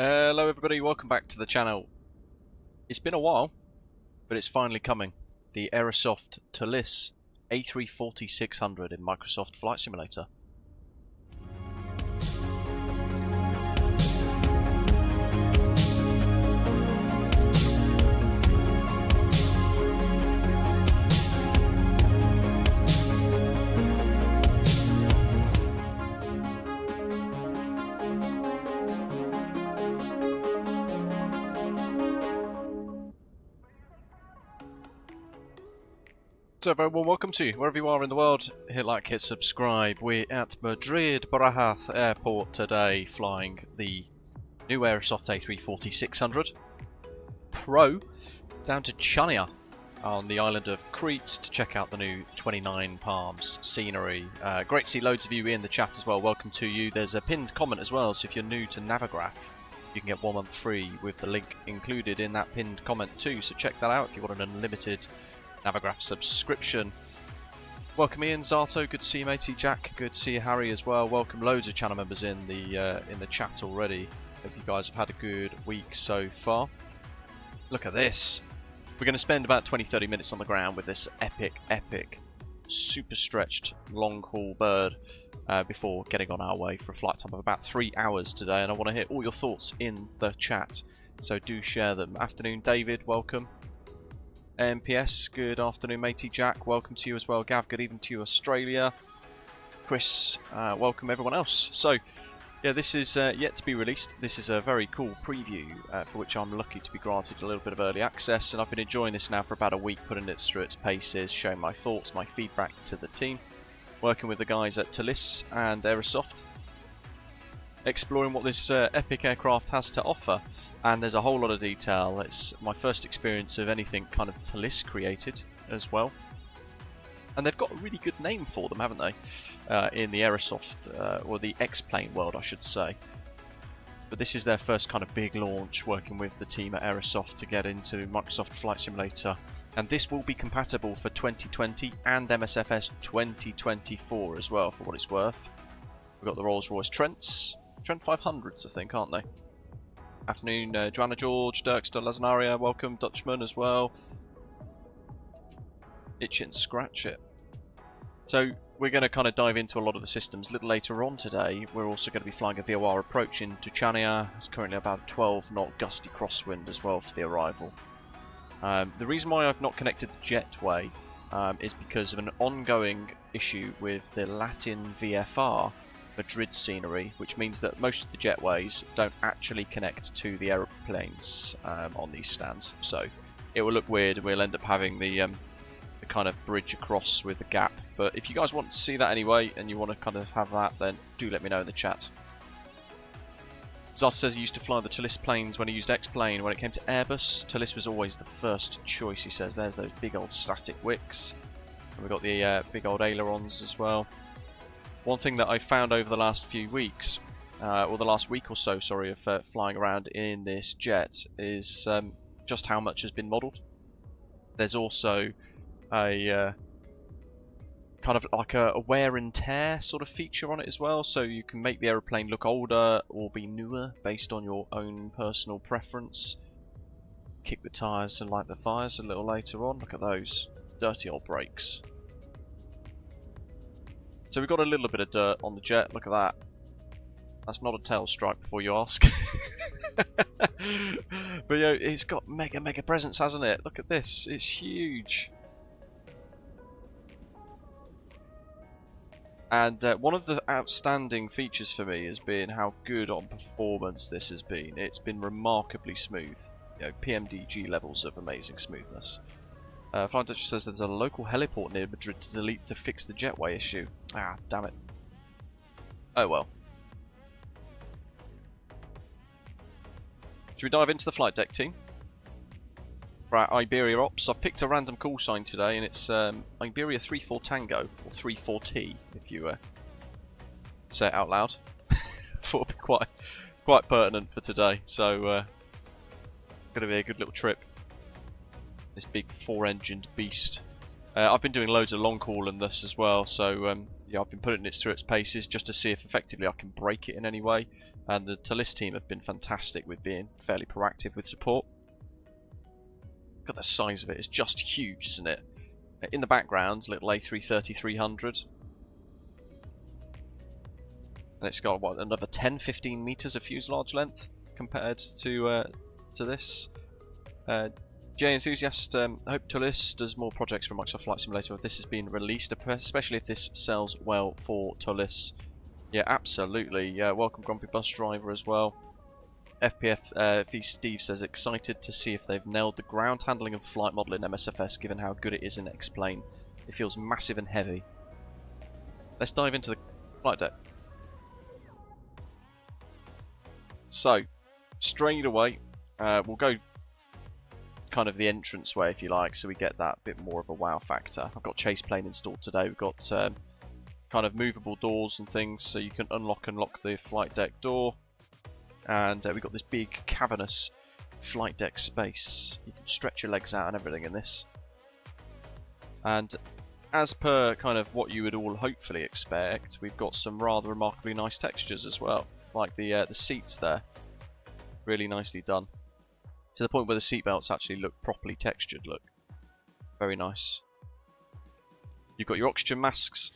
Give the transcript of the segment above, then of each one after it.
Hello everybody, welcome back to the channel. It's been a while, but it's finally coming. The Aerosoft ToLiss A340-600 in Microsoft Flight Simulator. So everyone, welcome to wherever you are in the world. Hit like, hit subscribe. We're at Madrid, Barajas airport today, flying the new Aerosoft A340-600 Pro down to Chania on the island of Crete to check out the new 29 Palms scenery. Great to see loads of you in the chat as well. Welcome to you. There's a pinned comment as well, so if you're new to Navigraph, you can get 1 month free with the link included in that pinned comment too, so check that out if you want an unlimited Navigraph subscription. Welcome Ian, Zato, good to see you matey. Jack, good to see you. Harry as well. Welcome loads of channel members in the chat already. Hope you guys have had a good week so far. Look at this. We're going to spend about 20-30 minutes on the ground with this epic, super stretched long haul bird before getting on our way for a flight time of about 3 hours today. And I want to hear all your thoughts in the chat, so do share them. Afternoon David, welcome. MPS, good afternoon matey. Jack, welcome to you as well. Gav, good evening to you Australia. Chris, welcome everyone else. So yeah, this is yet to be released. This is a very cool preview for which I'm lucky to be granted a little bit of early access, and I've been enjoying this now for about a week, putting it through its paces, showing my thoughts, my feedback to the team, working with the guys at ToLiss and Aerosoft, exploring what this epic aircraft has to offer. And there's a whole lot of detail. It's my first experience of anything kind of ToLiss created as well. And they've got a really good name for them, haven't they? In the Aerosoft, or the X-Plane world, I should say. But this is their first kind of big launch, working with the team at Aerosoft to get into Microsoft Flight Simulator. And this will be compatible for 2020 and MSFS 2024 as well, for what it's worth. We've got the Rolls-Royce Trent 500s, I think, aren't they? Afternoon, Joanna George, Dirkster Laznaria, welcome, Dutchman as well. Itch it and scratch it. So we're going to kind of dive into a lot of the systems a little later on today. We're also going to be flying a VOR approach into Chania. It's currently about 12 knot gusty crosswind as well for the arrival. The reason why I've not connected the jetway is because of an ongoing issue with the Latin VFR Madrid scenery, which means that most of the jetways don't actually connect to the aeroplanes on these stands. So it will look weird, and we'll end up having the kind of bridge across with the gap. But if you guys want to see that anyway, and you want to kind of have that, then do let me know in the chat. Zart says he used to fly the ToLiss planes when he used X-Plane. When it came to Airbus, ToLiss was always the first choice, he says. There's those big old static wicks. And we've got the big old ailerons as well. One thing that I found over the last few weeks, or the last week or so, sorry, of flying around in this jet is just how much has been modelled. There's also a kind of like a wear and tear sort of feature on it as well, so you can make the aeroplane look older or be newer based on your own personal preference. Kick the tyres and light the fires a little later on. Look at those dirty old brakes. So we've got a little bit of dirt on the jet, look at that. That's not a tail stripe before you ask. But yeah, it's got mega presence, hasn't it? Look at this, it's huge. And one of the outstanding features for me has been how good on performance this has been. It's been remarkably smooth. You know, PMDG levels of amazing smoothness. Flying Dutch says there's a local heliport near Madrid to fix the jetway issue. Ah, damn it. Oh well. Should we dive into the flight deck team? Right, Iberia Ops. I've picked a random call sign today, and it's Iberia 34 Tango, or 34T, if you say it out loud. Thought it'd be quite pertinent for today, so going to be a good little trip. This big 4-engined beast. I've been doing loads of long haul in this as well, so yeah, I've been putting it through its paces just to see if effectively I can break it in any way. And the ToLiss team have been fantastic with being fairly proactive with support. Look at the size of it, it's just huge, isn't it? In the background, little A330-600. And it's got, what, another 10-15 meters of fuselage length compared to this. J Enthusiast, I hope ToLiss does more projects for Microsoft Flight Simulator if this has been released, especially if this sells well for ToLiss. Yeah, absolutely. Yeah, welcome Grumpy Bus Driver as well. FPF V Steve says, excited to see if they've nailed the ground handling and flight model in MSFS given how good it is in X-Plane. It feels massive and heavy. Let's dive into the flight deck. So, straight away, we'll go kind of the entrance way if you like, so we get that bit more of a wow factor. I've got Chase Plane installed today. We've got kind of movable doors and things, so you can unlock and lock the flight deck door. And we've got this big cavernous flight deck space. You can stretch your legs out and everything in this. And as per kind of what you would all hopefully expect, we've got some rather remarkably nice textures as well. Like the seats there. Really nicely done. To the point where the seatbelts actually look properly textured, look. Very nice. You've got your oxygen masks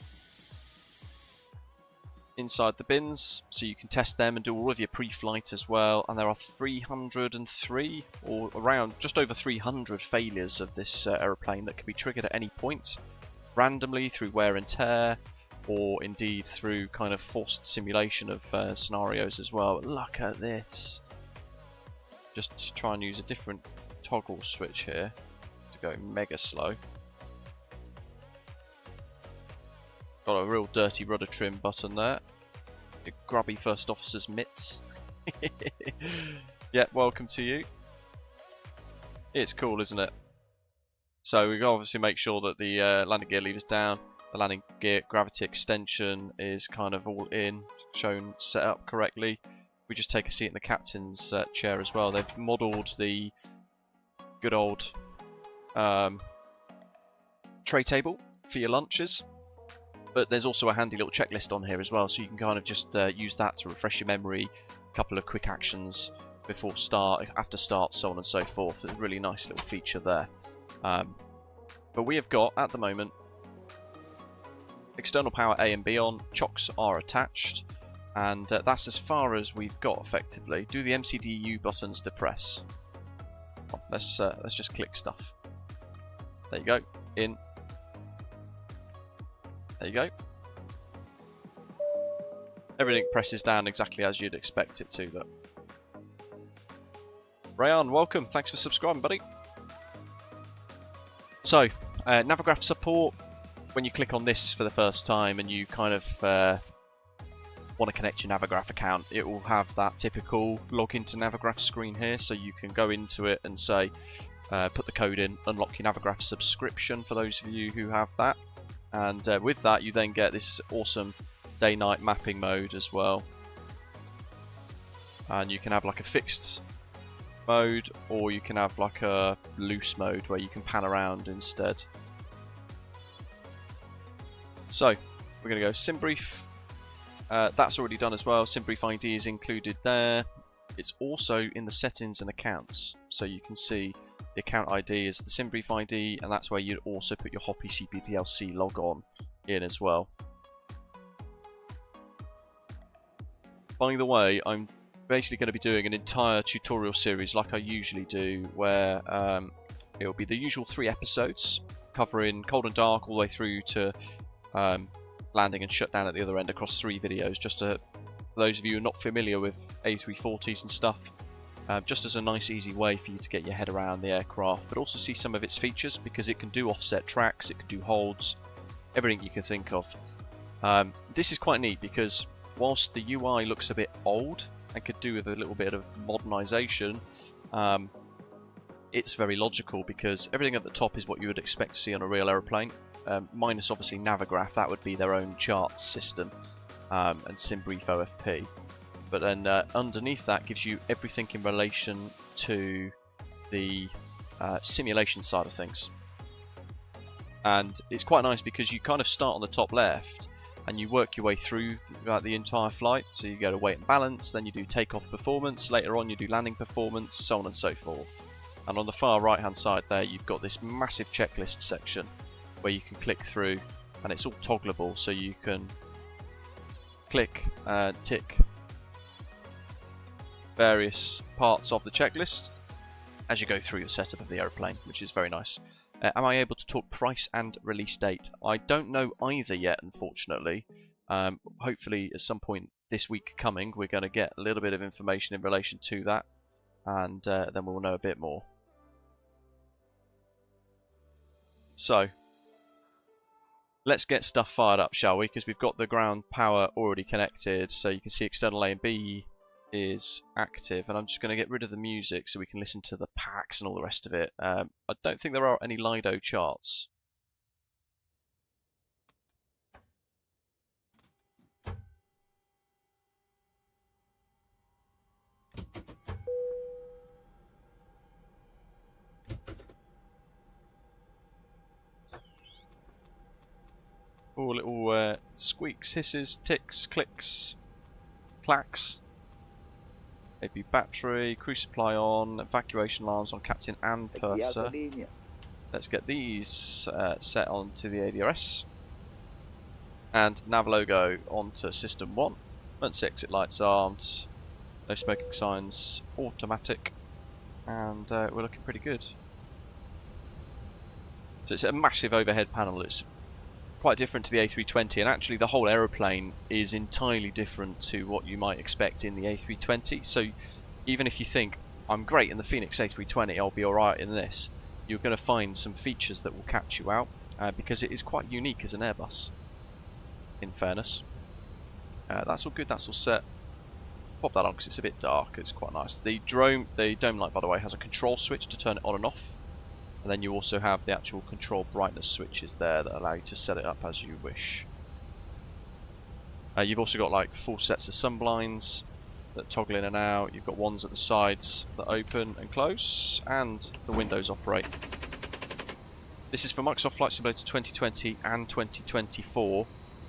inside the bins, so you can test them and do all of your pre-flight as well. And there are 303, or around just over 300 failures of this aeroplane that can be triggered at any point, randomly through wear and tear, or indeed through kind of forced simulation of scenarios as well. But look at this. Just to try and use a different toggle switch here to go mega slow. Got a real dirty rudder trim button there. The grubby first officer's mitts. Yeah, welcome to you. It's cool, isn't it? So we obviously make sure that the landing gear lever's down. The landing gear gravity extension is kind of all in, shown, set up correctly. We just take a seat in the captain's chair as well. They've modelled the good old tray table for your lunches. But there's also a handy little checklist on here as well, so you can kind of just use that to refresh your memory. A couple of quick actions before start, after start, so on and so forth. There's a really nice little feature there. But we have got, at the moment, external power A and B on, chocks are attached. And that's as far as we've got, effectively. Do the MCDU buttons to press? Oh, let's just click stuff. There you go. In. There you go. Everything presses down exactly as you'd expect it to, look. Rayan, welcome. Thanks for subscribing, buddy. So, Navigraph support. When you click on this for the first time and you kind of want to connect your Navigraph account, it will have that typical log into Navigraph screen here, so you can go into it and say, put the code in, unlock your Navigraph subscription for those of you who have that. And with that, you then get this awesome day-night mapping mode as well. And you can have like a fixed mode, or you can have like a loose mode where you can pan around instead. So, we're going to go SimBrief. That's already done as well. SimBrief ID is included there. It's also in the settings and accounts. So you can see the account ID is the SimBrief ID, and that's where you'd also put your Hoppy CPDLC log on in as well. By the way, I'm basically going to be doing an entire tutorial series like I usually do, where it will be the usual 3 episodes covering cold and dark all the way through to landing and shutdown at the other end across 3 videos, just to, for those of you who are not familiar with A340s and stuff, just as a nice easy way for you to get your head around the aircraft, but also see some of its features, because it can do offset tracks, it can do holds, everything you can think of. This is quite neat because whilst the UI looks a bit old and could do with a little bit of modernization, it's very logical, because everything at the top is what you would expect to see on a real aeroplane. Minus obviously Navigraph, that would be their own charts system, and SimBrief OFP. But then underneath that gives you everything in relation to the simulation side of things. And it's quite nice because you kind of start on the top left, and you work your way through throughout the entire flight. So you go to weight and balance, then you do takeoff performance, later on you do landing performance, so on and so forth. And on the far right hand side there, you've got this massive checklist section where you can click through, and it's all toggleable, so you can click and tick various parts of the checklist as you go through your setup of the aeroplane, which is very nice. Am I able to talk price and release date? I don't know either yet, unfortunately. Hopefully at some point this week coming, we're going to get a little bit of information in relation to that, and then we'll know a bit more. So, let's get stuff fired up, shall we? Because we've got the ground power already connected, so you can see external A and B is active, and I'm just going to get rid of the music so we can listen to the packs and all the rest of it. I don't think there are any Lido charts. All little squeaks, hisses, ticks, clicks, clacks. AB battery, crew supply on, evacuation alarms on captain and purser. Let's get these set onto the ADRS. And nav logo onto system 1. Emergency exit lights armed. No smoking signs, automatic. And we're looking pretty good. So it's a massive overhead panel. It's quite different to the A320, and actually the whole aeroplane is entirely different to what you might expect in the A320. So even if you think, I'm great in the Phoenix A320, I'll be alright in this, you're going to find some features that will catch you out, because it is quite unique as an Airbus, in fairness. That's all good, that's all set. Pop that on because it's a bit dark, it's quite nice. The dome light, by the way, has a control switch to turn it on and off. And then you also have the actual control brightness switches there that allow you to set it up as you wish. You've also got like full sets of sunblinds that toggle in and out. You've got ones at the sides that open and close, and the windows operate. This is for Microsoft Flight Simulator 2020 and 2024.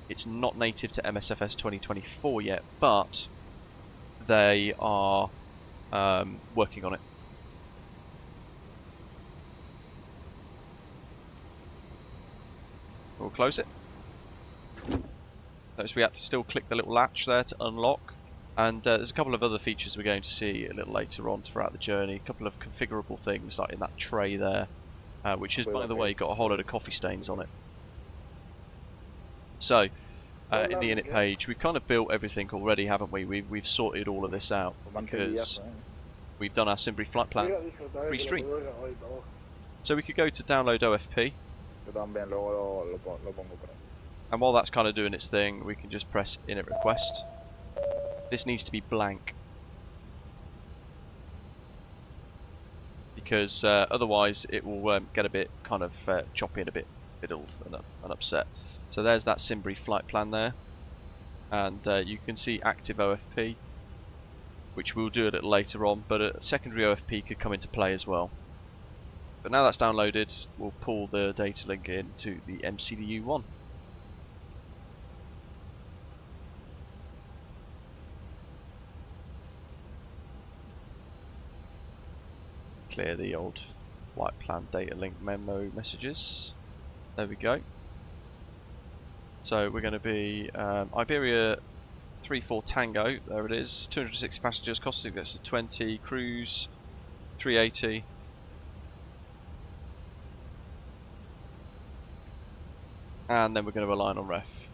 It's not native to MSFS 2024 yet, but they are working on it. We'll close it. Notice we had to still click the little latch there to unlock, and there's a couple of other features we're going to see a little later on throughout the journey. A couple of configurable things like in that tray there, which has, by the way, got a whole load of coffee stains on it. So, in the init page, we've kind of built everything already, haven't we? We've sorted all of this out because we've done our Simbury flight plan pre-stream. So we could go to download OFP. And while that's kind of doing its thing, we can just press init request. This needs to be blank, because otherwise it will get a bit kind of choppy and a bit fiddled and upset. So there's that Simbury flight plan there, and you can see active OFP, which we'll do a little later on, but a secondary OFP could come into play as well. But now that's downloaded, we'll pull the data link into the MCDU one. Clear the old flight plan data link memo messages. There we go. So we're going to be Iberia 34 Tango, there it is, 260 passengers, cost tickets of 20, cruise 380. And then we're going to align on ref.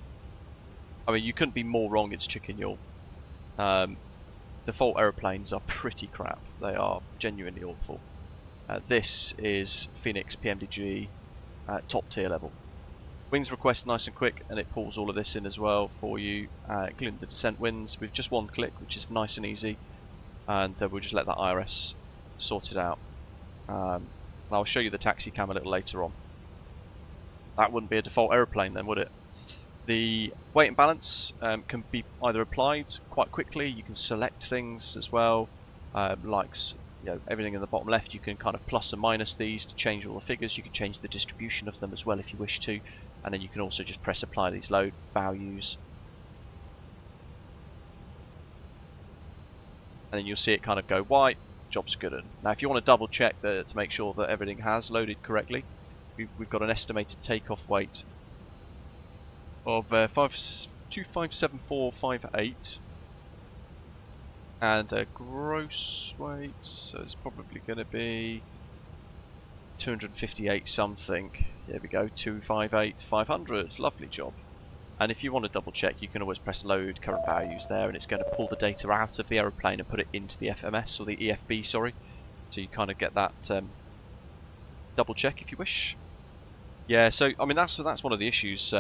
I mean, you couldn't be more wrong, it's chicken yawl. Default aeroplanes are pretty crap. They are genuinely awful. This is Phoenix PMDG top tier level. Wings request nice and quick, and it pulls all of this in as well for you, including the descent winds with just one click, which is nice and easy. And we'll just let that IRS sort it out. And I'll show you the taxi cam a little later on. That wouldn't be a default aeroplane then, would it? The weight and balance can be either applied quite quickly. You can select things as well, like everything in the bottom left. You can kind of plus and minus these to change all the figures. You can change the distribution of them as well if you wish to. and then you can also just press apply these load values, and then you'll see it kind of go white. Job's good. Now if you want to double check to make sure that everything has loaded correctly, we've got an estimated takeoff weight of 257,458 and a gross weight, so it's probably going to be 258 something. There we go, 258,500. Lovely job. And if you want to double check, you can always press load current values there, and it's going to pull the data out of the aeroplane and put it into the FMS, or the EFB, sorry. So you kind of get that double check if you wish. Yeah, so I mean that's one of the issues.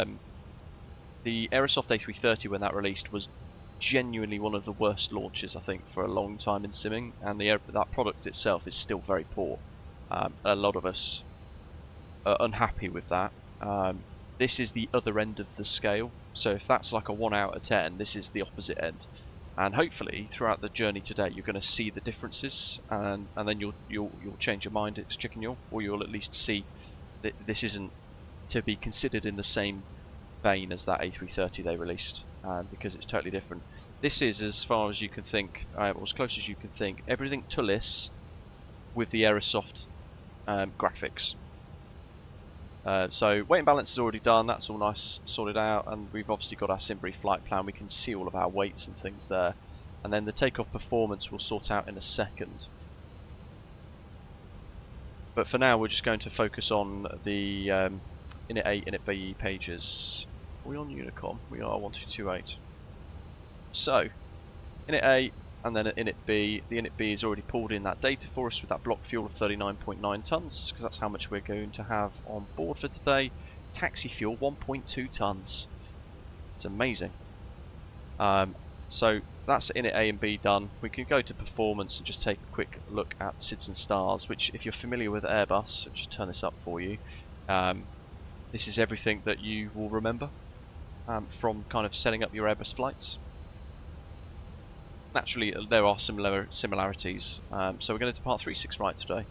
The Aerosoft A330, when that released, was genuinely one of the worst launches I think for a long time in simming, and that product itself is still very poor. A lot of us are unhappy with that. This is the other end of the scale, so if that's like a 1 out of 10, this is the opposite end. And hopefully throughout the journey today you're going to see the differences, and then you'll change your mind, it's chicken yaw, or you'll at least see that this isn't to be considered in the same vein as that A330 they released, because it's totally different. This is, as far as you can think, or as close as you can think, everything ToLiss with the Aerosoft graphics. So weight and balance is already done, that's all nice sorted out, and we've obviously got our SimBrief flight plan. We can see all of our weights and things there, and then the takeoff performance we'll sort out in a second. But for now we're just going to focus on the Init A, Init B pages. Are we on Unicom? We are 1228. So, Init A and then Init B. The Init B has already pulled in that data for us with that block fuel of 39.9 tonnes, because that's how much we're going to have on board for today. Taxi fuel 1.2 tonnes. It's amazing. So that's Init A and B done. We can go to performance and just take a quick look at SIDS and stars, which if you're familiar with Airbus, I'll just turn this up for you. This is everything that you will remember from kind of setting up your Airbus flights. Naturally, there are similarities, so we're going to depart 36 right today.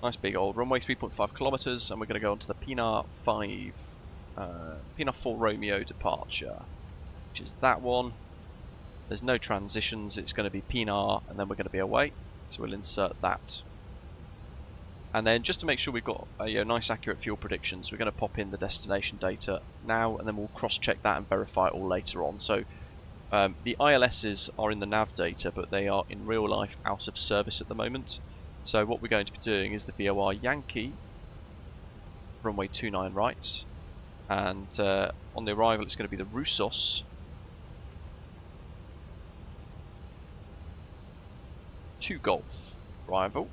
Nice big old runway, 3.5 kilometers, and we're going to go onto the Pinar 4 Romeo departure, which is that one. There's no transitions, it's going to be Pinar, and then we're going to be away, so we'll insert that. And then just to make sure we've got a nice accurate fuel predictions, we're going to pop in the destination data now, and then we'll cross-check that and verify it all later on. So the ILSs are in the nav data, but they are in real life out of service at the moment. So what we're going to be doing is the VOR Yankee, runway 29 right, and on the arrival it's going to be the Russos, 2 Golf arrival.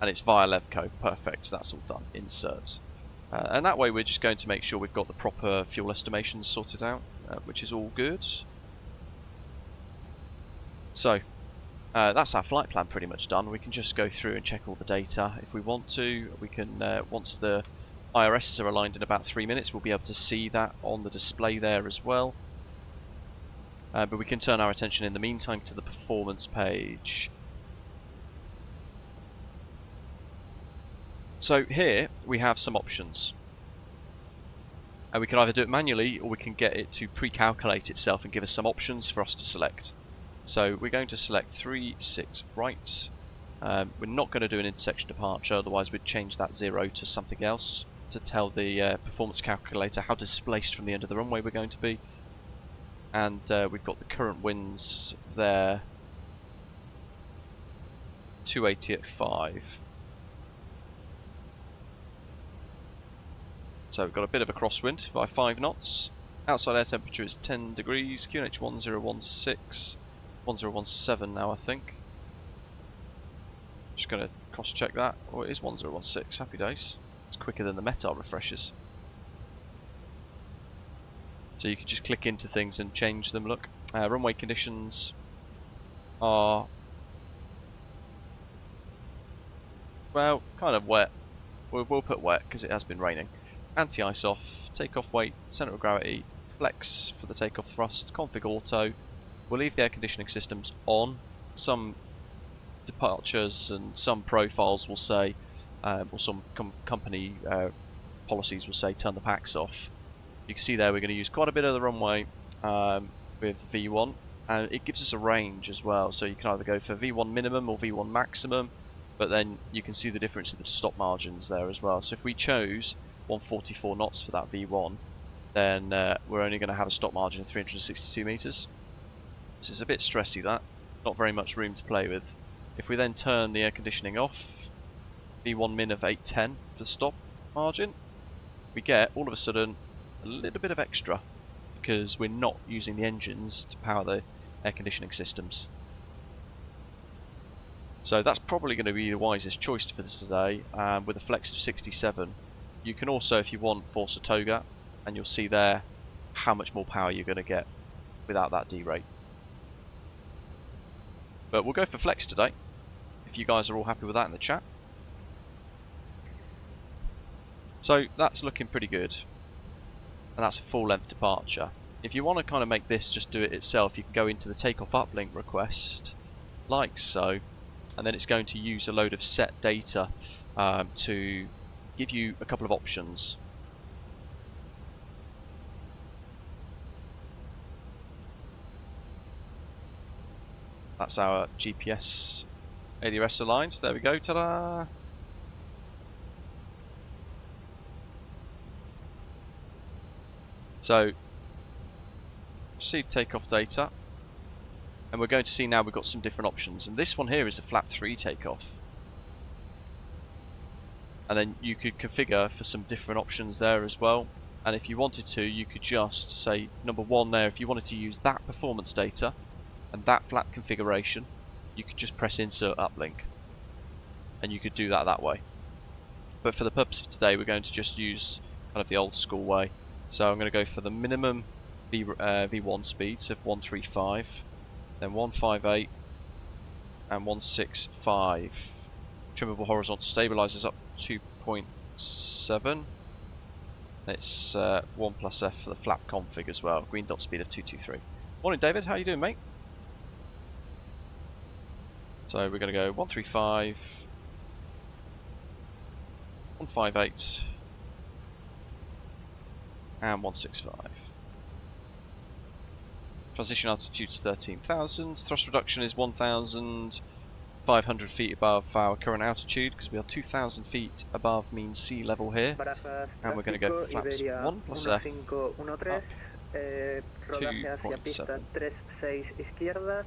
And it's via Levco. Perfect, that's all done. Insert. And that way we're just going to make sure we've got the proper fuel estimations sorted out, which is all good. So, that's our flight plan pretty much done. We can just go through and check all the data if we want to. We can, once the IRSs are aligned in about 3 minutes, we'll be able to see that on the display there as well. But we can turn our attention in the meantime to the performance page. So here we have some options, and we can either do it manually or we can get it to pre-calculate itself and give us some options for us to select. So we're going to select 36 right. We're not going to do an intersection departure, otherwise we'd change that 0 to something else to tell the performance calculator how displaced from the end of the runway we're going to be. And we've got the current winds there, 280 at 5. So we've got a bit of a crosswind by 5 knots. Outside air temperature is 10 degrees. QNH 1016, 1017 now I think. Just going to cross check that. Oh, it is 1016, happy days. It's quicker than the METAR refreshers. So you can just click into things and change them, look. Runway conditions are, well, kind of wet. We'll put wet because it has been raining. Anti-ice off, takeoff weight, centre of gravity, flex for the takeoff thrust, config auto. We'll leave the air conditioning systems on. Some departures and some profiles will say, or some company policies will say turn the packs off. You can see there we're going to use quite a bit of the runway with V1, and it gives us a range as well, so you can either go for V1 minimum or V1 maximum, but then you can see the difference in the stop margins there as well. So if we chose 144 knots for that V1, then we're only going to have a stop margin of 362 meters. This is a bit stressy, that. Not very much room to play with. If we then turn the air conditioning off, V1 min of 810 for stop margin, we get all of a sudden a little bit of extra because we're not using the engines to power the air conditioning systems. So that's probably going to be the wisest choice for today, with a flex of 67. You can also, if you want, force a toga, and you'll see there how much more power you're going to get without that D-rate. But we'll go for flex today, if you guys are all happy with that in the chat. So that's looking pretty good, and that's a full length departure. If you want to kind of make this just do it itself, you can go into the takeoff uplink request, like so, and then it's going to use a load of set data to give you a couple of options. That's our GPS ADRS lines. There we go. Ta-da! So, receive takeoff data, and we're going to see now we've got some different options. And this one here is a flap 3 takeoff. And then you could configure for some different options there as well. And if you wanted to, you could just say number 1 there. If you wanted to use that performance data and that flap configuration, you could just press insert uplink, and you could do that way. But for the purpose of today, we're going to just use kind of the old school way. So I'm going to go for the minimum V1 speeds of 135, then 158 and 165. Trimmable horizontal stabilizers up 2.7. It's 1 plus F for the flap config as well. Green dot speed of 223. Morning David, how you doing, mate? So we're going to go 135, 158 and 165. Transition altitude is 13,000. Thrust reduction is 1,500 feet above our current altitude, because we are 2,000 feet above mean sea level here. And we're going to go for flaps 1 plus F up 2.7.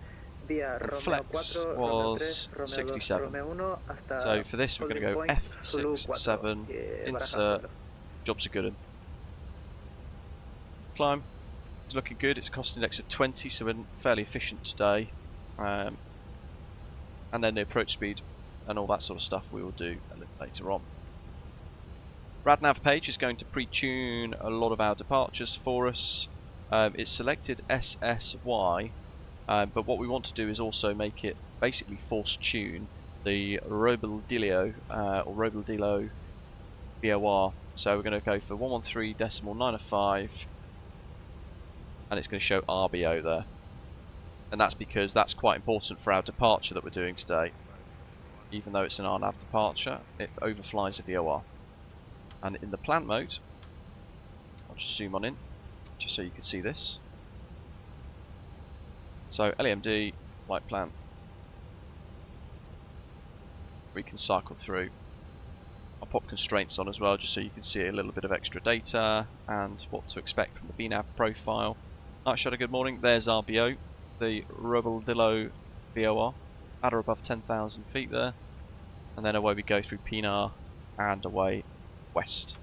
And flex was 67. So for this we're going to go F67, insert, jobs are good. Climb is looking good, it's cost index of 20, so we're fairly efficient today. And then the approach speed and all that sort of stuff we will do a little later on. RadNav page is going to pre-tune a lot of our departures for us. It's selected SSY. But what we want to do is also make it basically force tune the Robeldillo or Robeldillo VOR. So we're going to go for 113.905, and it's going to show RBO there. And that's because that's quite important for our departure that we're doing today. Even though it's an RNAV departure, it overflies a VOR. And in the plant mode, I'll just zoom on in, just so you can see this. So LEMD, flight plan, we can cycle through. I'll pop constraints on as well, just so you can see a little bit of extra data and what to expect from the VNAV profile. Night Shadow, good morning. There's RBO, the Robeldillo VOR, at or above 10,000 feet there. And then away we go through Pinar and away west.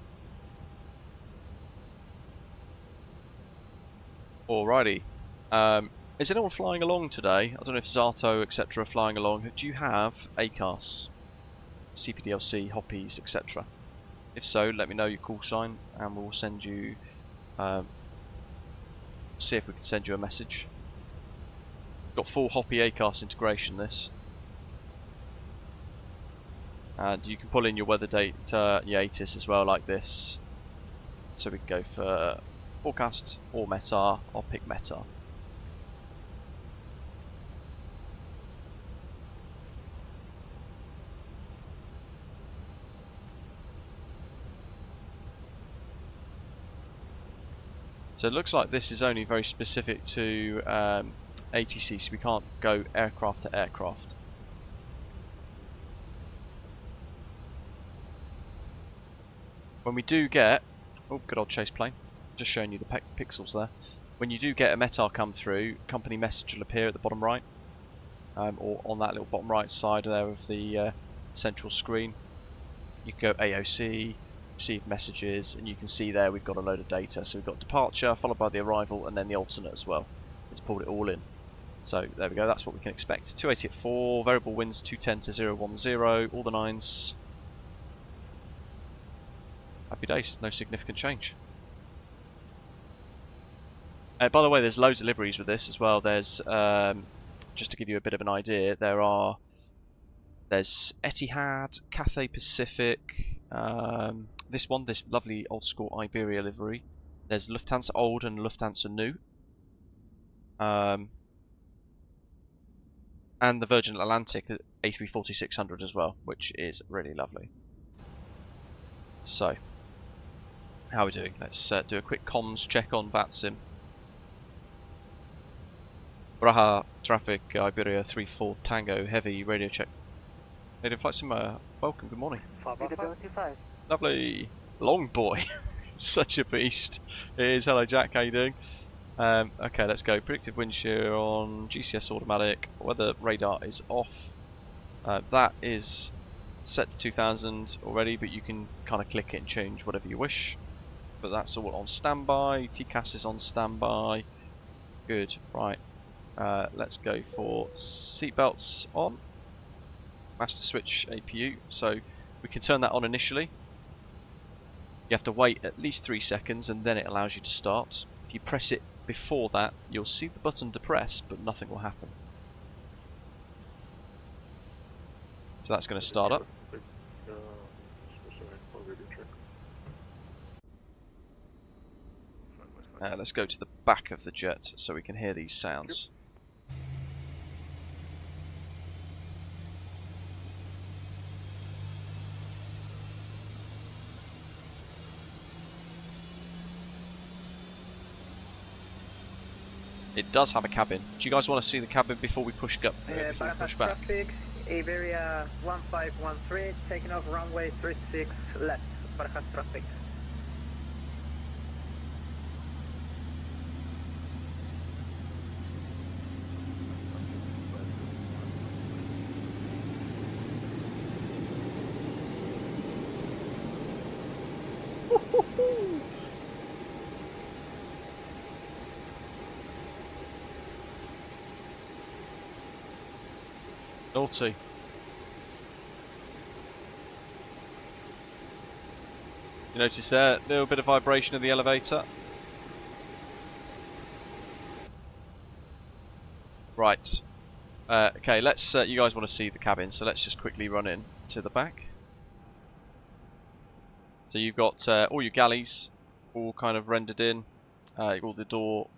Alrighty. Is anyone flying along today? I don't know if Zato, etc. are flying along. Do you have ACARS, CPDLC, Hoppies, etc.? If so, let me know your call sign and we'll send you, see if we can send you a message. Got full Hoppy ACARS integration this. And you can pull in your weather data, your ATIS as well, like this. So we can go for forecast or METAR. I'll pick METAR. So it looks like this is only very specific to ATC, so we can't go aircraft to aircraft. When we do get, oh, good old chase plane, just showing you the pixels there. When you do get a METAR come through, company message will appear at the bottom right, or on that little bottom right side there of the central screen. You can go AOC, receive messages, and you can see there we've got a load of data. So we've got departure, followed by the arrival, and then the alternate as well. It's pulled it all in. So there we go, that's what we can expect. 280 at 4, variable winds 210 to 010, all the nines. Happy days, no significant change. By the way, there's loads of liveries with this as well. There's, just to give you a bit of an idea, there's Etihad, Cathay Pacific, this lovely old school Iberia livery. There's Lufthansa Old and Lufthansa New. And the Virgin Atlantic A340-600 as well, which is really lovely. So, how are we doing? Let's do a quick comms check on VATSIM. Barajas, traffic, Iberia 34 Tango, heavy, radio check. Radio flight sim, welcome, good morning. Lovely. Long boy. Such a beast. It is. Hello Jack, how you doing? Okay, let's go. Predictive wind shear on GCS automatic. Weather radar is off. That is set to 2000 already, but you can kind of click it and change whatever you wish. But that's all on standby. TCAS is on standby. Good, right. Let's go for seatbelts on. Master switch APU. So we can turn that on initially. You have to wait at least 3 seconds and then it allows you to start. If you press it before that, you'll see the button depressed, but nothing will happen. So that's going to start up. Let's go to the back of the jet so we can hear these sounds. It does have a cabin. Do you guys want to see the cabin before we push up? Before we push back? Traffic, Iberia 1513, taking off runway 36 left. Barajas traffic. Naughty. You notice there, a little bit of vibration of the elevator. Right. Okay, let's. You guys want to see the cabin, so let's just quickly run in to the back. So you've got all your galleys all kind of rendered in, all the door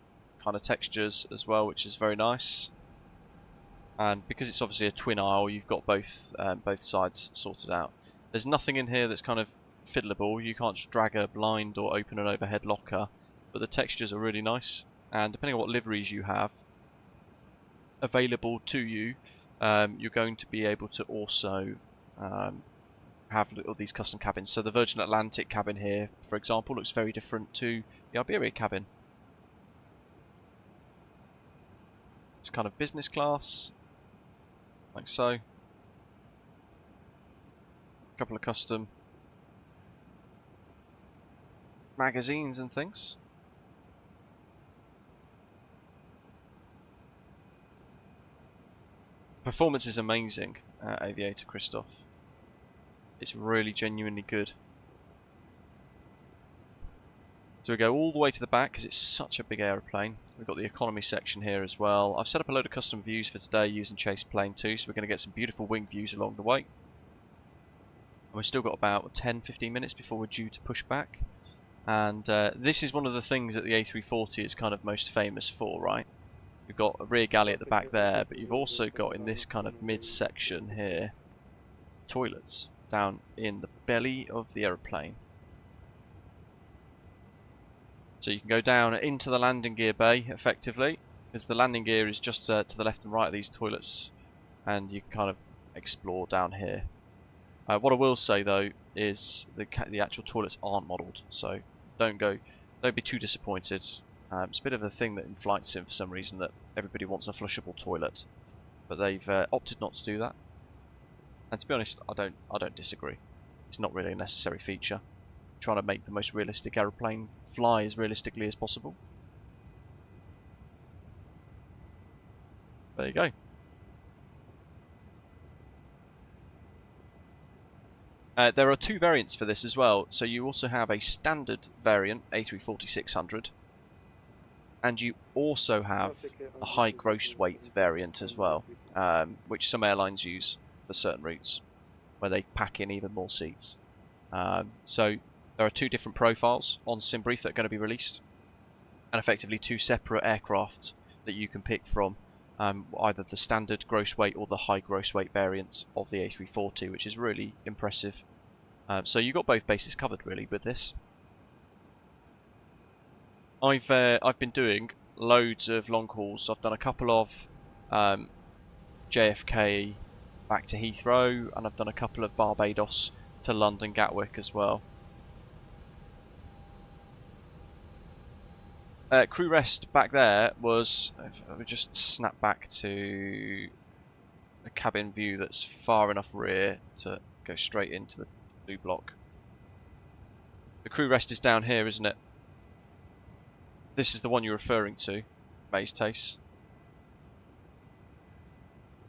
kind of textures as well, which is very nice. And because it's obviously a twin aisle, you've got both sides sorted out. There's nothing in here that's kind of fiddleable. You can't just drag a blind or open an overhead locker, but the textures are really nice. And depending on what liveries you have available to you, you're going to be able to also have all these custom cabins. So the Virgin Atlantic cabin here, for example, looks very different to the Iberia cabin. It's kind of business class, like so. A couple of custom magazines and things. Performance is amazing, Aviator Christoph. It's really genuinely good. So we go all the way to the back because it's such a big aeroplane. We've got the economy section here as well. I've set up a load of custom views for today using Chase Plane 2, so we're going to get some beautiful wing views along the way. And we've still got about 10-15 minutes before we're due to push back. And this is one of the things that the A340 is kind of most famous for, right? You've got a rear galley at the back there, but you've also got in this kind of mid-section here toilets down in the belly of the aeroplane. So you can go down into the landing gear bay, effectively, because the landing gear is just to the left and right of these toilets, and you can kind of explore down here. What I will say, though, is the actual toilets aren't modelled, so don't be too disappointed. It's a bit of a thing that in flight sim, for some reason, that everybody wants a flushable toilet, but they've opted not to do that. And to be honest, I don't disagree. It's not really a necessary feature. Trying to make the most realistic aeroplane fly as realistically as possible. There you go. There are two variants for this as well. So you also have a standard variant, A340-600, and you also have a high gross weight variant as well, which some airlines use for certain routes, where they pack in even more seats. So there are two different profiles on SimBrief that are going to be released, and effectively two separate aircraft that you can pick from, either the standard gross weight or the high gross weight variants of the A340, which is really impressive. So you've got both bases covered really with this. I've been doing loads of long hauls. I've done a couple of JFK back to Heathrow, and I've done a couple of Barbados to London Gatwick as well. Crew rest back there was, if we just snap back to a cabin view that's far enough rear to go straight into the blue block. The crew rest is down here, isn't it? This is the one you're referring to, Maze Tace.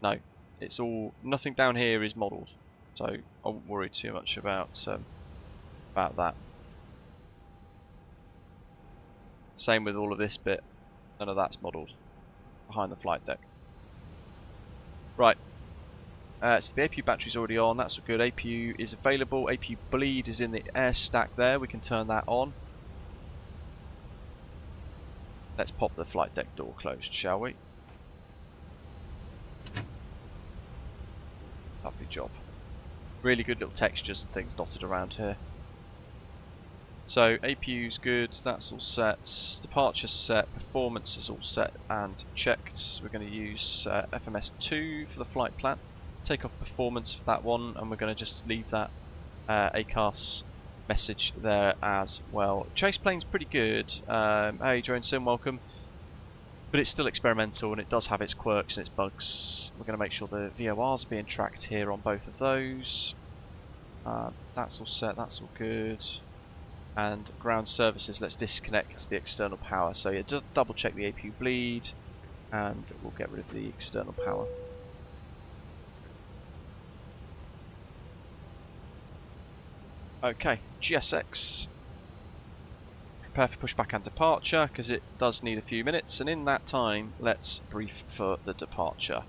No, it's all, nothing down here is modelled, so I won't worry too much about that. Same with all of this bit, none of that's modelled behind the flight deck. Right, so the APU battery's already on, that's good. APU is available, APU bleed is in the air stack there, we can turn that on. Let's pop the flight deck door closed, shall we? Lovely job. Really good little textures and things dotted around here. So APU's good, that's all set. Departure set, performance is all set and checked. We're going to use FMS2 for the flight plan. Takeoff performance for that one, and we're going to just leave that ACAS message there as well. Chase plane's pretty good. Hey Drone Sim, welcome. But it's still experimental and it does have its quirks and its bugs. We're going to make sure the VORs are being tracked here on both of those. That's all set, that's all good. And ground services, let's disconnect the external power. So yeah, just double check the APU bleed and we'll get rid of the external power. Okay, GSX. Prepare for pushback and departure, because it does need a few minutes, and in that time, let's brief for the departure.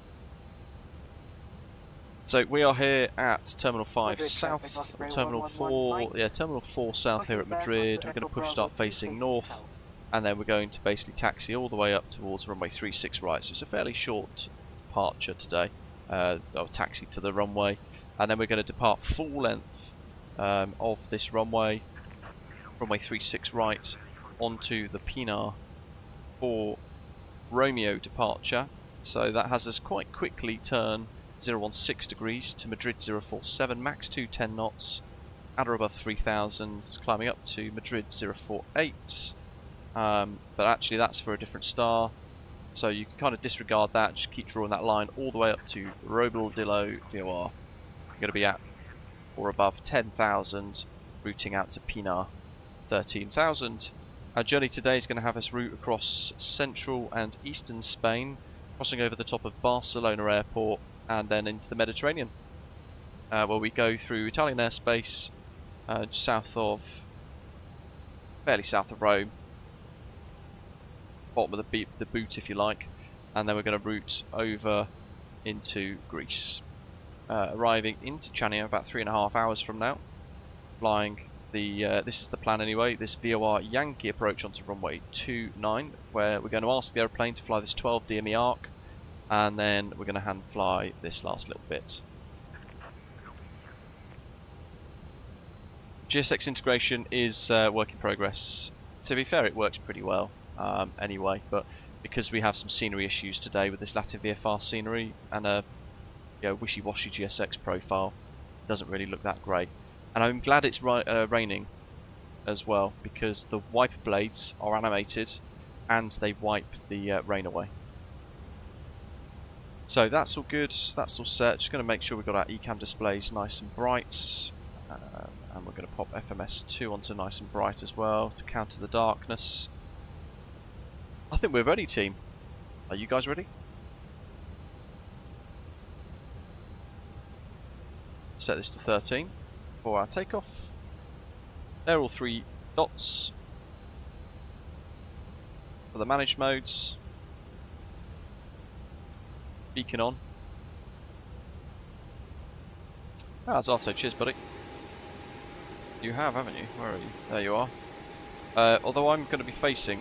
So we are here at Terminal 5 South, or Terminal 4, yeah, Terminal 4 South here at Madrid. We're going to push start facing north, and then we're going to basically taxi all the way up towards runway 36 right. So it's a fairly short departure today, or taxi to the runway, and then we're going to depart full length of this runway 36 right onto the Pinar for Romeo departure. So that has us quite quickly turn 016 degrees to Madrid 047, max 210 knots, at or above 3000, climbing up to Madrid 048. But actually that's for a different star, so you can kind of disregard that, just keep drawing that line all the way up to Robledillo VOR. You're going to be at or above 10,000, routing out to Pinar 13,000. Our journey today is going to have us route across central and eastern Spain, crossing over the top of Barcelona airport and then into the Mediterranean, where we go through Italian airspace, fairly south of Rome, bottom of the boot if you like, and then we're going to route over into Greece. Arriving into Chania about 3.5 hours from now, flying the, this is the plan anyway, this VOR Yankee approach onto runway 29, where we're going to ask the aeroplane to fly this 12 DME arc, and then we're going to hand fly this last little bit. GSX integration is work in progress to be fair, it works pretty well anyway, but because we have some scenery issues today with this Latin VFR scenery and a wishy-washy GSX profile, it doesn't really look that great. And I'm glad it's raining as well, because the wiper blades are animated and they wipe the rain away. So that's all good, that's all set. Just going to make sure we've got our eCam displays nice and bright, and we're going to pop FMS2 onto nice and bright as well to counter the darkness. I think we're ready, team. Are you guys ready? Set this to 13 for our takeoff. They're all 3 dots for the managed modes. Beacon on. Ah, Zato, cheers, buddy. You have, haven't you? Where are you? There you are. Although I'm going to be facing.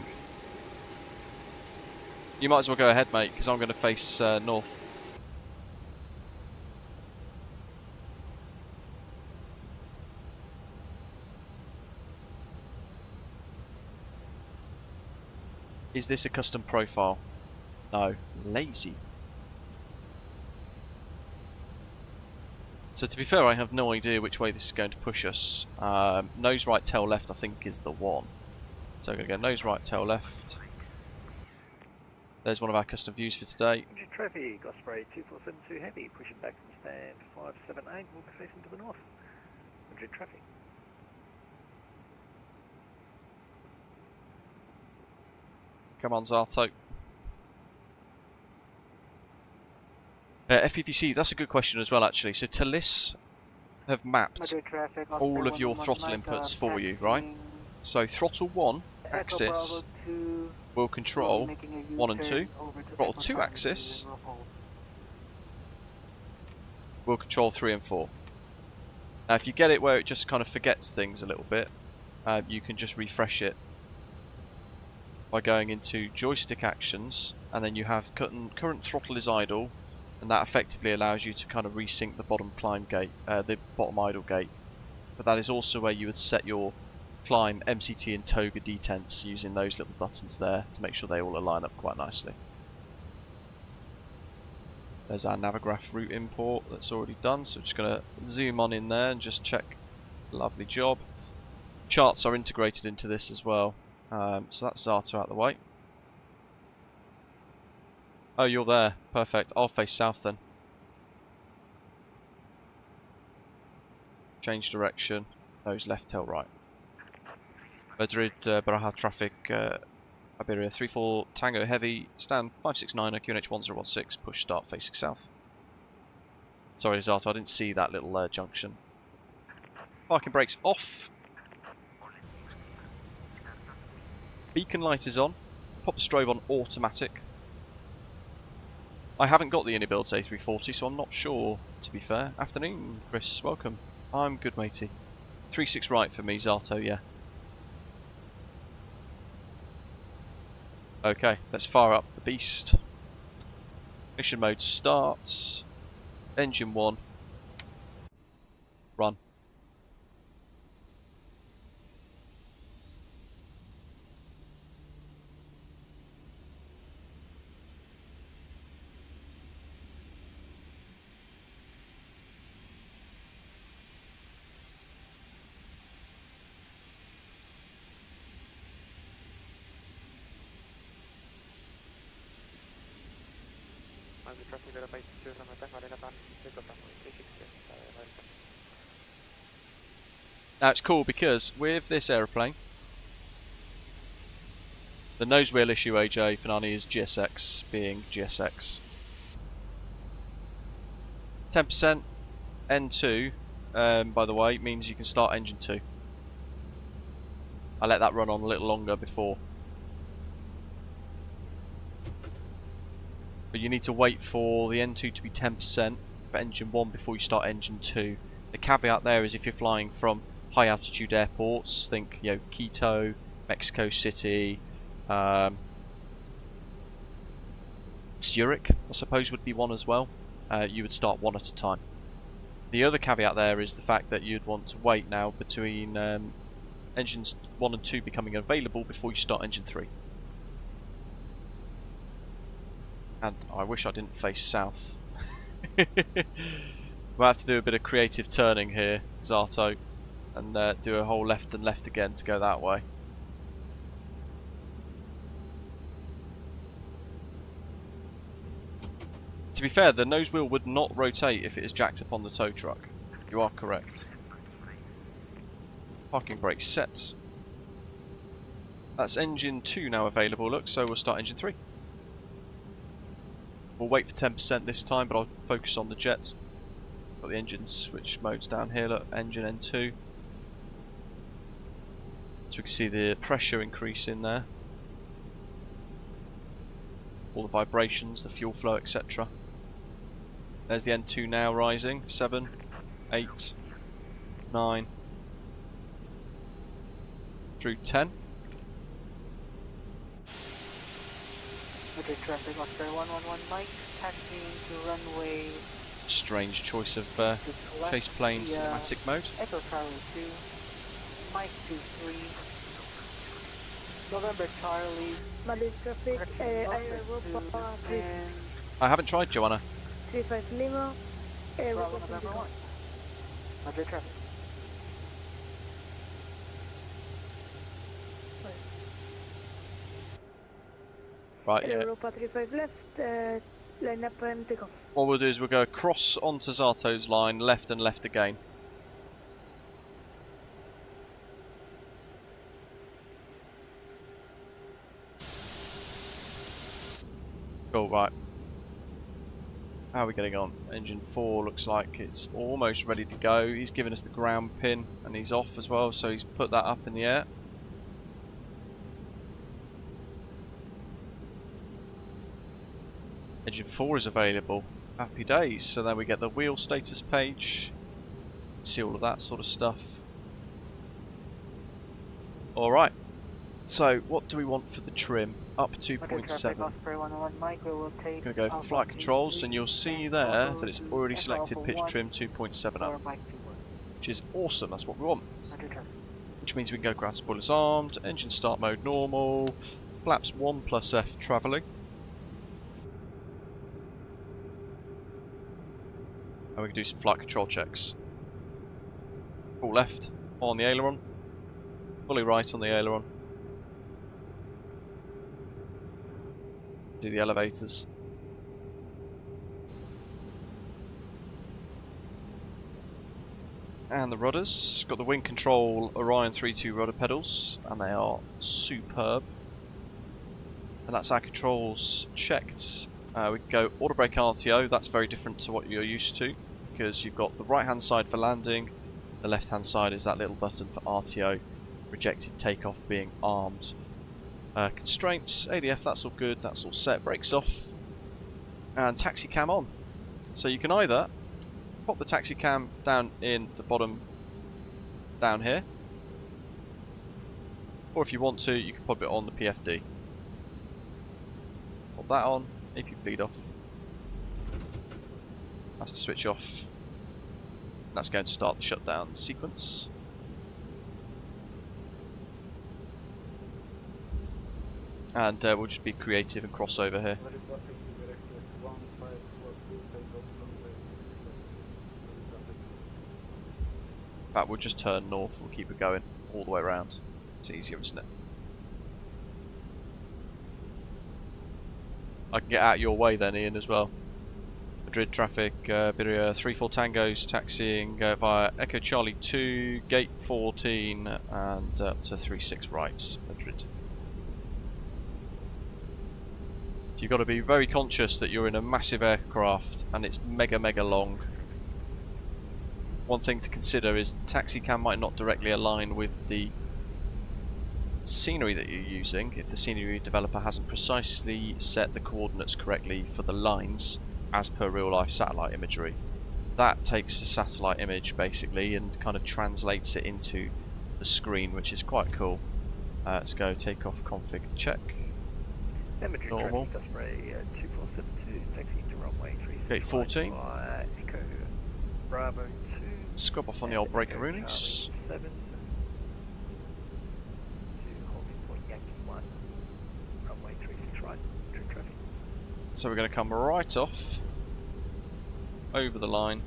You might as well go ahead, mate, because I'm going to face north. Is this a custom profile? No. Lazy. So to be fair, I have no idea which way this is going to push us. Nose right, tail left I think is the one. So we're going to go nose right, tail left. There's one of our custom views for today. Traffic, Osprey 2472 heavy, pushing back from stand 578, we'll be facing to the north. Madrid traffic. Come on, Zato. FPVC, that's a good question as well, actually. So ToLiss have mapped all of your throttle inputs for you, right? So throttle 1 axis will control 1 and 2. Throttle 2 axis will control 3 and 4. Now if you get it where it just kind of forgets things a little bit, you can just refresh it by going into joystick actions, and then you have current throttle is idle, and that effectively allows you to kind of resync the bottom climb gate, the bottom idle gate. But that is also where you would set your climb, MCT and toga detents using those little buttons there to make sure they all align up quite nicely. There's our Navigraph route import that's already done, so we're just going to zoom on in there and just check. Lovely job. Charts are integrated into this as well, so that's Zato out the way. Oh, you're there. Perfect. I'll face south then. Change direction. Nose left, tail right. Madrid, Barajas traffic, Iberia 34 Tango Heavy, stand 569, QNH 1016, push start facing south. Sorry, Zato, I didn't see that little junction. Parking brakes off. Beacon light is on. Pop the strobe on automatic. I haven't got the Unibuilds A340, so I'm not sure, to be fair. Afternoon, Chris, welcome. I'm good, matey. 3-6 right for me, Zato, yeah. Okay, let's fire up the beast. Mission mode starts. Engine 1. Run. Now it's cool because with this aeroplane, the nose wheel issue AJ Fanani is GSX being GSX. 10% N2, by the way, means you can start engine 2. I let that run on a little longer before. But you need to wait for the N2 to be 10% for engine 1 before you start engine 2. The caveat there is if you're flying from high altitude airports, think Quito, Mexico City, Zurich I suppose would be one as well. You would start one at a time. The other caveat there is the fact that you'd want to wait now between engines 1 and 2 becoming available before you start engine 3. And I wish I didn't face south. We'll have to do a bit of creative turning here, Zato, and do a whole left and left again to go that way. To be fair, the nose wheel would not rotate if it is jacked up on the tow truck. You are correct. Parking brake set. That's engine 2 now available, look, so we'll start engine 3. We'll wait for 10% this time, but I'll focus on the jets. Got the engine switch modes down here, look, engine N2. So we can see the pressure increase in there. All the vibrations, the fuel flow, etc. There's the N2 now rising. 7, 8, 9, through 10. Okay, traffic Oscar 111 Mike, taxiing to runway. Strange choice of chase plane cinematic mode. Echo Charlie 2, Mike 23, November Charlie. Madrid traffic, Aerosoft I haven't tried, Joanna. 35 Lima, Bravo November 1. Madrid traffic. Right, yeah. Europa 35 left, line up and take off. What we'll do is we'll go across onto Zato's line, left and left again. Cool, right. How are we getting on? Engine 4 looks like it's almost ready to go. He's given us the ground pin and he's off as well, so he's put that up in the air. Engine 4 is available. Happy days. So then we get the wheel status page. See all of that sort of stuff. Alright. So what do we want for the trim? Up 2.7. Going to go for flight controls, and you'll see there that it's already selected pitch trim 2.7 up, which is awesome. That's what we want. Which means we can go ground spoilers armed, engine start mode normal, flaps 1+F travelling. And we can do some flight control checks. Full left on the aileron, fully right on the aileron. Do the elevators. And the rudders. Got the wing control Orion 3.2 rudder pedals, and they are superb. And that's our controls checked. We can go auto brake RTO. That's very different to what you're used to, because you've got the right hand side for landing, the left hand side is that little button for RTO, rejected takeoff being armed. Constraints, ADF, that's all good, that's all set. Brakes off, and taxi cam on. So you can either pop the taxi cam down in the bottom down here, or if you want to, you can pop it on the PFD. Pop that on, AP bleed off. That's to switch off. That's going to start the shutdown sequence. And we'll just be creative and cross over here. In fact, we'll just turn north, we'll keep it going all the way around. It's easier, isn't it? I can get out your way then, Ian, as well. Madrid traffic, Biria 3-4 Tangos taxiing via Echo Charlie 2, gate 14, and up to 3-6 right, Madrid. You've got to be very conscious that you're in a massive aircraft and it's mega long. One thing to consider is the taxi cam might not directly align with the scenery that you're using if the scenery developer hasn't precisely set the coordinates correctly for the lines as per real life satellite imagery. That takes the satellite image basically and kind of translates it into the screen, which is quite cool. Let's go takeoff config check. Normal. Gate 14. Echo Bravo 2. Scrub off on the old breaker roonings. So we're going to come right off over the line.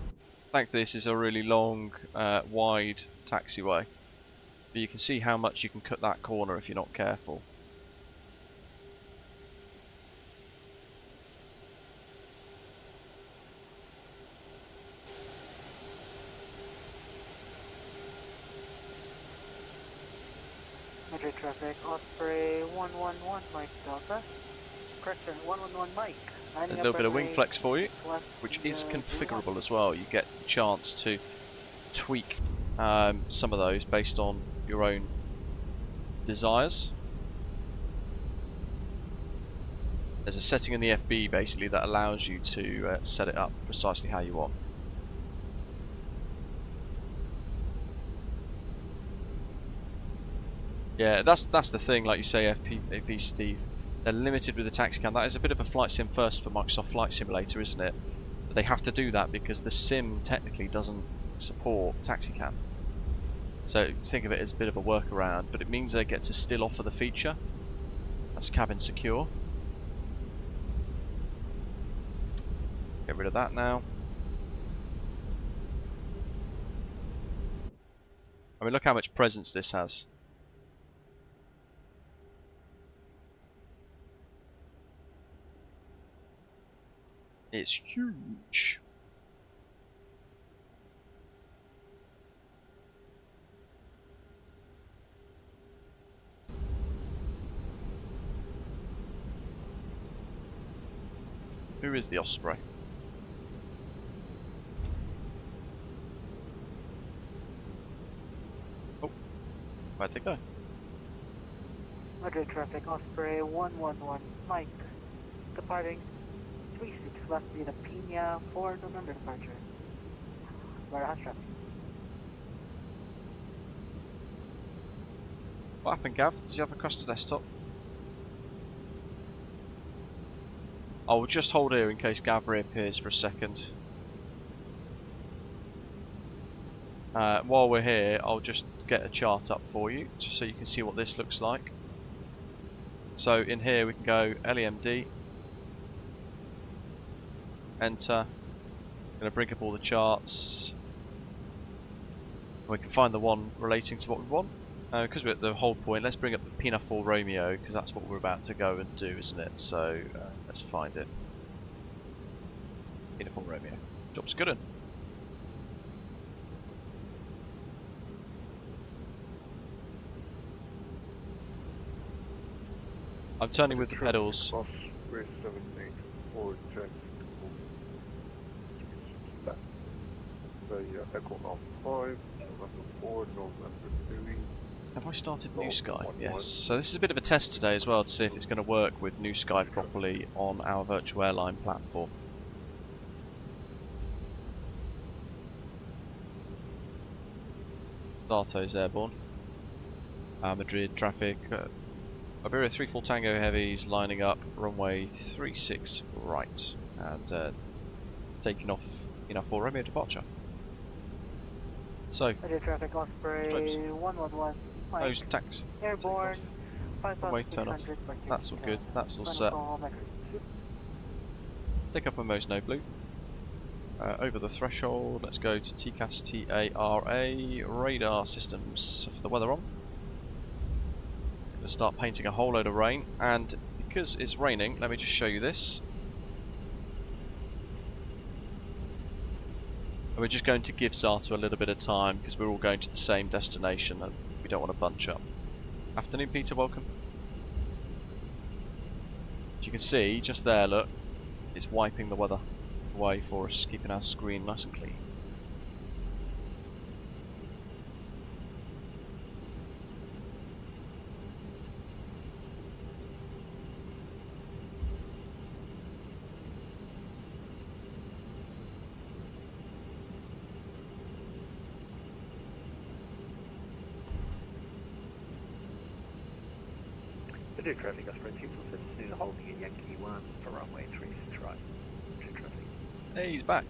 Thankfully this is a really long, wide taxiway. But you can see how much you can cut that corner if you're not careful. Madrid traffic, Osprey 111 Mike Delta. Correction, 111 Mike. A little bit of wing flex for you, which is configurable as well. You get the chance to tweak some of those based on your own desires. There's a setting in the FB basically that allows you to set it up precisely how you want. Yeah, that's the thing, like you say, FP Steve. They're limited with the taxicam. That is a bit of a flight sim first for Microsoft Flight Simulator, isn't it? But they have to do that because the sim technically doesn't support taxicam. So think of it as a bit of a workaround, but it means they get to still offer the feature. That's cabin secure. Get rid of that now. I mean, look how much presence this has. It's huge. Who is the Osprey? Oh, where'd they go? Madrid traffic, Osprey 111 Mike. Departing 36 left via Pina for November departure. Barajas traffic. What happened, Gav? Did you have a custom desktop? I will just hold here in case Gav reappears for a second. While we're here, I'll just get a chart up for you, just so you can see what this looks like. So in here we can go LEMD, enter. I'm going to bring up all the charts. We can find the one relating to what we want. Because we're at the whole point, let's bring up the Pina 4 Romeo, because that's what we're about to go and do, isn't it? So let's find it. Pina 4 Romeo. Job's good un. I'm turning with the pedals. So yeah, Echo North 5, November 4, November 3. Have I started New Sky? Yes. So this is a bit of a test today as well to see if it's going to work with New Sky properly on our virtual airline platform. Darto's airborne. Madrid traffic. Iberia 34 Tango Heavies lining up, runway 36 right, and taking off in our 4 Romeo departure. So, Madrid traffic, Osprey 111 Mike. nose tax. Airborne, Runway turn off. That's all good. That's all set. Take up a Mo's no blue. Over the threshold, let's go to TCAS TARA radar systems for the weather on. Let's start painting a whole load of rain, and because it's raining, let me just show you this. And we're just going to give Zato a little bit of time because we're all going to the same destination and we don't want to bunch up. Afternoon, Peter, welcome. As you can see, just there, look, it's wiping the weather away for us, keeping our screen nice and clean. Madrid traffic, Osprey 2472, holding at Yankee 1 for runway 36 right. Madrid traffic. Hey, he's back.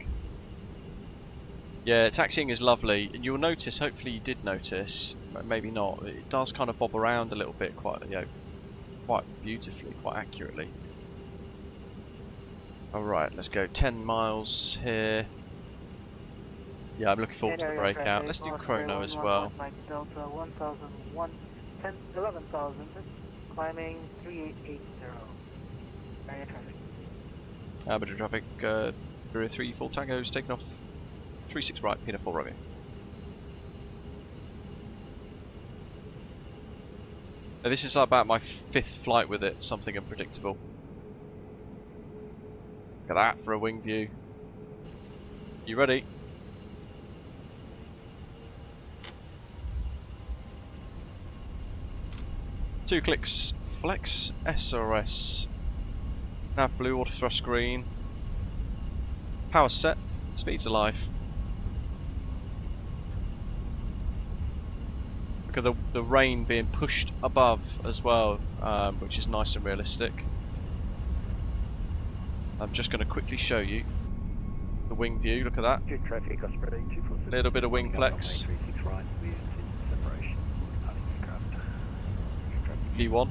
Yeah, taxiing is lovely, and you'll notice, hopefully you did notice, maybe not, it does kind of bob around a little bit quite, quite beautifully, quite accurately. Alright, let's go 10 miles here. Yeah, I'm looking forward to the breakout. Let's do chrono as well. Mike Delta 1001, 11,000, climbing 3880. Area traffic. Madrid traffic, Bureau 3, full tangos, taking off 36 right, Pina 4 Romeo. Now, this is about my 5th flight with it, something unpredictable. Look at that for a wing view. You ready? Two clicks, flex SRS. Nav blue, auto thrust green. Power set, speed's alive. Look at the rain being pushed above as well, which is nice and realistic. I'm just going to quickly show you the wing view, look at that. Good traffic, Osprey 247. Little bit of wing flex. A36 right, with separation. V1.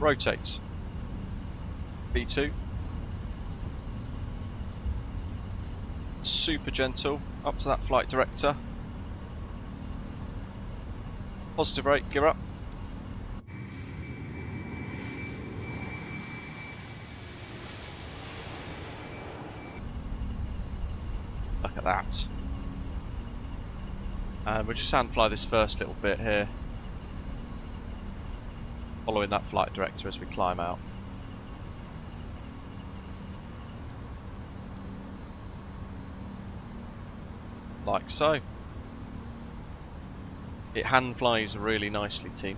Rotate. V2. Super gentle, up to that flight director. Positive rate, gear up. Look at that. And we'll just hand fly this first little bit here, following that flight director as we climb out. Like so. It hand flies really nicely, team.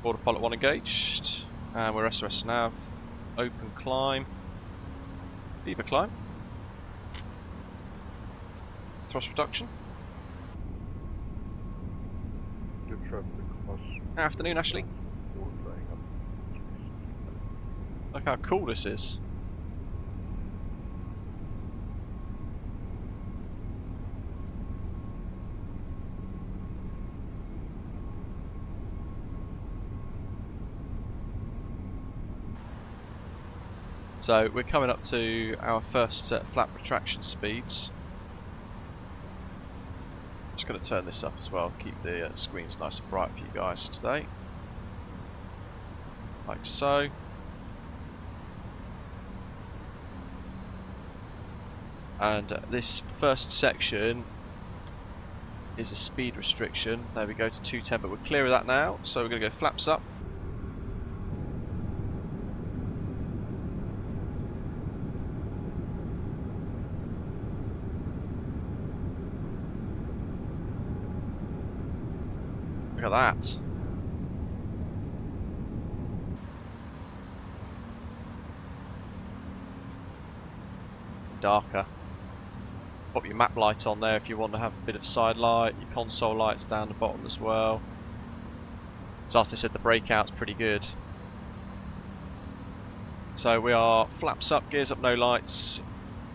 Autopilot 1 engaged, and we're SRS nav. Open climb. Beaver climb. Thrust reduction. Good traffic across. Afternoon, Ashley. Look how cool this is. So we're coming up to our first set of flap retraction speeds. Just going to turn this up as well, keep the screens nice and bright for you guys today. Like so. And this first section is a speed restriction. There we go to 210, but we're clear of that now. So we're going to go flaps up. Look at that. Darker. Pop your map light on there if you want to have a bit of side light. Your console lights down the bottom as well. As Arthur said, the breakout's pretty good. So we are flaps up, gears up, no lights.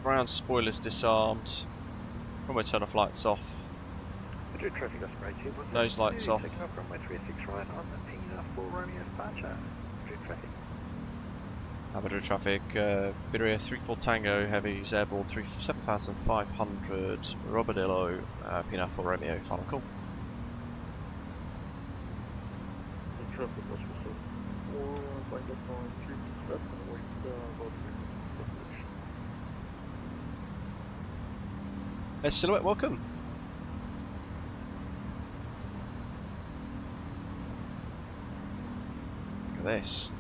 Ground spoilers disarmed. Runway turn off, lights off. Madrid traffic, Osprey 247. Nose lights off. Taking off runway 36 right on the Pina 4 Romeo departure. Madrid traffic. Madrid traffic, Bureau 34 Tango, heavies, airborne 7500, Robadillo, Pina 4 Romeo, final call. Good traffic across 4, like that on 327, wait about 3 Silhouette, welcome. Look at this.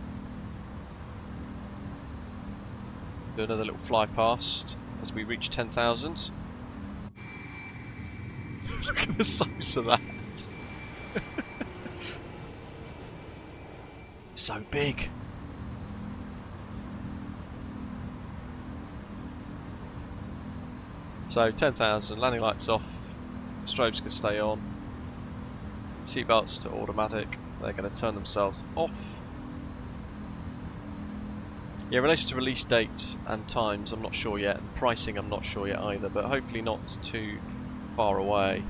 Do another little fly past as we reach 10,000. Look at the size of that. It's so big. So 10,000, landing lights off, strobes can stay on, seatbelts to automatic, they're going to turn themselves off. Yeah, in relation to release date and times, I'm not sure yet, and pricing I'm not sure yet either, but hopefully not too far away.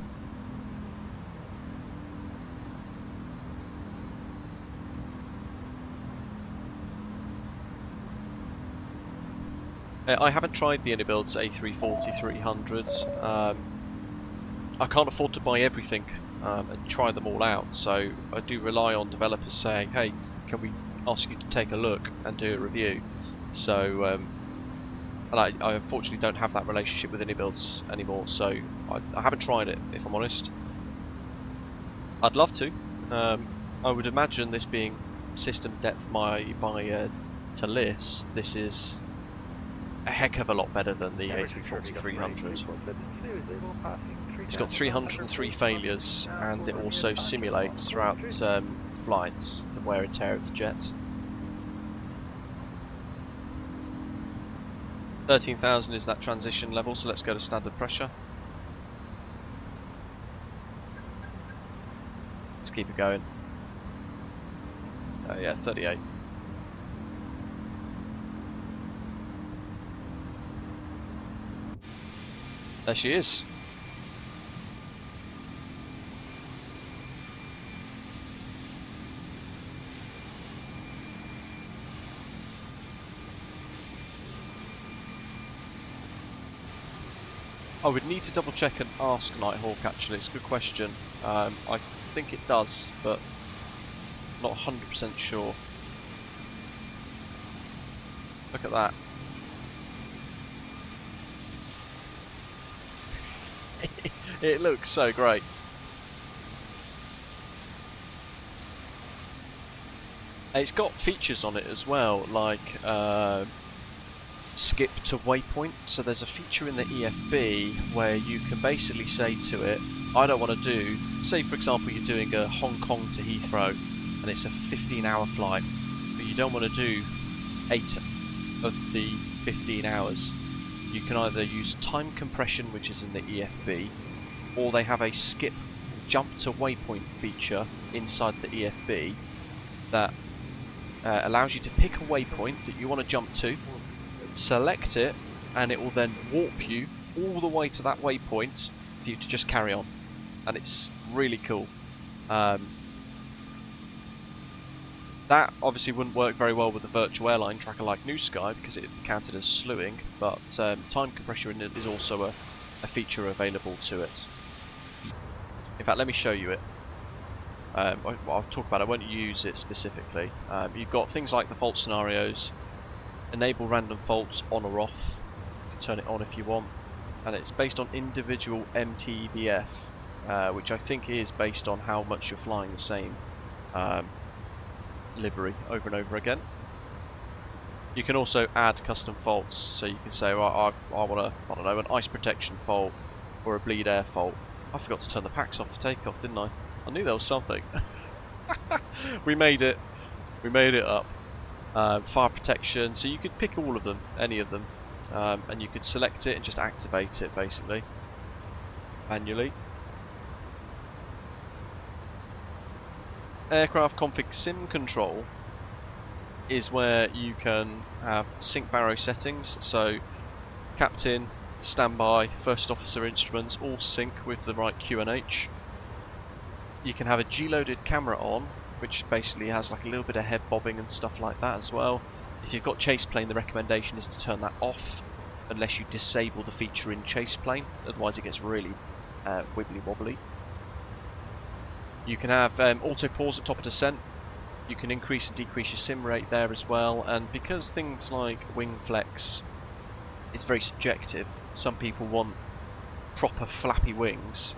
I haven't tried the Anybuilds A340-300s. I can't afford to buy everything and try them all out, so I do rely on developers saying, hey, can we ask you to take a look and do a review? So, and I unfortunately don't have that relationship with Anybuilds anymore, so I haven't tried it, if I'm honest. I'd love to. I would imagine this being system depth by ToLiss, this is a heck of a lot better than the A340-300. It's got 303 failures, and it also simulates throughout flights the wear and tear of the jet. 13,000 is that transition level, so let's go to standard pressure. Let's keep it going. Yeah, 38. There she is. I would need to double check and ask Nighthawk actually, it's a good question. I think it does, but not 100% sure. Look at that. It looks so great. It's got features on it as well, like skip to waypoint. So there's a feature in the EFB where you can basically say to it, I don't want to do, say for example you're doing a Hong Kong to Heathrow and it's a 15-hour flight, but you don't want to do 8 of the 15 hours. You can either use time compression, which is in the EFB, or they have a skip jump to waypoint feature inside the EFB that allows you to pick a waypoint that you want to jump to, select it, and it will then warp you all the way to that waypoint for you to just carry on. And it's really cool. That obviously wouldn't work very well with a virtual airline tracker like New Sky because it counted as slewing, but time compression is also a feature available to it. In fact, let me show you it. I'll talk about it, I won't use it specifically. You've got things like the fault scenarios, enable random faults on or off, you can turn it on if you want, and it's based on individual MTBF, which I think is based on how much you're flying the same livery over and over again. You can also add custom faults, so you can say, well, I want a, I don't know, an ice protection fault or a bleed air fault. I forgot to turn the packs off for takeoff, didn't I? I knew there was something. We made it. We made it up. Fire protection, so you could pick all of them, any of them, and you could select it and just activate it basically manually. Aircraft config sim control is where you can have sync barrow settings, so captain, standby, first officer instruments all sync with the right QNH. You can have a G-loaded camera on, which basically has like a little bit of head bobbing and stuff like that as well. If you've got chase plane, the recommendation is to turn that off unless you disable the feature in chase plane, otherwise it gets really wibbly wobbly. You can have auto pause at top of descent. You can increase and decrease your sim rate there as well, and because things like wing flex is very subjective, some people want proper flappy wings,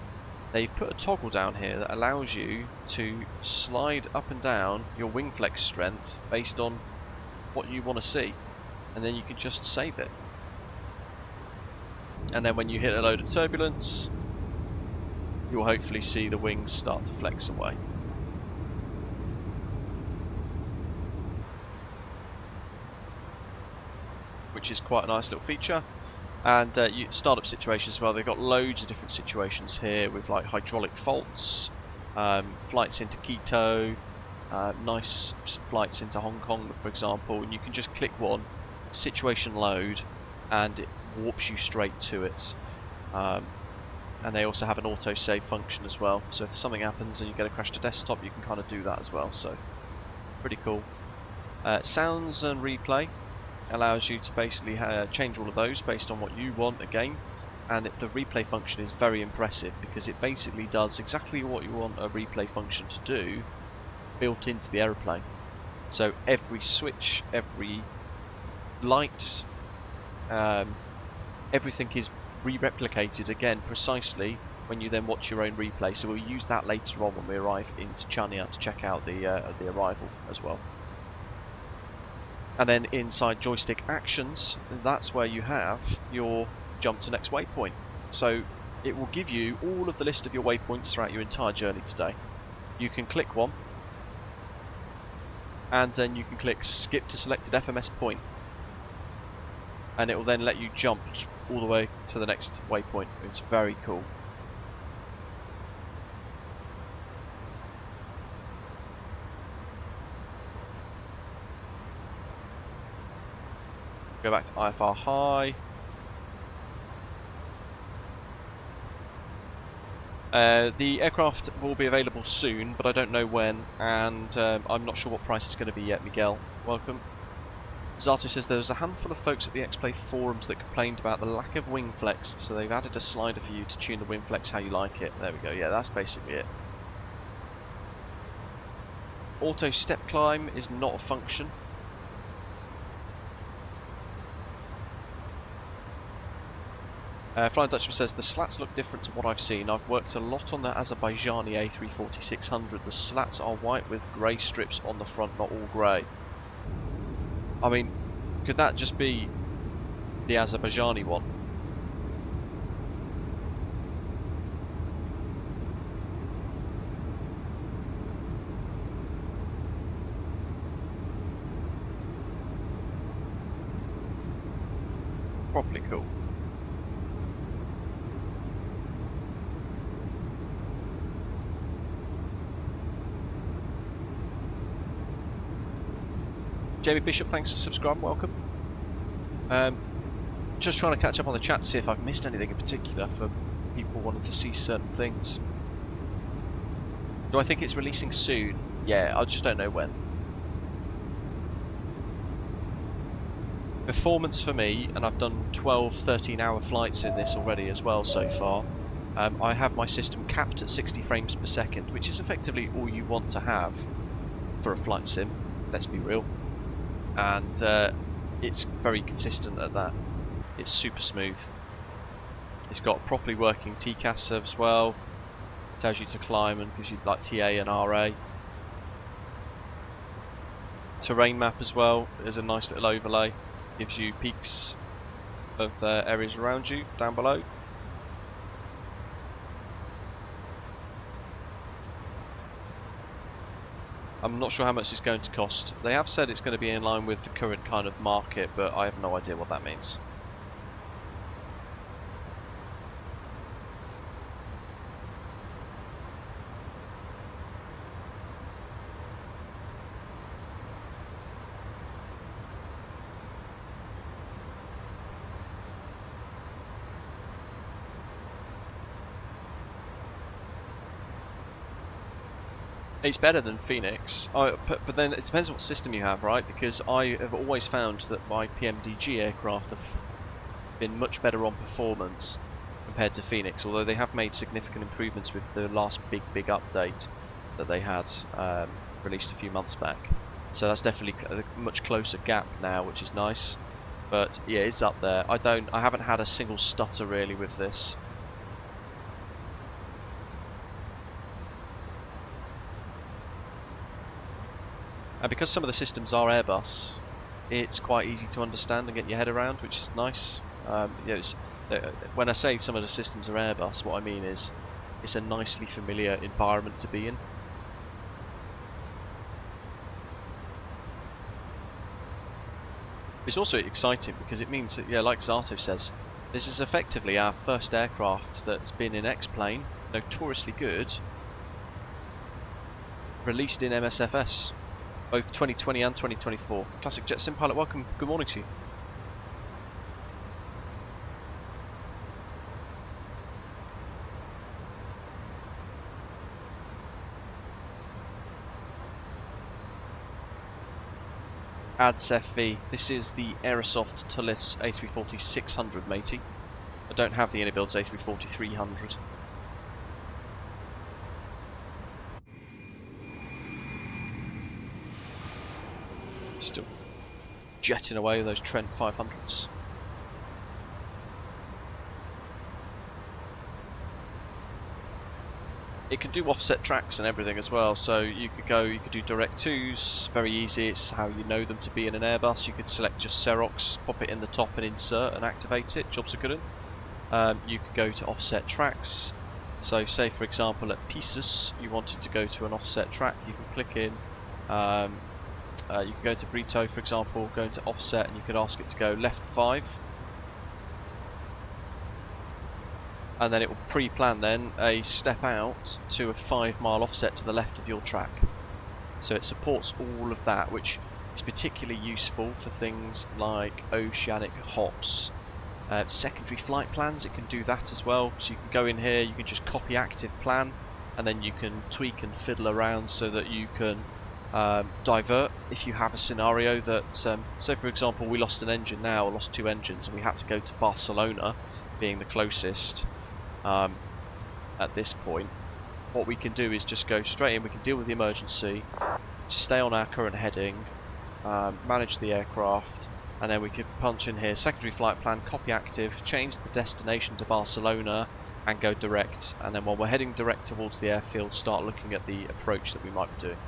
they've put a toggle down here that allows you to slide up and down your wing flex strength based on what you want to see, and then you can just save it. And then when you hit a load of turbulence, you'll hopefully see the wings start to flex away. Which is quite a nice little feature. And startup situations as well, they've got loads of different situations here with like hydraulic faults, flights into Quito, nice flights into Hong Kong for example, and you can just click one, situation load, and it warps you straight to it. And they also have an auto-save function as well, so if something happens and you get a crash to desktop, you can kind of do that as well, so pretty cool. Sounds and replay. allows you to basically change all of those based on what you want again, and the replay function is very impressive because it basically does exactly what you want a replay function to do built into the aeroplane. So every switch, every light, everything is re-replicated again precisely when you then watch your own replay. So we'll use that later on when we arrive into Chania to check out the arrival as well. And then inside joystick actions, that's where you have your jump to next waypoint. So it will give you all of the list of your waypoints throughout your entire journey today. You can click one, and then you can click skip to selected FMS point, and it will then let you jump all the way to the next waypoint. It's very cool. Go back to IFR high. The aircraft will be available soon, but I don't know when, and I'm not sure what price it's going to be yet. Miguel, welcome. Zato says there was a handful of folks at the X-Play forums that complained about the lack of wing flex, so they've added a slider for you to tune the wing flex how you like it. There we go, yeah, that's basically it. Auto step climb is not a function. Flying Dutchman says the slats look different to what I've seen. I've worked a lot on the Azerbaijani A340-600. The slats are white with grey strips on the front, not all grey. I mean, could that just be the Azerbaijani one? Probably cool. Jamie Bishop, thanks for subscribing, welcome. Just trying to catch up on the chat to see if I've missed anything in particular for people wanting to see certain things. Do I think it's releasing soon? Yeah, I just don't know when. Performance for me, and I've done 12-13 hour flights in this already as well so far. I have my system capped at 60 frames per second, which is effectively all you want to have for a flight sim, let's be real. And it's very consistent at that. It's super smooth. It's got properly working TCAS as well. Tells you to climb and gives you like TA and RA. Terrain map as well. There's a nice little overlay. Gives you peaks of areas around you down below. I'm not sure how much it's going to cost. They have said it's going to be in line with the current kind of market, but I have no idea what that means. It's better than Phoenix, but then it depends what system you have, right? Because I have always found that my PMDG aircraft have been much better on performance compared to Phoenix, although they have made significant improvements with the last big update that they had released a few months back. So that's definitely a much closer gap now, which is nice. But yeah, it's up there. I haven't had a single stutter really with this. And because some of the systems are Airbus, it's quite easy to understand and get your head around, which is nice. You know, when I say some of the systems are Airbus, what I mean is it's a nicely familiar environment to be in. It's also exciting because it means that, yeah, like Zato says, this is effectively our first aircraft that's been in X-plane, notoriously good, released in MSFS. Both 2020 and 2024. Classic Jet Sim Pilot, welcome. Good morning to you. Ads FV. This is the Aerosoft ToLiss A340-600, matey. I don't have the Unibuilds A340-300. Still jetting away with those Trent 500s. It can do offset tracks and everything as well, so you could do direct twos, very easy, it's how you know them to be in an Airbus. You could select just Xerox, pop it in the top and insert and activate it, jobs are good. You could go to offset tracks, so say for example at Pieces you wanted to go to an offset track, you can click in, you can go to Brito for example, go into offset and you could ask it to go left 5. And then it will pre-plan then a step out to a 5-mile offset to the left of your track. So it supports all of that, which is particularly useful for things like oceanic hops. Secondary flight plans, it can do that as well. So you can go in here, you can just copy active plan, and then you can tweak and fiddle around so that you can divert if you have a scenario that, so for example we lost an engine now, or lost 2 engines, and we had to go to Barcelona, being the closest. At this point, what we can do is just go straight in, we can deal with the emergency, stay on our current heading, manage the aircraft, and then we could punch in here secondary flight plan, copy active, change the destination to Barcelona and go direct, and then while we're heading direct towards the airfield start looking at the approach that we might be doing.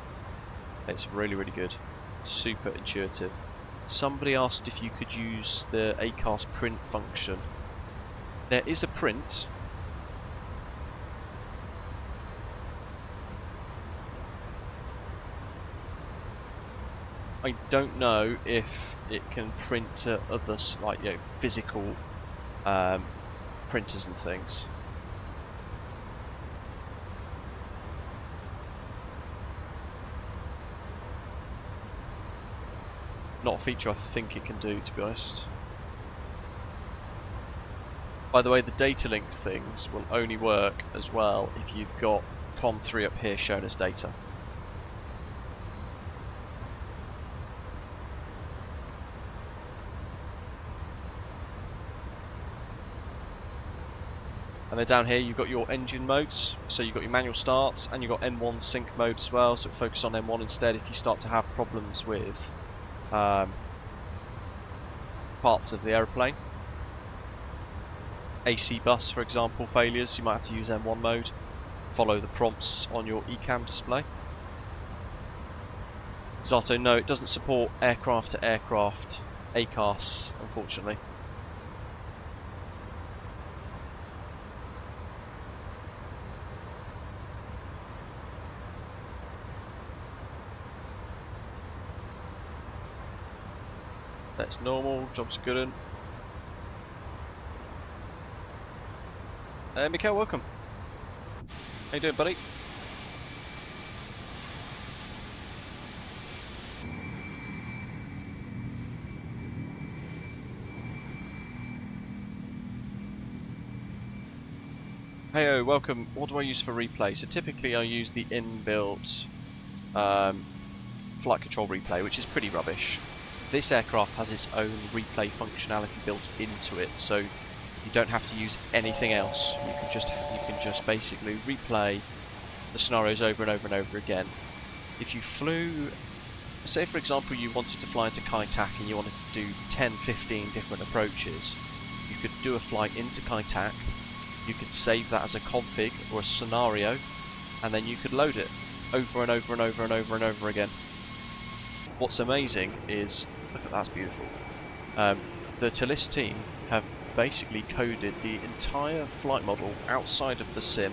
It's really, really good, super intuitive. Somebody asked if you could use the ACARS print function. There is a print. I don't know if it can print to others, like physical printers and things. Not a feature I think it can do, to be honest. By the way, the data linked things will only work as well if you've got COM3 up here shown as data. And then down here you've got your engine modes, so you've got your manual starts and you've got N1 sync mode as well, so focus on N1 instead if you start to have problems with parts of the aeroplane. AC bus, for example, failures, you might have to use M1 mode. Follow the prompts on your ECAM display. Zato, no, it doesn't support aircraft to aircraft ACARS, unfortunately. That's normal, job's good. Mikhail, welcome. How you doing, buddy? Heyo, welcome. What do I use for replay? So typically I use the inbuilt flight control replay, which is pretty rubbish. This aircraft has its own replay functionality built into it, so you don't have to use anything else. You can just basically replay the scenarios over and over and over again. If you flew, say for example you wanted to fly into Kaitak and you wanted to do 10-15 different approaches, you could do a flight into Kaitak, you could save that as a config or a scenario, and then you could load it over and over and over and over and over again. What's amazing is, look at that's beautiful, the ToLiss team have basically coded the entire flight model outside of the sim,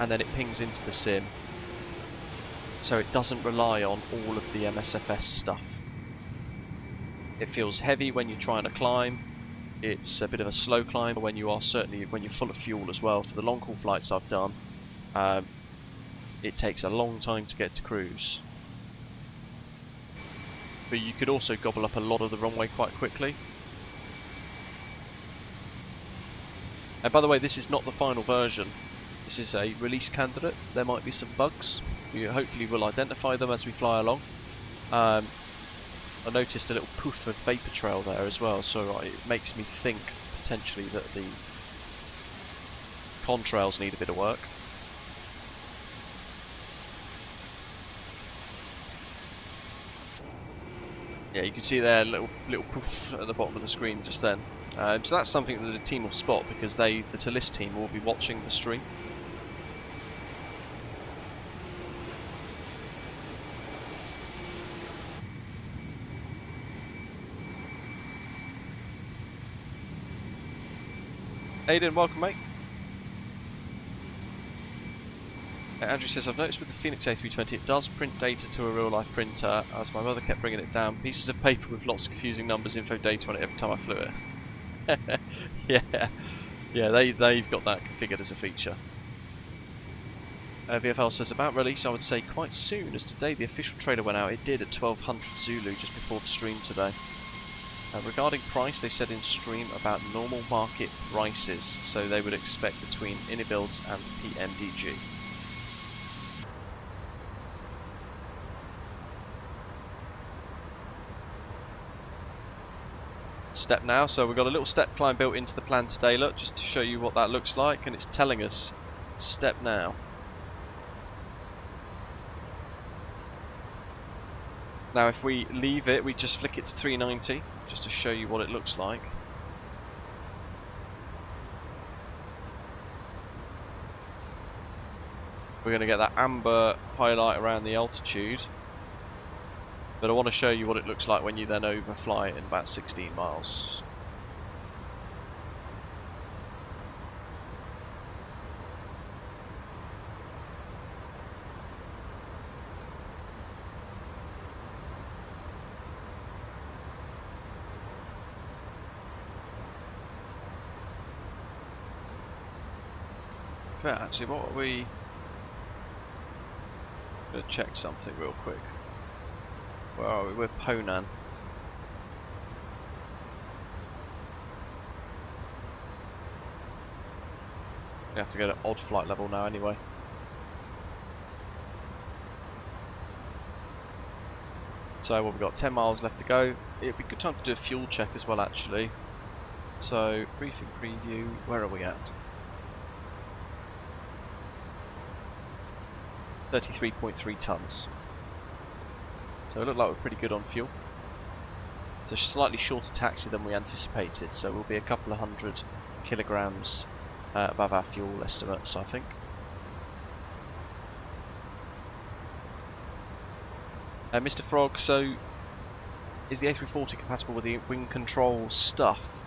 and then it pings into the sim, so it doesn't rely on all of the MSFS stuff. It feels heavy when you're trying to climb, it's a bit of a slow climb when you are when you're full of fuel as well. For the long haul flights I've done, it takes a long time to get to cruise. But you could also gobble up a lot of the runway quite quickly. And by the way, this is not the final version. This is a release candidate. There might be some bugs. We hopefully will identify them as we fly along. I noticed a little poof of vapour trail there as well, so it makes me think potentially that the contrails need a bit of work. Yeah, you can see there a little poof at the bottom of the screen just then. So that's something that the team will spot, because the ToLiss team will be watching the stream. Aiden, welcome, mate. Andrew says, I've noticed with the Phoenix A320 it does print data to a real-life printer, as my mother kept bringing it down. Pieces of paper with lots of confusing numbers, info, data on it every time I flew it. yeah, they've got that configured as a feature. VFL says, about release I would say quite soon, as today the official trailer went out. It did at 1200 Zulu just before the stream today. Regarding price, they said in stream about normal market prices, so they would expect between Inibuilds and PMDG. Step now, so we've got a little step climb built into the plan today, look, just to show you what that looks like, and it's telling us step now. Now if we leave it, we just flick it to 390, just to show you what it looks like. We're going to get that amber highlight around the altitude. But I want to show you what it looks like when you then overfly it in about 16 miles. But actually, what are we... I'm going to check something real quick. Where are we? We're Ponan. We have to go to odd flight level now anyway. So well, we've got 10 miles left to go. It'd be a good time to do a fuel check as well actually. So, briefing preview, where are we at? 33.3 tonnes. So it looked like we're pretty good on fuel. It's a slightly shorter taxi than we anticipated, so we'll be a couple of 100 kilograms above our fuel estimates, I think. Mr. Frog, so is the A340 compatible with the wing control stuff?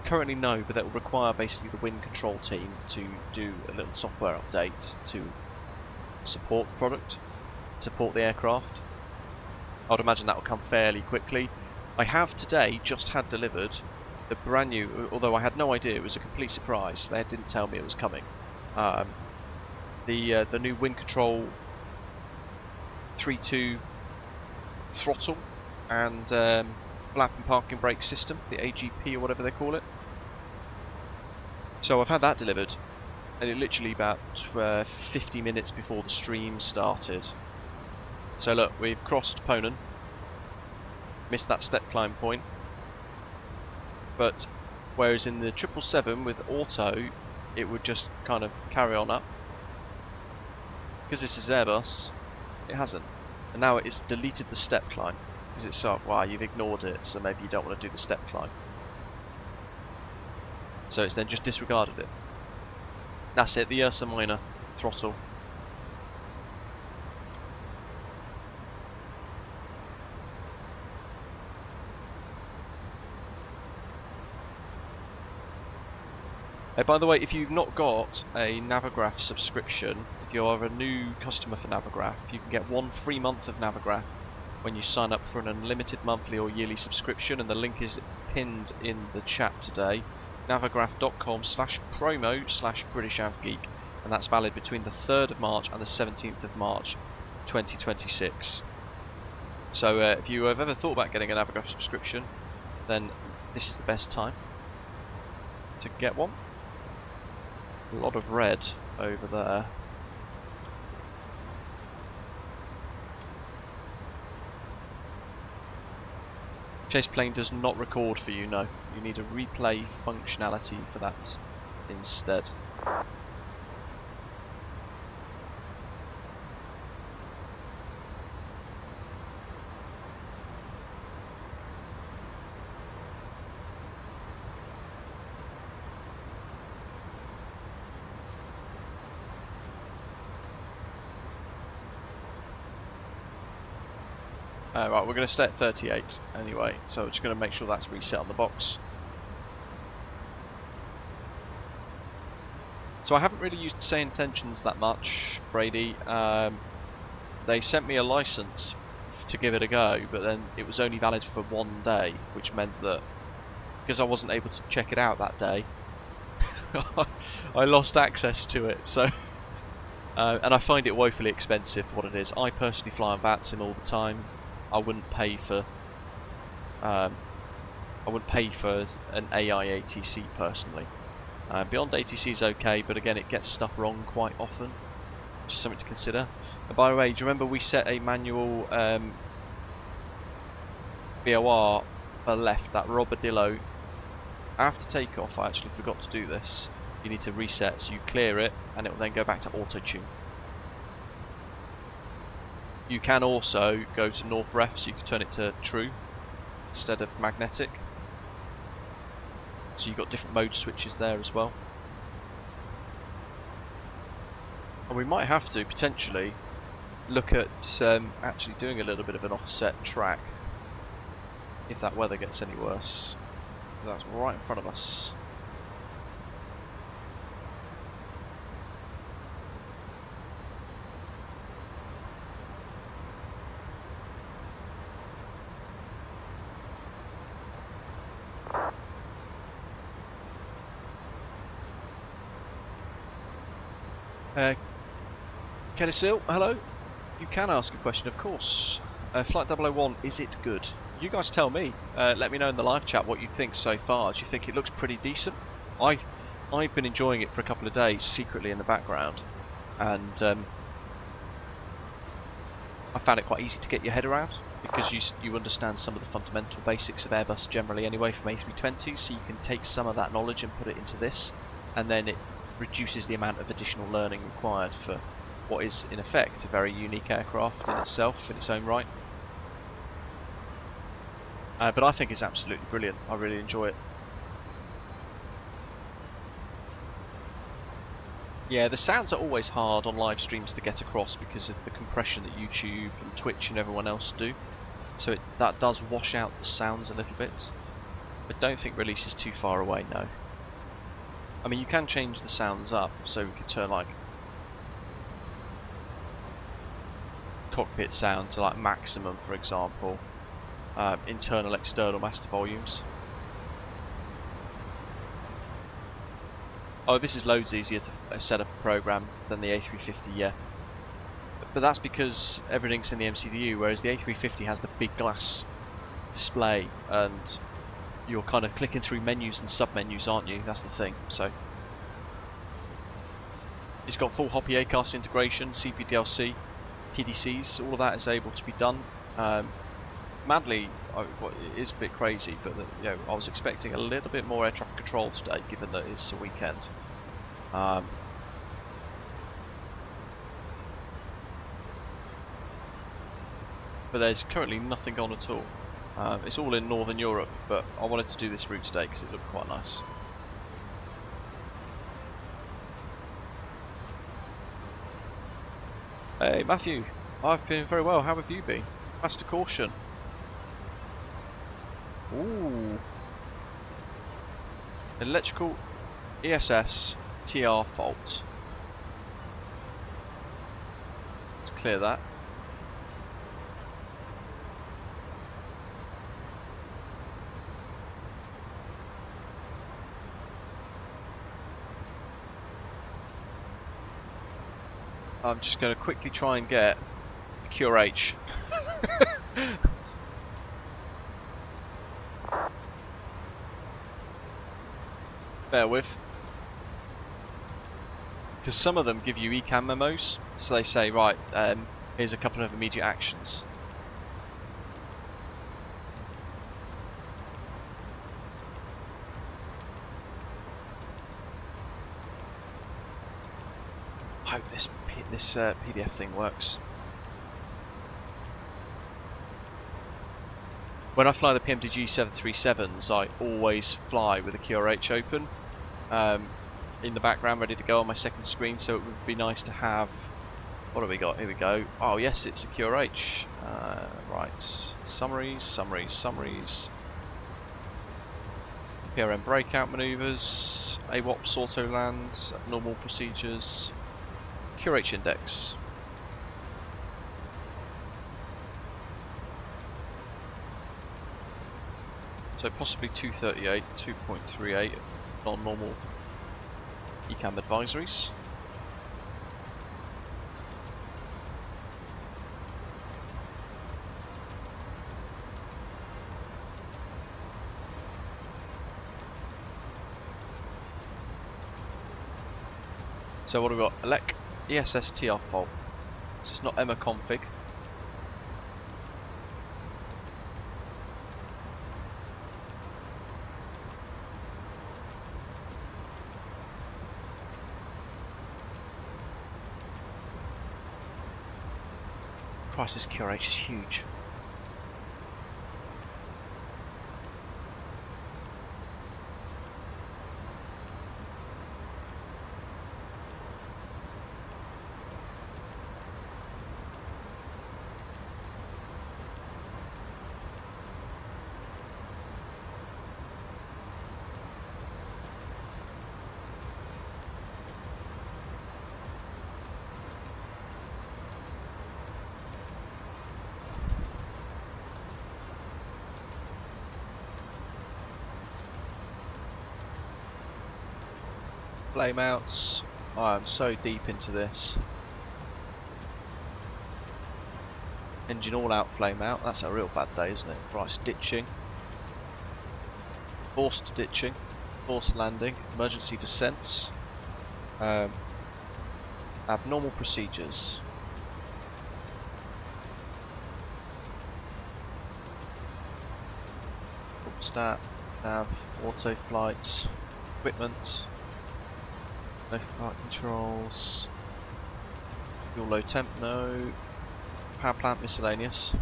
Currently no, but that will require basically the wing control team to do a little software update to support the product, support the aircraft. I would imagine that will come fairly quickly. I have today just had delivered the brand new, although I had no idea, it was a complete surprise, they didn't tell me it was coming, the new wing control 3.2 throttle and flap and parking brake system, the AGP or whatever they call it. So I've had that delivered, and it literally about 50 minutes before the stream started. So look, we've crossed Ponan, missed that step climb point, but whereas in the 777 with auto, it would just kind of carry on up. Because this is Airbus, it hasn't. And now it's deleted the step climb, because it's like, wow, you've ignored it, so maybe you don't want to do the step climb. So it's then just disregarded it. That's it, the Ursa Minor throttle. By the way, if you've not got a Navigraph subscription, if you're a new customer for Navigraph, you can get 1 free month of Navigraph when you sign up for an unlimited monthly or yearly subscription, and the link is pinned in the chat today. Navigraph.com/promo/BritishAvGeek, and that's valid between the 3rd of March and the 17th of March 2026. So if you have ever thought about getting a Navigraph subscription, then this is the best time to get one. A lot of red over there. Chase plane does not record for you, no. You need a replay functionality for that instead. Right, we're going to stay at 38 anyway, so we're just going to make sure that's reset on the box. So I haven't really used say intentions that much, Brady. They sent me a license to give it a go, but then it was only valid for 1 day, which meant that because I wasn't able to check it out that day, I lost access to it. So, and I find it woefully expensive for what it is. I personally fly on VATSIM all the time. I wouldn't pay for an AI ATC personally. Beyond ATC is okay, but again, it gets stuff wrong quite often. Just something to consider. And by the way, do you remember we set a manual VOR for left, that Robadillo? After takeoff, I actually forgot to do this. You need to reset, so you clear it, and it will then go back to auto-tune. You can also go to North Ref, so you can turn it to true instead of magnetic. So you've got different mode switches there as well. And we might have to potentially look at actually doing a little bit of an offset track if that weather gets any worse. That's right in front of us. Kennesil, hello. You can ask a question, of course. Flight 001, is it good? You guys tell me. Let me know in the live chat what you think so far. Do you think it looks pretty decent? I've been enjoying it for a couple of days secretly in the background, and I found it quite easy to get your head around because you understand some of the fundamental basics of Airbus generally anyway from A320s, so you can take some of that knowledge and put it into this, and then it reduces the amount of additional learning required for what is in effect a very unique aircraft in itself, in its own right. But I think it's absolutely brilliant. I really enjoy it. Yeah, the sounds are always hard on live streams to get across because of the compression that YouTube and Twitch and everyone else do. So that does wash out the sounds a little bit. But don't think release is too far away, no. I mean, you can change the sounds up, so we could turn like cockpit sound to like maximum, for example. Internal, external master volumes. Oh, this is loads easier to set up a program than the A350, yeah. But that's because everything's in the MCDU, whereas the A350 has the big glass display, and you're kind of clicking through menus and sub-menus, aren't you? That's the thing. So it's got full Hoppy ACARS integration, CPDLC, PDCs, all of that is able to be done. Madly, it is a bit crazy, but you know, I was expecting a little bit more air traffic control today, given that it's a weekend. But there's currently nothing on at all. It's all in Northern Europe, but I wanted to do this route today because it looked quite nice. Hey Matthew, I've been very well. How have you been? Master caution. Ooh. Electrical ESS TR fault. Let's clear that. I'm just going to quickly try and get a QRH. Bear with. Because some of them give you ECAM memos, so they say, right, here's a couple of immediate actions. PDF thing works. When I fly the PMDG 737s, I always fly with the QRH open in the background, ready to go on my second screen. So it would be nice to have. What have we got? Here we go. Oh yes, it's a QRH. Right. Summaries. PRM breakout maneuvers, AWOPS auto land, normal procedures, QRH index. So possibly 238, 2.38 non-normal ECAM advisories. So what have we got? Elec ESS TR fault. So it's not EMA config. Christ, this QRH is huge. Flame outs. Oh, I'm so deep into this. Engine all out, flame out. That's a real bad day, isn't it? Right, ditching. Forced ditching. Forced landing. Emergency descent. Abnormal procedures. Stat. Nav. Auto flights. Equipment. No flight controls. Fuel low temp, no. Power plant miscellaneous.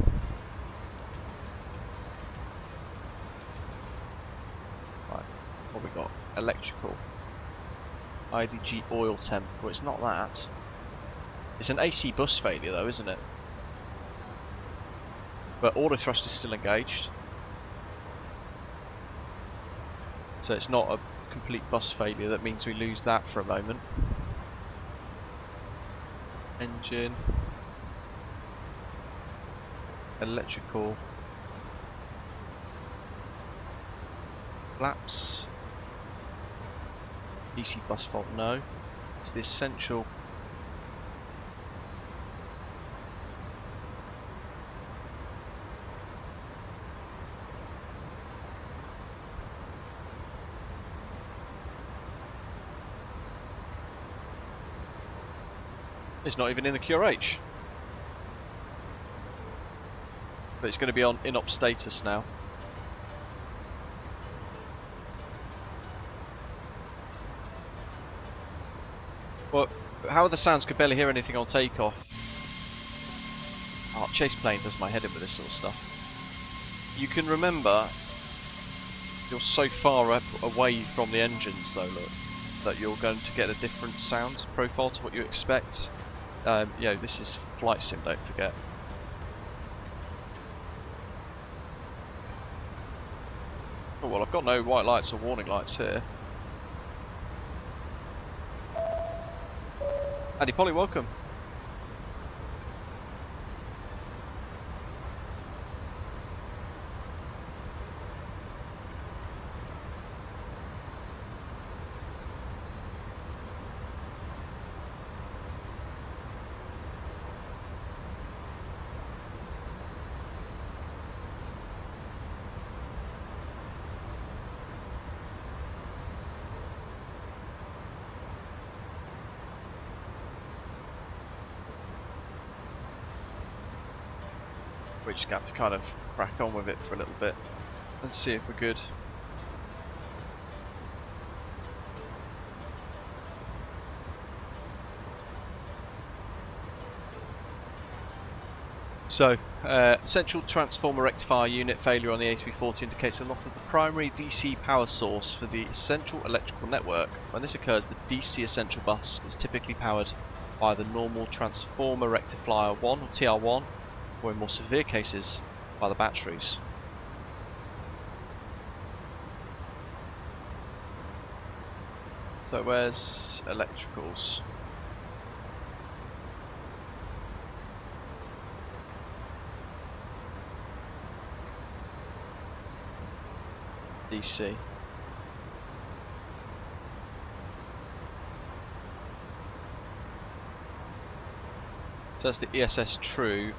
Right, what we got? Electrical. IDG oil temp. Well, it's not that. It's an AC bus failure though, isn't it? But auto thrust is still engaged. So it's not a complete bus failure. That means we lose that for a moment. Engine. Electrical. Flaps. DC bus fault, no. It's the essential. It's not even in the QRH. But it's going to be on in-op status now. Well, how are the sounds? Could barely hear anything on takeoff. Oh, chase plane does my head in with this sort of stuff. You can remember you're so far up away from the engines though, look, that you're going to get a different sound profile to what you expect. You know, this is flight sim, don't forget. Oh well, I've got no white lights or warning lights here. Andy Polly, welcome. We just got to kind of crack on with it for a little bit and see if we're good. So, central transformer rectifier unit failure on the A340 indicates a loss of the primary DC power source for the essential electrical network. When this occurs, the DC essential bus is typically powered by the normal transformer rectifier 1 or TR1, or in more severe cases, by the batteries. So where's electricals? DC. So that's the ESS true.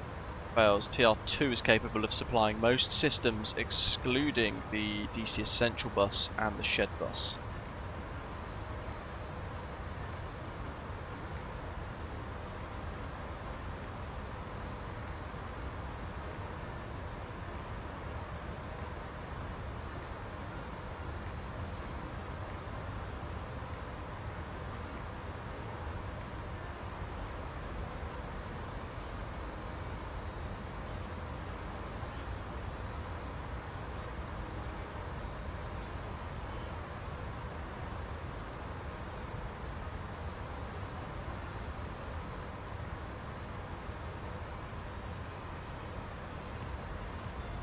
Fails. TR2 is capable of supplying most systems excluding the DC essential bus and the shed bus.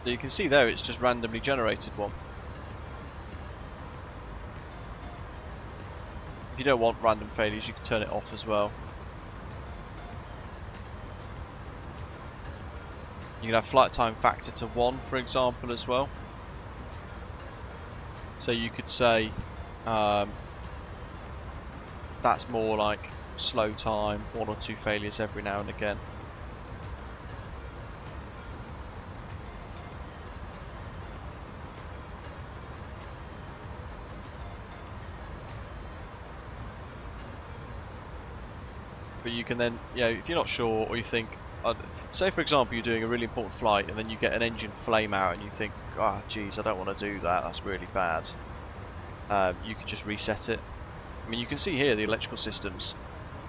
So you can see there it's just randomly generated one. If you don't want random failures, you can turn it off as well. You can have flight time factor to 1, for example, as well. So you could say that's more like slow time, 1 or 2 failures every now and again. But you can then, you know, if you're not sure or you think, say for example you're doing a really important flight and then you get an engine flame out and you think, ah, geez, I don't want to do that, that's really bad. You can just reset it. I mean, you can see here the electrical systems.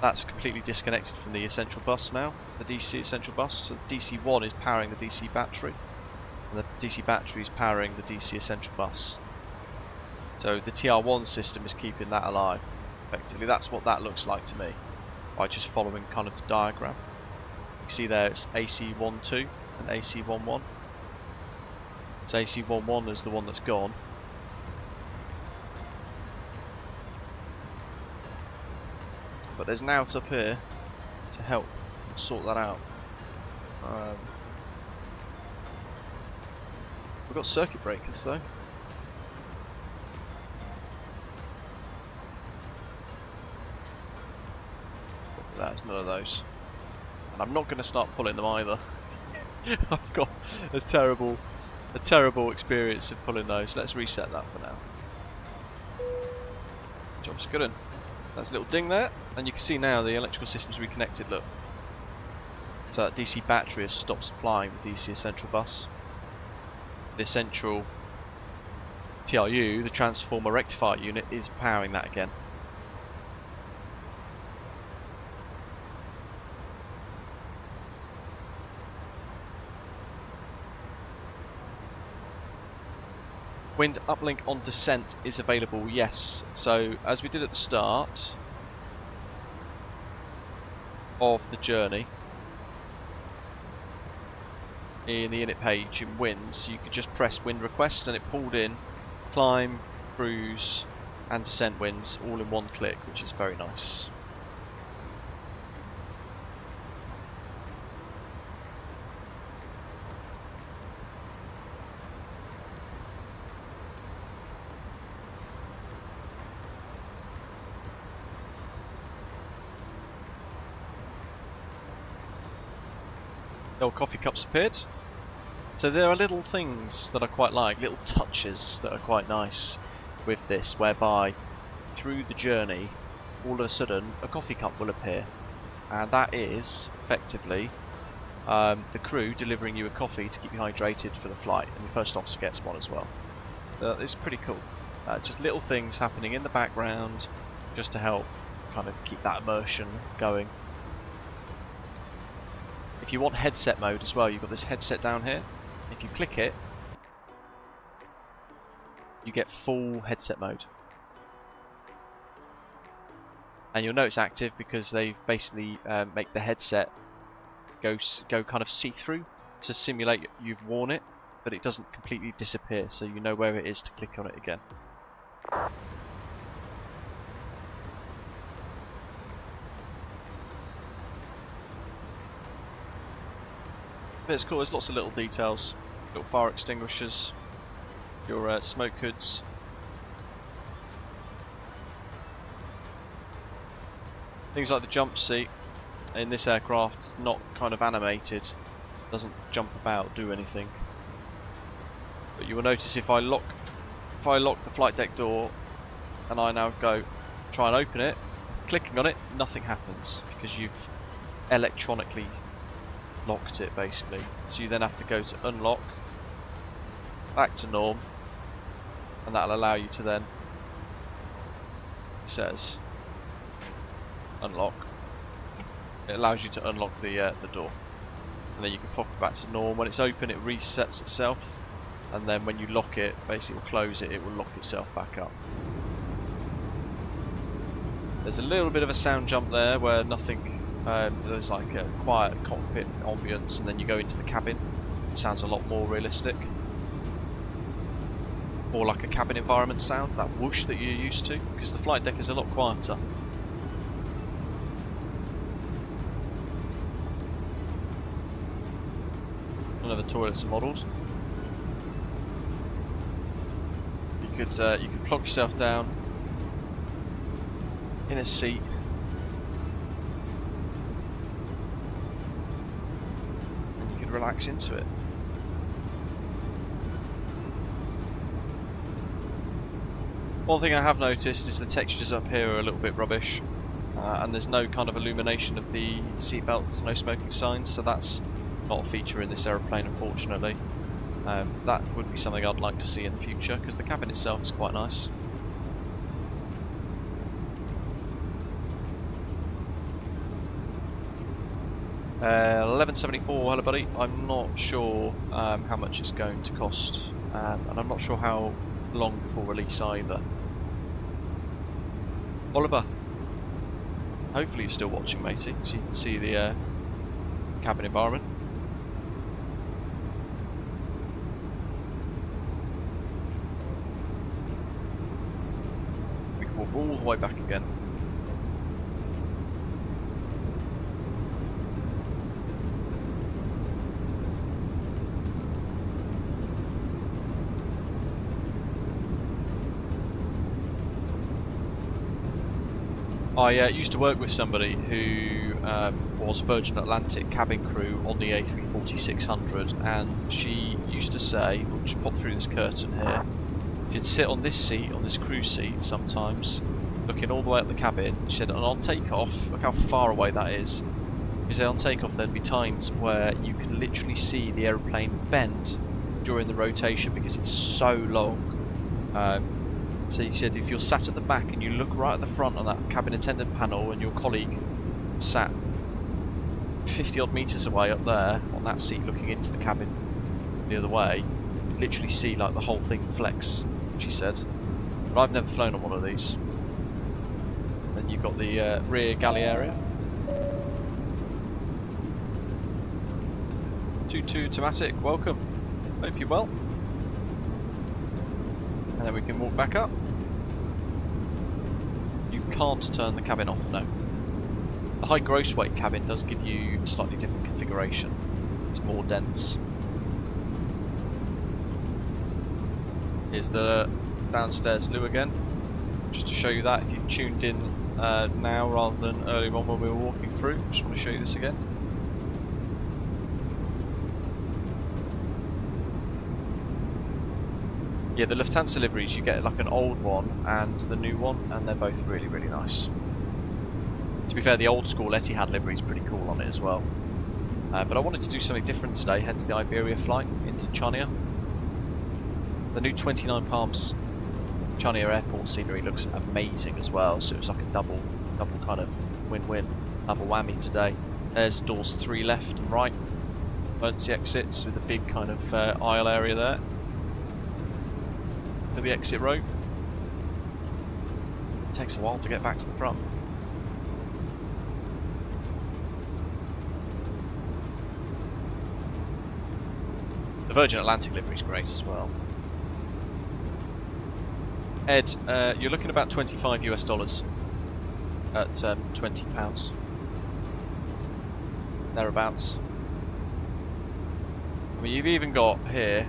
That's completely disconnected from the essential bus now, the DC essential bus. So DC1 is powering the DC battery, and the DC battery is powering the DC essential bus. So the TR1 system is keeping that alive. Effectively, that's what that looks like to me, by just following kind of the diagram. You see there it's AC12 and AC11. So AC11 is the one that's gone. But there's an out up here to help sort that out. We've got circuit breakers though. There's none of those. And I'm not going to start pulling them either. I've got a terrible experience of pulling those. Let's reset that for now. Job's good one. That's a little ding there, and you can see now the electrical system's reconnected, look. So that DC battery has stopped supplying the DC essential bus. The essential TRU, the transformer rectifier unit, is powering that again. Wind uplink on descent is available, yes. So as we did at the start of the journey, in the init page in winds, you could just press wind request and it pulled in climb, cruise and descent winds all in one click, which is very nice. Old coffee cups appeared. So there are little things that I quite like, little touches that are quite nice with this, whereby through the journey all of a sudden a coffee cup will appear, and that is effectively the crew delivering you a coffee to keep you hydrated for the flight, and the first officer gets one as well. It's pretty cool. Just little things happening in the background just to help kind of keep that immersion going. If you want headset mode as well, you've got this headset down here. If you click it, you get full headset mode. And you'll know it's active because they basically make the headset go kind of see-through to simulate you've worn it, but it doesn't completely disappear, so you know where it is to click on it again. But it's cool, there's lots of little details. Little fire extinguishers, your smoke hoods. Things like the jump seat in this aircraft is not kind of animated, doesn't jump about, do anything. But you will notice if I lock the flight deck door and I now go try and open it, clicking on it, nothing happens because you've electronically locked it basically. So you then have to go to unlock, back to norm, and that'll allow you to then, it says unlock, it allows you to unlock the door, and then you can pop it back to norm. When it's open it resets itself, and then when you lock it, basically will close it, it will lock itself back up. There's a little bit of a sound jump there where nothing, there's like a quiet cockpit ambience, and then you go into the cabin. It sounds a lot more realistic. Or like a cabin environment sound, that whoosh that you're used to, because the flight deck is a lot quieter. None of the toilets are modelled. You could plonk yourself down in a seat. Relax into it. One thing I have noticed is the textures up here are a little bit rubbish, and there's no kind of illumination of the seat belts, no smoking signs, so that's not a feature in this aeroplane, unfortunately. That would be something I'd like to see in the future, because the cabin itself is quite nice. $11.74, hello buddy. I'm not sure how much it's going to cost, and I'm not sure how long before release either. Oliver, hopefully you're still watching, matey, so you can see the cabin environment. We can walk all the way back again. I used to work with somebody who was Virgin Atlantic cabin crew on the A340-600, and she used to say, we'll just pop through this curtain here, she'd sit on this seat, on this crew seat sometimes, looking all the way up the cabin. She said, and on takeoff, look how far away that is. She said on takeoff there'd be times where you can literally see the aeroplane bend during the rotation because it's so long. So he said if you're sat at the back and you look right at the front on that cabin attendant panel and your colleague sat 50 odd metres away up there on that seat looking into the cabin the other way, you literally see like the whole thing flex, she said. But I've never flown on one of these. Then you've got the rear galley area. 22 automatic, welcome. Hope you're well. And then we can walk back up. You can't turn the cabin off, no. The high gross weight cabin does give you a slightly different configuration. It's more dense. Here's the downstairs loo again. Just to show you that, if you tuned in now rather than earlier on when we were walking through, just want to show you this again. Yeah, the Lufthansa liveries, you get like an old one and the new one, and they're both really, really nice. To be fair, the old school Etihad livery is pretty cool on it as well. But I wanted to do something different today, hence the Iberia flight into Chania. The new 29 Palms Chania airport scenery looks amazing as well, so it was like a double kind of win-win, double whammy today. There's doors 3 left and right. Emergency exits with a big kind of aisle area there for the exit row. It takes a while to get back to the front. The Virgin Atlantic livery is great as well. Ed, you're looking about $25 US at £20. Thereabouts. I mean, you've even got here,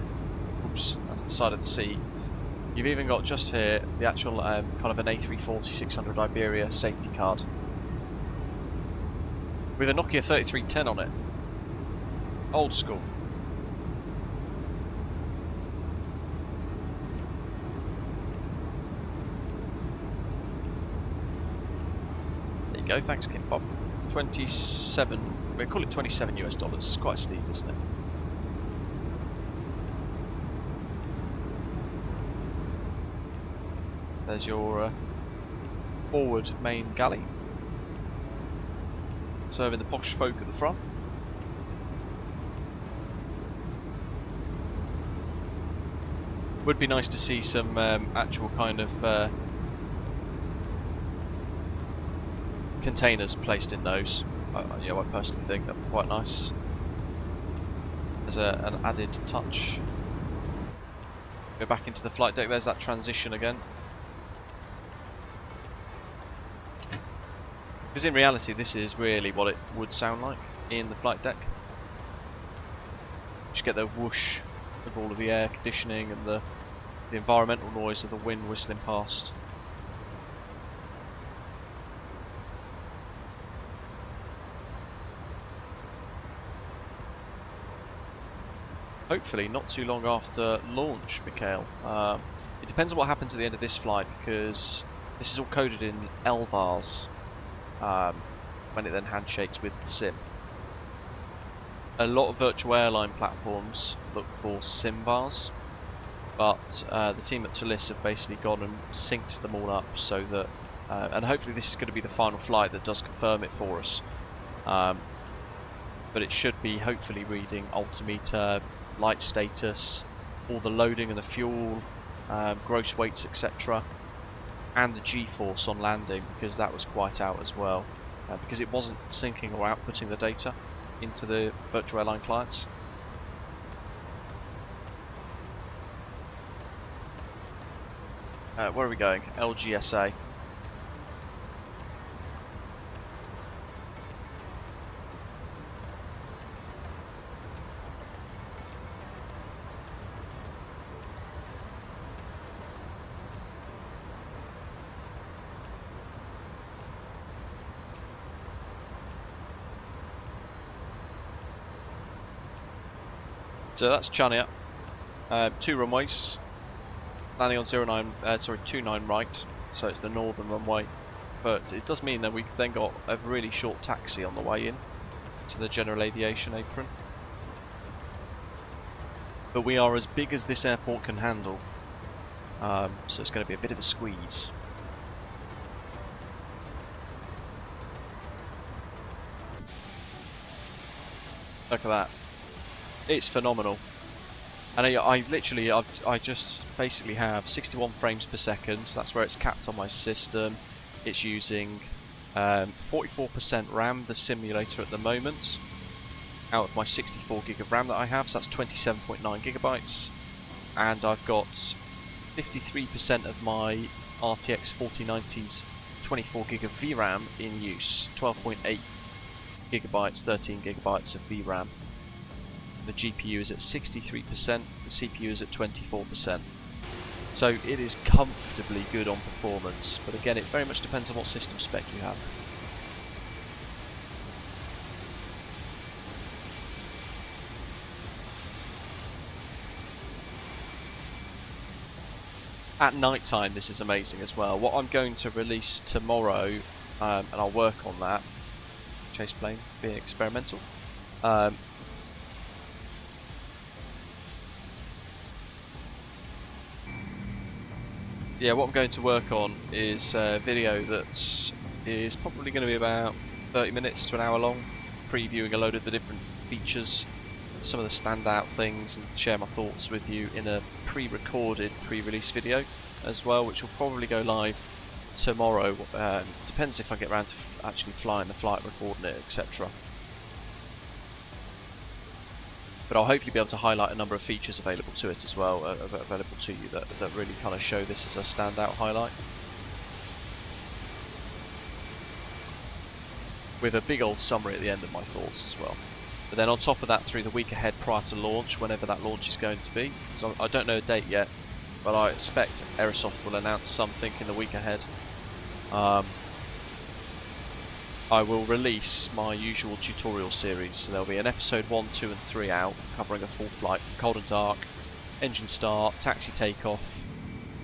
oops, that's the side of the seat. You've even got just here the actual kind of an A340-600 Iberia safety card with a Nokia 3310 on it. Old school. There you go, thanks Kim Bob. 27, we'll call it $27 US. It's quite steep, isn't it? There's your forward main galley. Serving the posh folk at the front. Would be nice to see some actual kind of containers placed in those. I personally think that'd be quite nice. There's an added touch. Go back into the flight deck. There's that transition again. Because in reality, this is really what it would sound like in the flight deck. Just get the whoosh of all of the air conditioning and the environmental noise of the wind whistling past. Hopefully not too long after launch, Mikhail. It depends on what happens at the end of this flight, because this is all coded in LVARs. When it then handshakes with the SIM. A lot of virtual airline platforms look for SIM VARs, but the team at ToLiss have basically gone and synced them all up so that, and hopefully this is going to be the final flight that does confirm it for us. But it should be hopefully reading altimeter, light status, all the loading and the fuel, gross weights, etc. And the G-force on landing, because that was quite out as well, because it wasn't syncing or outputting the data into the virtual airline clients. Where are we going? LGSA. So that's Chania. 2 runways. Landing on 29 right, so it's the northern runway. But it does mean that we've then got a really short taxi on the way in to the general aviation apron. But we are as big as this airport can handle, so it's going to be a bit of a squeeze. Look at that. It's phenomenal. And I just basically have 61 frames per second. That's where it's capped on my system. It's using 44% RAM, the simulator at the moment, out of my 64 gig of RAM that I have. So that's 27.9 gigabytes. And I've got 53% of my RTX 4090's 24 gig of VRAM in use. 12.8 gigabytes, 13 gigabytes of VRAM. The GPU is at 63%, the CPU is at 24%. So it is comfortably good on performance, but again, it very much depends on what system spec you have. At night time, this is amazing as well. What I'm going to release tomorrow, and I'll work on that, chase plane being experimental, yeah, what I'm going to work on is a video that is probably going to be about 30 minutes to an hour long, previewing a load of the different features, some of the standout things, and share my thoughts with you in a pre-recorded pre-release video as well, which will probably go live tomorrow. Depends if I get around to actually flying the flight, recording it, etc. But I'll hopefully be able to highlight a number of features available to it as well, available to you that really kind of show this as a standout highlight. With a big old summary at the end of my thoughts as well. But then on top of that, through the week ahead prior to launch, whenever that launch is going to be, because I don't know a date yet, but I expect Aerosoft will announce something in the week ahead. I will release my usual tutorial series, so there'll be an episode 1, 2 and 3 out, covering a full flight, cold and dark, engine start, taxi takeoff,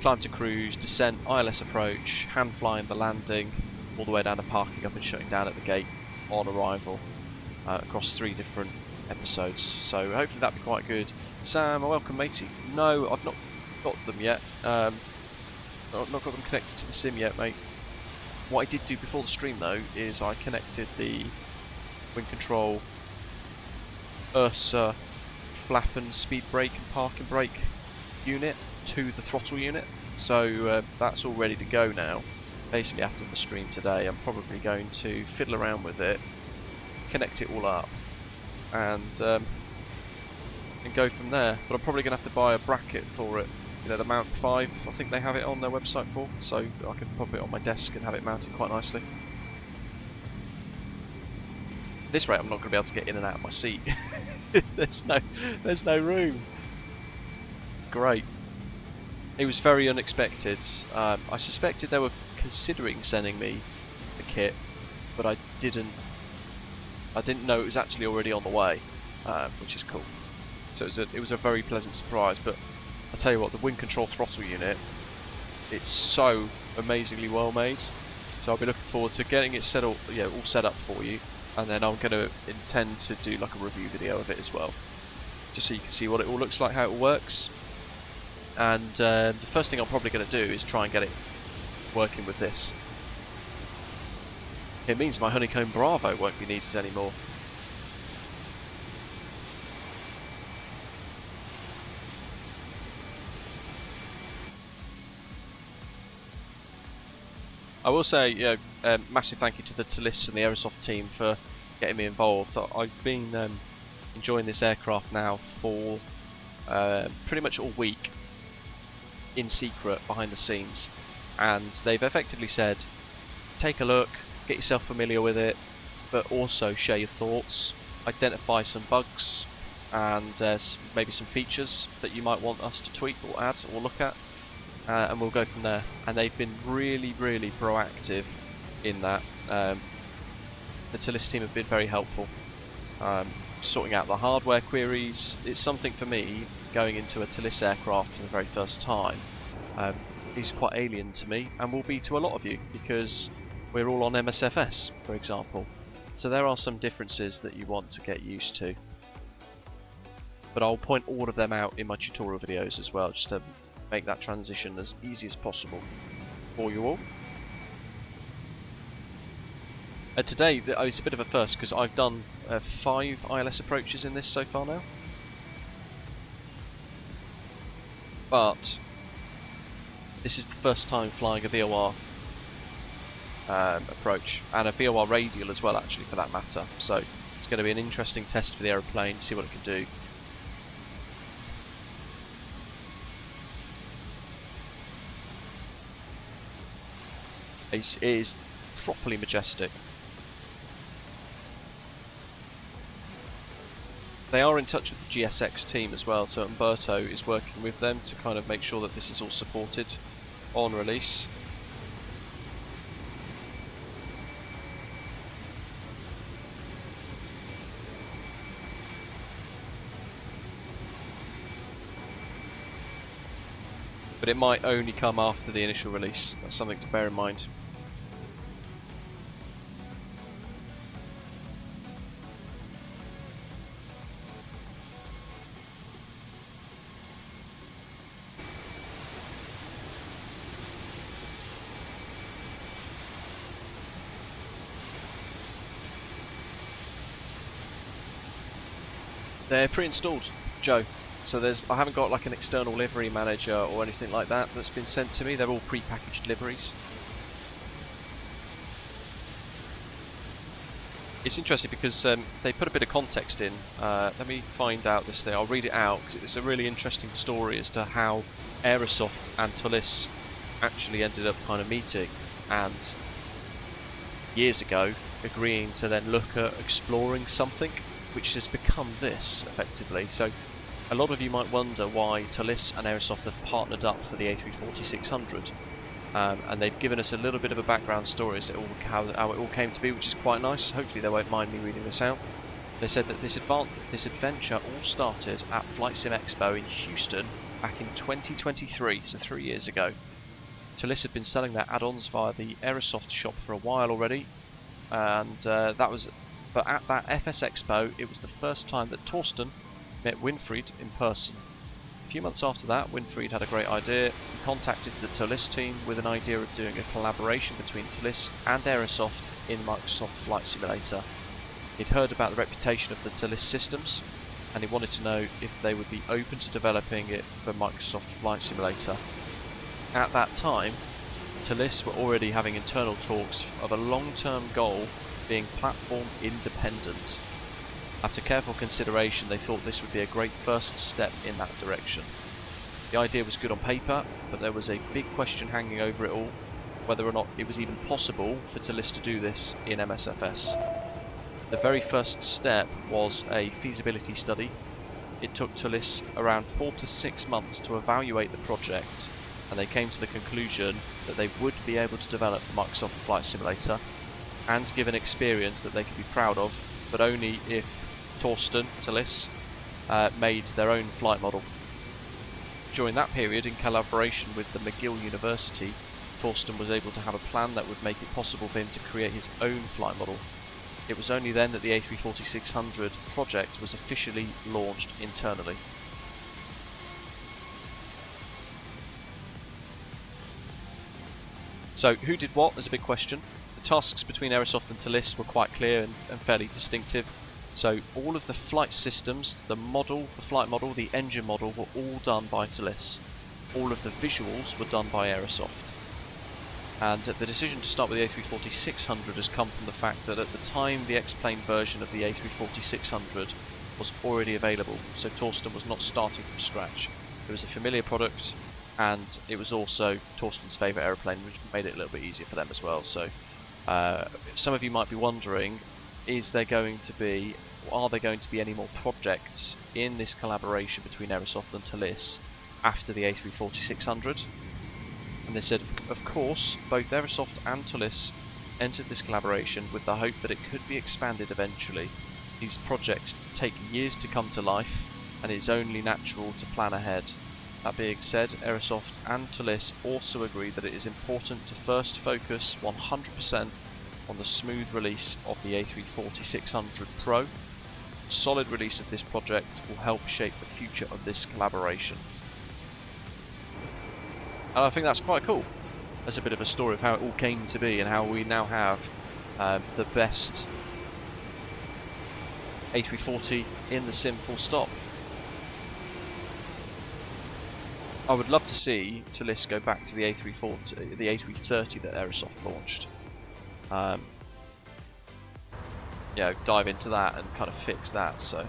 climb to cruise, descent, ILS approach, hand flying the landing, all the way down to parking up and shutting down at the gate on arrival, across 3 different episodes. So hopefully that'll be quite good. Sam, welcome matey. No, I've not got them yet. I've not got them connected to the sim yet, mate. What I did do before the stream though is I connected the wind control URSA flap and speed brake and parking brake unit to the throttle unit, so that's all ready to go now. Basically after the stream today I'm probably going to fiddle around with it, connect it all up and go from there. But I'm probably going to have to buy a bracket for it. You know, the Mount 5, I think they have it on their website for, so I can pop it on my desk and have it mounted quite nicely. At this rate I'm not going to be able to get in and out of my seat. there's no room. Great. It was very unexpected. I suspected they were considering sending me the kit, but I didn't know it was actually already on the way, which is cool. So it was a very pleasant surprise. But I tell you what, the wind control throttle unit, it's so amazingly well made. So I'll be looking forward to getting it set up, all set up for you, and then I'm going to intend to do like a review video of it as well, just so you can see what it all looks like, how it all works. And the first thing I'm probably going to do is try and get it working with this. It means my Honeycomb Bravo won't be needed anymore. I will say, massive thank you to the ToLiss and the Aerosoft team for getting me involved. I've been enjoying this aircraft now for pretty much all week, in secret, behind the scenes, and they've effectively said, take a look, get yourself familiar with it, but also share your thoughts, identify some bugs, and maybe some features that you might want us to tweak or add or look at. And we'll go from there. And they've been really proactive in that. The ToLiss team have been very helpful, sorting out the hardware queries. It's something for me, going into a ToLiss aircraft for the very first time, is quite alien to me, and will be to a lot of you, because we're all on MSFS, for example. So there are some differences that you want to get used to. But I'll point all of them out in my tutorial videos as well, just to make that transition as easy as possible for you all. Today it's a bit of a first, because I've done 5 ILS approaches in this so far now, but this is the first time flying a VOR approach, and a VOR radial as well, actually, for that matter. So it's going to be an interesting test for the aeroplane, see what it can do. It is properly majestic. They are in touch with the GSX team as well, so Umberto is working with them to kind of make sure that this is all supported on release. But it might only come after the initial release. That's something to bear in mind. They're pre-installed, Joe. So I haven't got like an external livery manager or anything like that that's been sent to me. They're all pre-packaged liveries. It's interesting because they put a bit of context in. Let me find out this thing. I'll read it out because it's a really interesting story as to how Aerosoft and ToLiss actually ended up kind of meeting and years ago agreeing to then look at exploring something which has become this effectively. So a lot of you might wonder why ToLiss and Aerosoft have partnered up for the A340-600. And they've given us a little bit of a background story as how it all came to be, which is quite nice. Hopefully they won't mind me reading this out. They said that this adventure all started at Flight Sim Expo in Houston back in 2023, so 3 years ago. ToLiss had been selling their add-ons via the Aerosoft shop for a while already, and but at that FS Expo, it was the first time that Torsten met Winfried in person. A few months after that, Winfried had a great idea. He contacted the ToLiss team with an idea of doing a collaboration between ToLiss and Aerosoft in Microsoft Flight Simulator. He'd heard about the reputation of the ToLiss systems, and he wanted to know if they would be open to developing it for Microsoft Flight Simulator. At that time, ToLiss were already having internal talks of a long-term goal being platform independent. After careful consideration, they thought this would be a great first step in that direction. The idea was good on paper, but there was a big question hanging over it all, whether or not it was even possible for ToLiss to do this in MSFS. The very first step was a feasibility study. It took ToLiss around 4 to 6 months to evaluate the project, and they came to the conclusion that they would be able to develop Microsoft Flight Simulator and give an experience that they could be proud of, but only if Torsten, ToLiss, made their own flight model. During that period, in collaboration with the McGill University, Torsten was able to have a plan that would make it possible for him to create his own flight model. It was only then that the A340-600 project was officially launched internally. So, who did what is a big question. The tasks between Aerosoft and ToLiss were quite clear and fairly distinctive. So all of the flight systems, the flight model, the engine model were all done by ToLiss. All of the visuals were done by Aerosoft. And the decision to start with the A340-600 has come from the fact that at the time the X-plane version of the A340-600 was already available, so Torsten was not starting from scratch. It was a familiar product, and it was also Torsten's favourite aeroplane, which made it a little bit easier for them as well. So some of you might be wondering, are there going to be any more projects in this collaboration between Aerosoft and ToLiss after the A340-600? And they said, of course, both Aerosoft and ToLiss entered this collaboration with the hope that it could be expanded eventually. These projects take years to come to life, and it's only natural to plan ahead. That being said, Aerosoft and ToLiss also agree that it is important to first focus 100% on the smooth release of the A340-600 Pro. Solid release of this project will help shape the future of this collaboration. And I think that's quite cool. That's a bit of a story of how it all came to be and how we now have the best A340 in the sim, full stop. I would love to see ToLiss go back to the A330 that Aerosoft launched. Dive into that and kind of fix that. So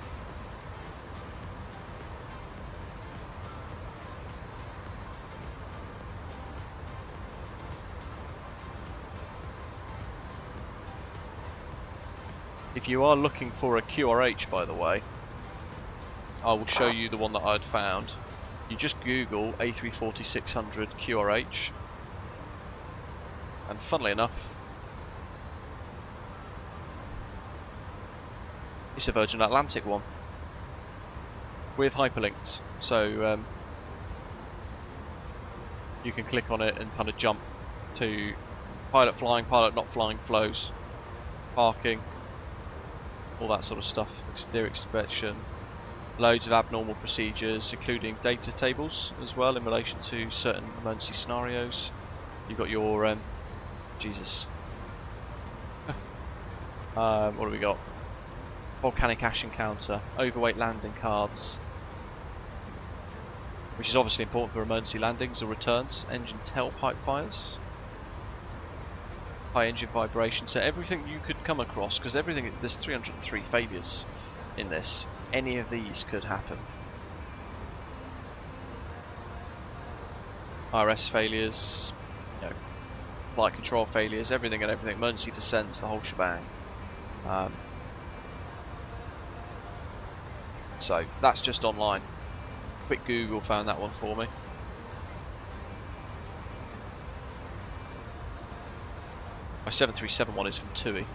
if you are looking for a QRH, by the way, I will show you the one that I'd found. You just Google A340-600 QRH, and funnily enough, it's a Virgin Atlantic one with hyperlinks, so you can click on it and kind of jump to pilot flying, pilot not flying flows, parking, all that sort of stuff, exterior inspection, loads of abnormal procedures, including data tables as well in relation to certain emergency scenarios. You've got your Jesus. What do we got? volcanic ash encounter, overweight landing cards, which is obviously important for emergency landings or returns, engine tailpipe fires, high engine vibration, so everything you could come across, because there's 303 failures in this, any of these could happen. RS failures, you know, flight control failures, everything and everything, emergency descents, the whole shebang. So that's just online. Quick Google found that one for me. My 737 one is from TUI.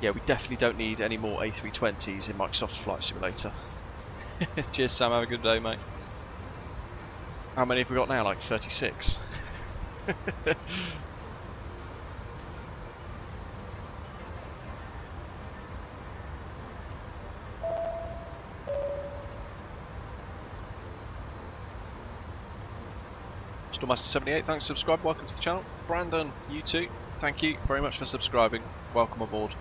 Yeah, we definitely don't need any more A320s in Microsoft Flight Simulator. Cheers, Sam. Have a good day, mate. How many have we got now? Like 36. Stormmaster78, thanks for subscribing. Welcome to the channel. Brandon, you too. Thank you very much for subscribing. Welcome aboard.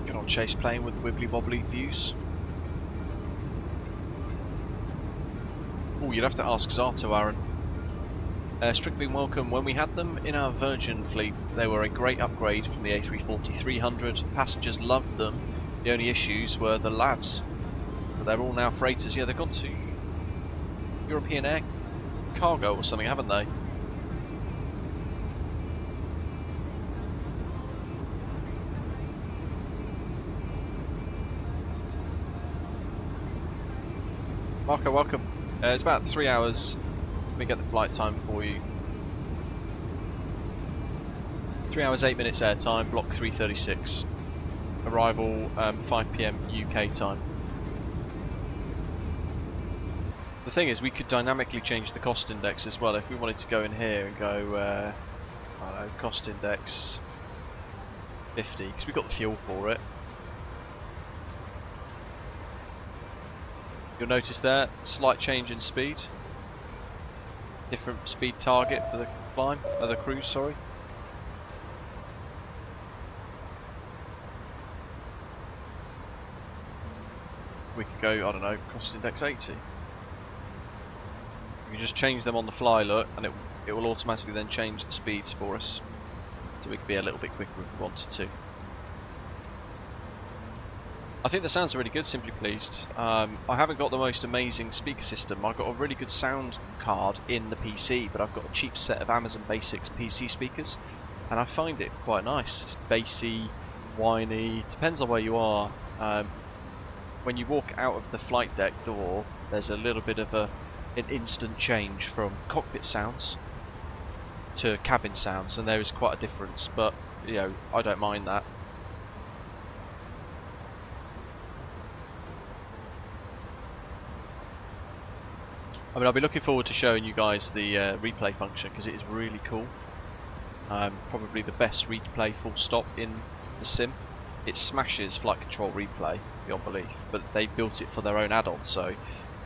Good old chase plane with wibbly wobbly views. Oh, you'd have to ask Zato, Aaron. Strictly welcome. When we had them in our Virgin fleet, they were a great upgrade from the A340-600. Passengers loved them. The only issues were the labs. But they're all now freighters. Yeah, they've gone to European Air Cargo or something, haven't they? Marco, welcome. It's about 3 hours. Let me get the flight time for you. 3 hours 8 minutes air time, block 336. Arrival 5 PM UK time. The thing is, we could dynamically change the cost index as well if we wanted to go in here and go, I don't know, cost index 50, because we've got the fuel for it. You'll notice there, slight change in speed. Different speed target for the climb, the cruise, sorry. We could go, I don't know, cost index 80. You can just change them on the fly, look, and it will automatically then change the speeds for us. So we could be a little bit quicker if we wanted to. I think the sounds are really good, simply pleased. I haven't got the most amazing speaker system. I've got a really good sound card in the PC, but I've got a cheap set of Amazon Basics PC speakers, and I find it quite nice. It's bassy, whiny, depends on where you are. When you walk out of the flight deck door, there's a little bit of an instant change from cockpit sounds to cabin sounds, and there is quite a difference, but you know, I don't mind that. I mean, I'll be looking forward to showing you guys the replay function, because it is really cool. Probably the best replay full stop in the sim. It smashes flight control replay beyond belief, but they built it for their own add-on, so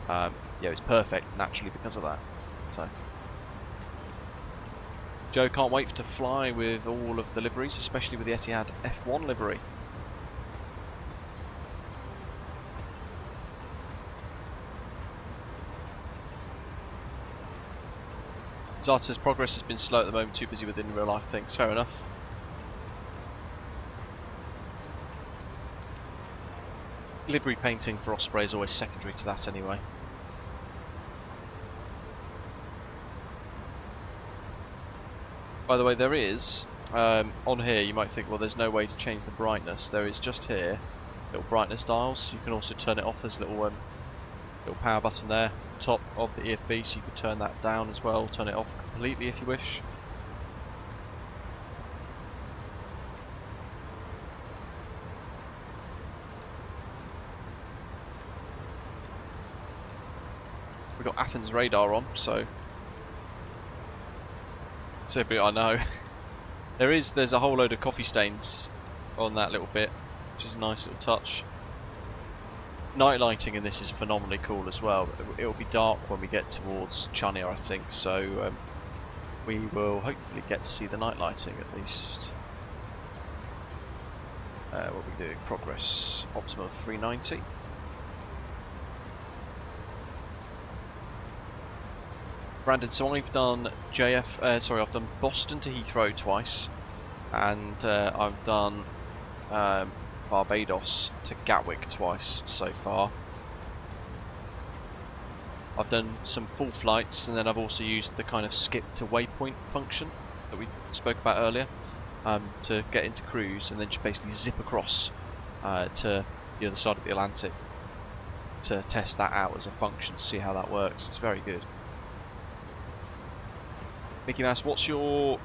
yeah, it's perfect naturally because of that. So, Joe can't wait to fly with all of the liveries, especially with the Etihad F1 livery. Zart says progress has been slow at the moment, too busy with in real life things. Fair enough. Livery painting for Osprey is always secondary to that anyway. By the way, there is, on here you might think, well, there's no way to change the brightness. There is just here, little brightness dials. You can also turn it off. There's a little power button there at the top of the EFB, so you could turn that down as well, turn it off completely if you wish. We've got Athens radar on, so it's everybody I know. There's a whole load of coffee stains on that little bit, which is a nice little touch. Night lighting in this is phenomenally cool as well. It'll be dark when we get towards Chania, I think, so we will hopefully get to see the night lighting at least. What are we doing? Progress optimum of 390. Brandon, so I've done I've done Boston to Heathrow twice, and I've done Barbados to Gatwick twice so far. I've done some full flights, and then I've also used the kind of skip to waypoint function that we spoke about earlier to get into cruise, and then just basically zip across to the other side of the Atlantic to test that out as a function, to see how that works. It's very good. Mickey Mouse, what's your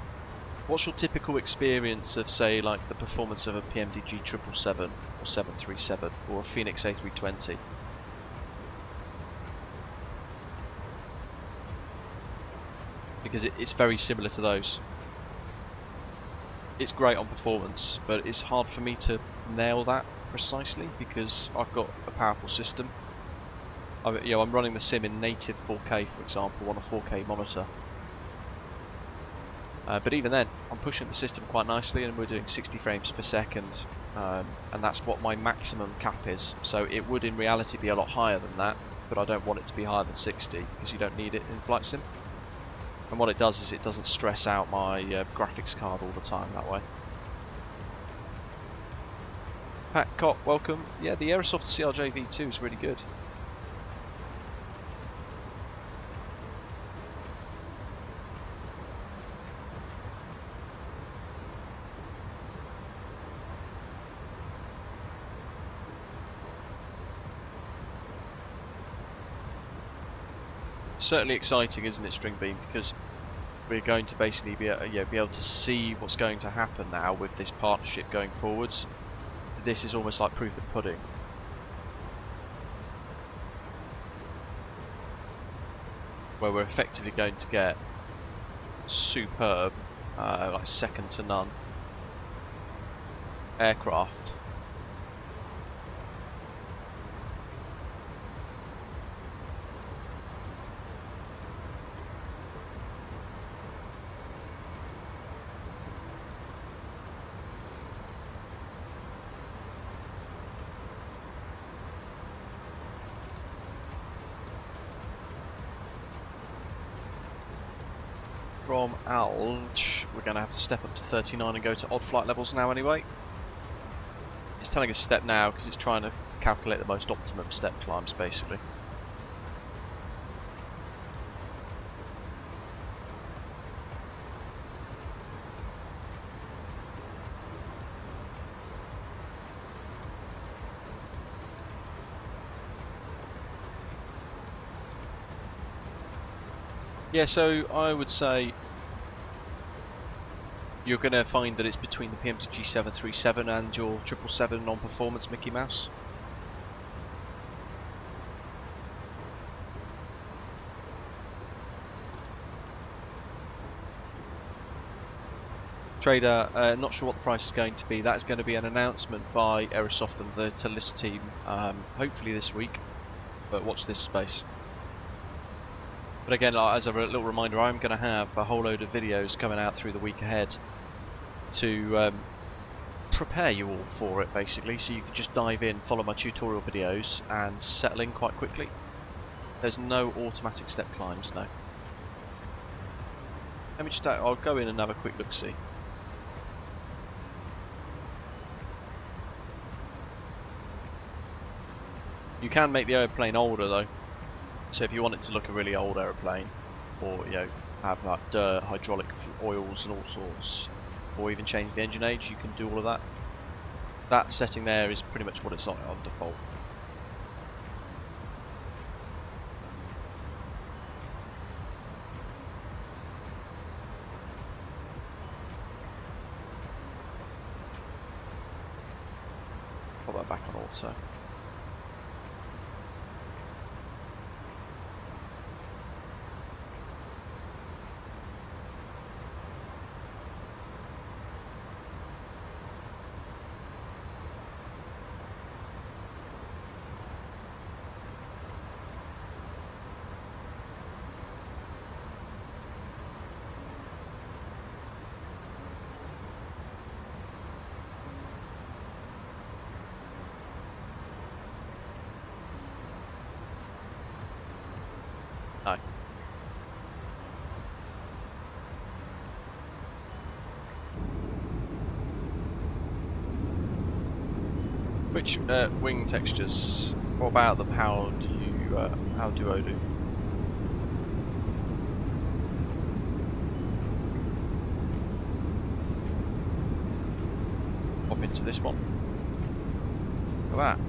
typical experience of, say, like the performance of a PMDG 777 or 737 or a Phoenix A320? Because it's very similar to those. It's great on performance, but it's hard for me to nail that precisely because I've got a powerful system. I'm running the sim in native 4K, for example, on a 4K monitor. But even then, I'm pushing the system quite nicely, and we're doing 60 frames per second, and that's what my maximum cap is. So it would in reality be a lot higher than that, but I don't want it to be higher than 60 because you don't need it in flight sim. And what it does is it doesn't stress out my graphics card all the time that way. Pat Cott, welcome. Yeah, the Aerosoft CRJ V2 is really good. Certainly exciting, isn't it, Stringbeam? Because we're going to basically be able to see what's going to happen now with this partnership going forwards. This is almost like proof of pudding. Where we're effectively going to get superb, like second to none aircraft. From Alge, we're going to have to step up to 39 and go to odd flight levels now anyway. It's telling us step now because it's trying to calculate the most optimum step climbs basically. Yeah, so I would say you're going to find that it's between the PMDG 737 and your 777 on performance, Mickey Mouse. Trader, not sure what the price is going to be. That's going to be an announcement by Aerosoft and the ToLiss team, hopefully this week, but watch this space. But again, as a little reminder, I'm going to have a whole load of videos coming out through the week ahead to prepare you all for it, basically, so you can just dive in, follow my tutorial videos, and settle in quite quickly. There's no automatic step climbs, no. Let me just, I'll go in and have a quick look-see. You can make the airplane older, though. So if you want it to look a really old aeroplane, or have like dirt, hydraulic oils and all sorts, or even change the engine age, you can do all of that. That setting there is pretty much what it's on default. Put that back on auto. Which wing textures? What about them? How do you? How do I do? Pop into this one. Look at that.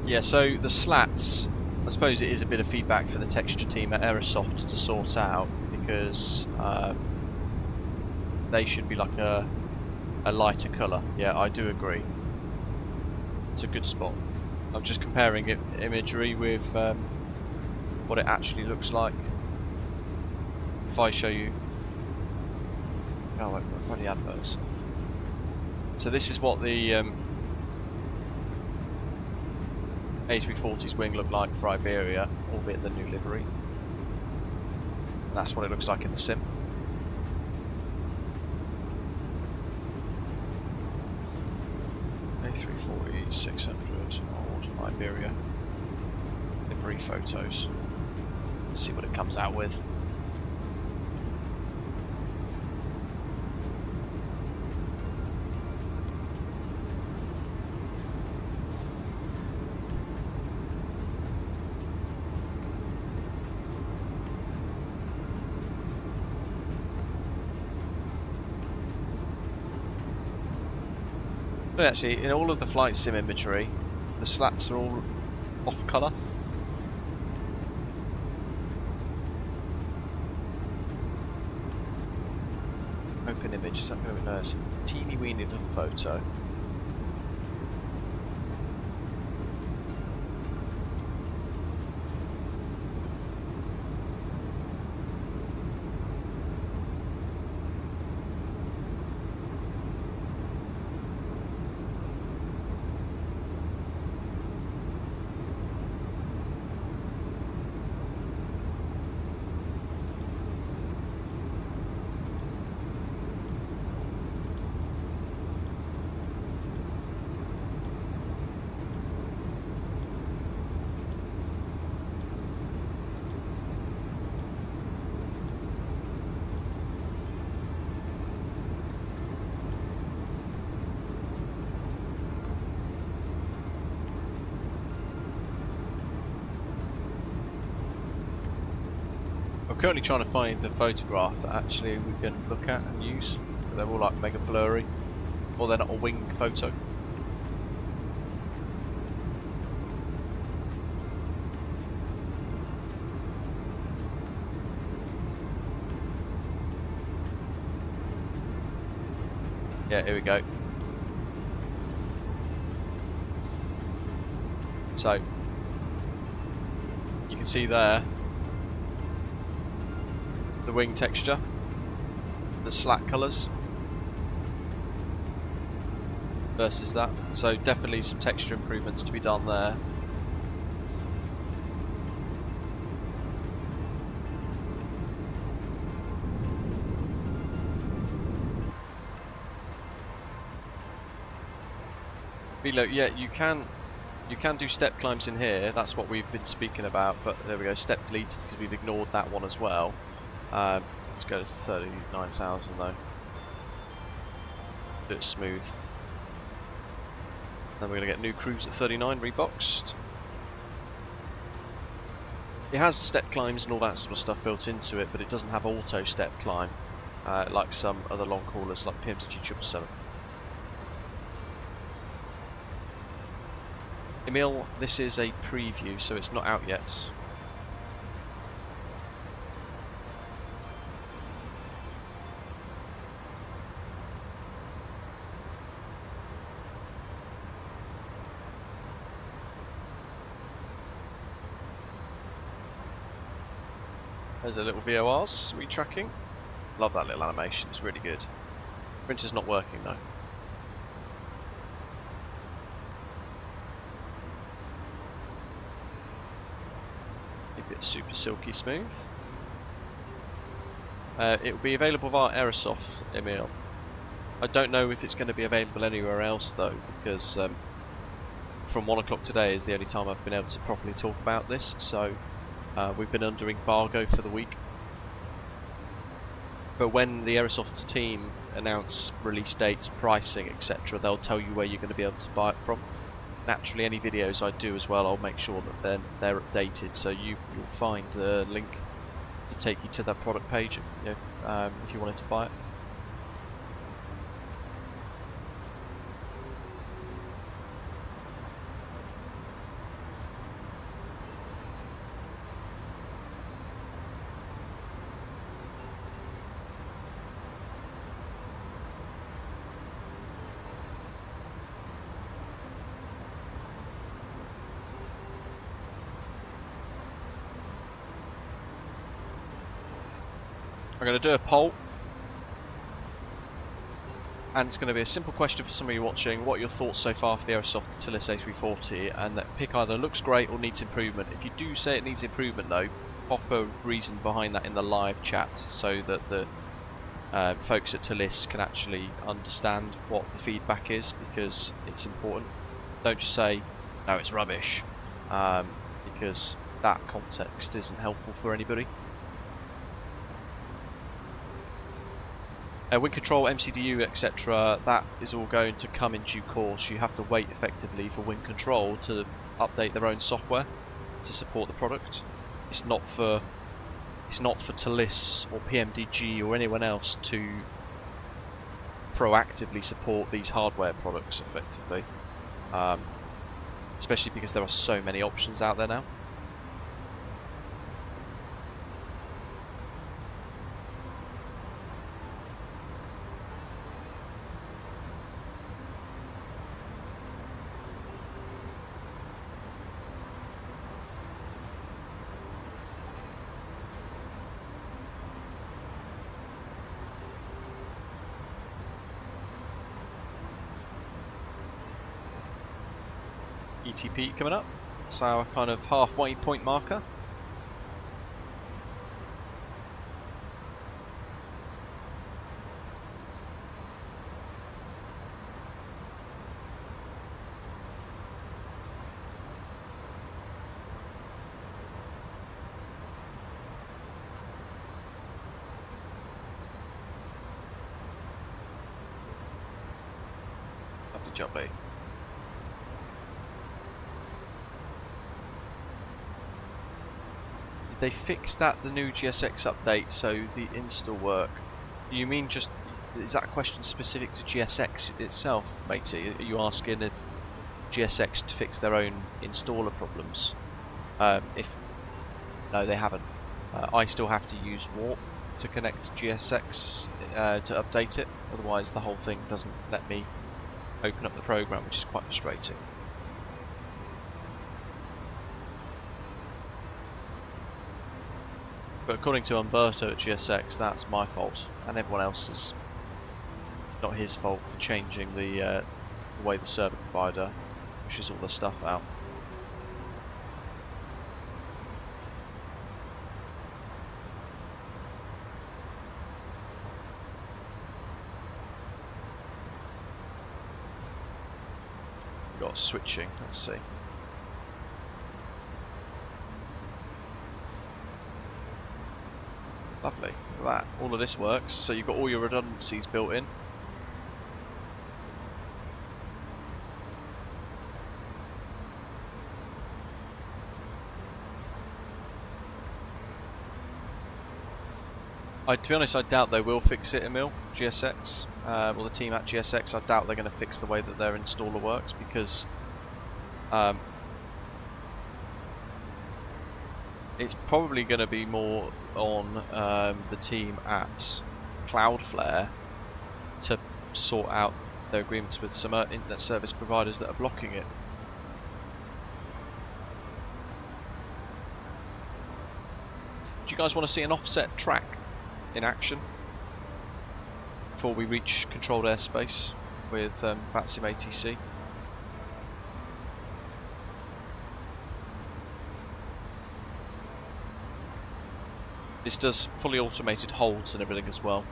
Yeah, so the slats, I suppose it is a bit of feedback for the texture team at Aerosoft to sort out, because they should be like a lighter colour. Yeah, I do agree. It's a good spot. I'm just comparing imagery with what it actually looks like. If I show you... Oh, wait, what are the adverts? So this is what the A340's wing looked like for Iberia, albeit the new livery. And that's what it looks like in the sim. A340-600 old Iberia livery photos. Let's see what it comes out with. But actually, in all of the flight sim imagery, the slats are all off colour. Open image, is that going to be nice? It's a teeny weeny little photo. I'm currently trying to find the photograph that actually we can look at and use. They're all like mega blurry, or they're not a wing photo. Yeah, here we go. So you can see there the wing texture, the slat colours versus that. So definitely some texture improvements to be done there. Below, yeah, you can do step climbs in here. That's what we've been speaking about. But there we go, step deleted because we've ignored that one as well. Let's go to 39,000 though. Do it smooth. Then we're going to get new cruise at 39 reboxed. It has step climbs and all that sort of stuff built into it, but it doesn't have auto step climb like some other long haulers like PMTG 777. Emil, this is a preview, so it's not out yet. There's a little VORs retracking. Love that little animation, it's really good. Printer's not working though. Keep it super silky smooth. It will be available via Aerosoft, Emil. I don't know if it's going to be available anywhere else though, because from 1 o'clock today is the only time I've been able to properly talk about this, so we've been under embargo for the week. But when the Aerosoft team announce release dates, pricing, etc., they'll tell you where you're going to be able to buy it from. Naturally, any videos I do as well, I'll make sure that they're updated, so you'll find a link to take you to that product page, you know, if you wanted to buy it. I'm going to do a poll, and it's going to be a simple question for some of you watching. What are your thoughts so far for the Aerosoft ToLiss A340? And that pick either looks great or needs improvement. If you do say it needs improvement though, pop a reason behind that in the live chat so that the folks at ToLiss can actually understand what the feedback is, because it's important. Don't just say, no, it's rubbish, because that context isn't helpful for anybody. Wind control, MCDU, etc., that is all going to come in due course. You have to wait effectively for wind control to update their own software to support the product. It's not for ToLiss or PMDG or anyone else to proactively support these hardware products effectively, especially because there are so many options out there now. ETP coming up, it's our kind of halfway point marker. Lovely job, eh? They fixed that, the new GSX update, so the install work. Do you mean just, is that a question specific to GSX itself, matey? Are you asking if GSX to fix their own installer problems? No, they haven't. I still have to use Warp to connect to GSX to update it, otherwise the whole thing doesn't let me open up the program, which is quite frustrating. But according to Umberto at GSX, that's my fault, and everyone else is not his fault for changing the way the server provider pushes all the stuff out. We've got switching, let's see. Lovely, look at that. All of this works, so you've got all your redundancies built in. To be honest, I doubt they will fix it, Emil, GSX, or the team at GSX. I doubt they're going to fix the way that their installer works, because it's probably going to be more on the team at Cloudflare to sort out their agreements with some internet service providers that are blocking it. Do you guys want to see an offset track in action before we reach controlled airspace with VATSIM ATC? This does fully automated holds and everything as well.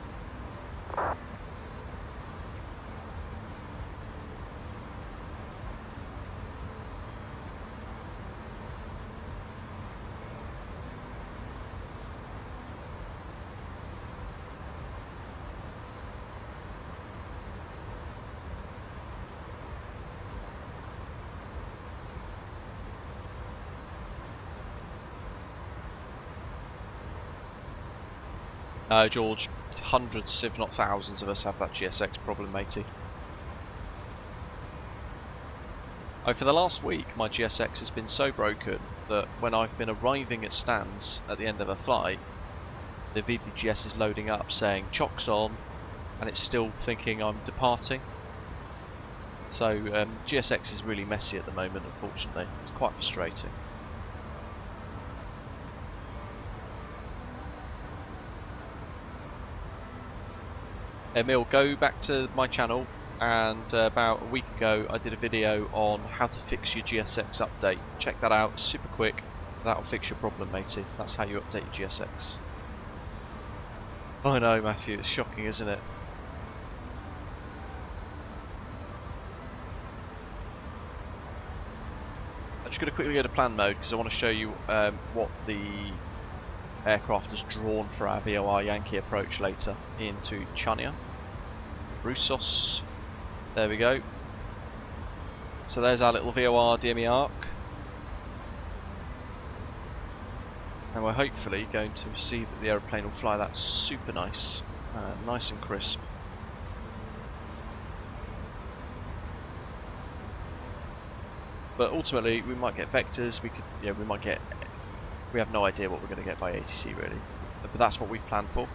George, hundreds if not thousands of us have that GSX problem, matey. Oh, for the last week my GSX has been so broken that when I've been arriving at stands at the end of a flight, the VDGS is loading up saying chocks on and it's still thinking I'm departing. So GSX is really messy at the moment, unfortunately. It's quite frustrating. Emil, go back to my channel, and about a week ago I did a video on how to fix your GSX update. Check that out, super quick. That'll fix your problem, matey. That's how you update your GSX. I know, Matthew, it's shocking, isn't it? I'm just going to quickly go to plan mode because I want to show you what the aircraft has drawn for our VOR Yankee approach later into Chania. Rusos. There we go. So there's our little VOR DME arc. And we're hopefully going to see that the aeroplane will fly that super nice. Nice and crisp. But ultimately we might get vectors, we have no idea what we're going to get by ATC really. But that's what we've planned for.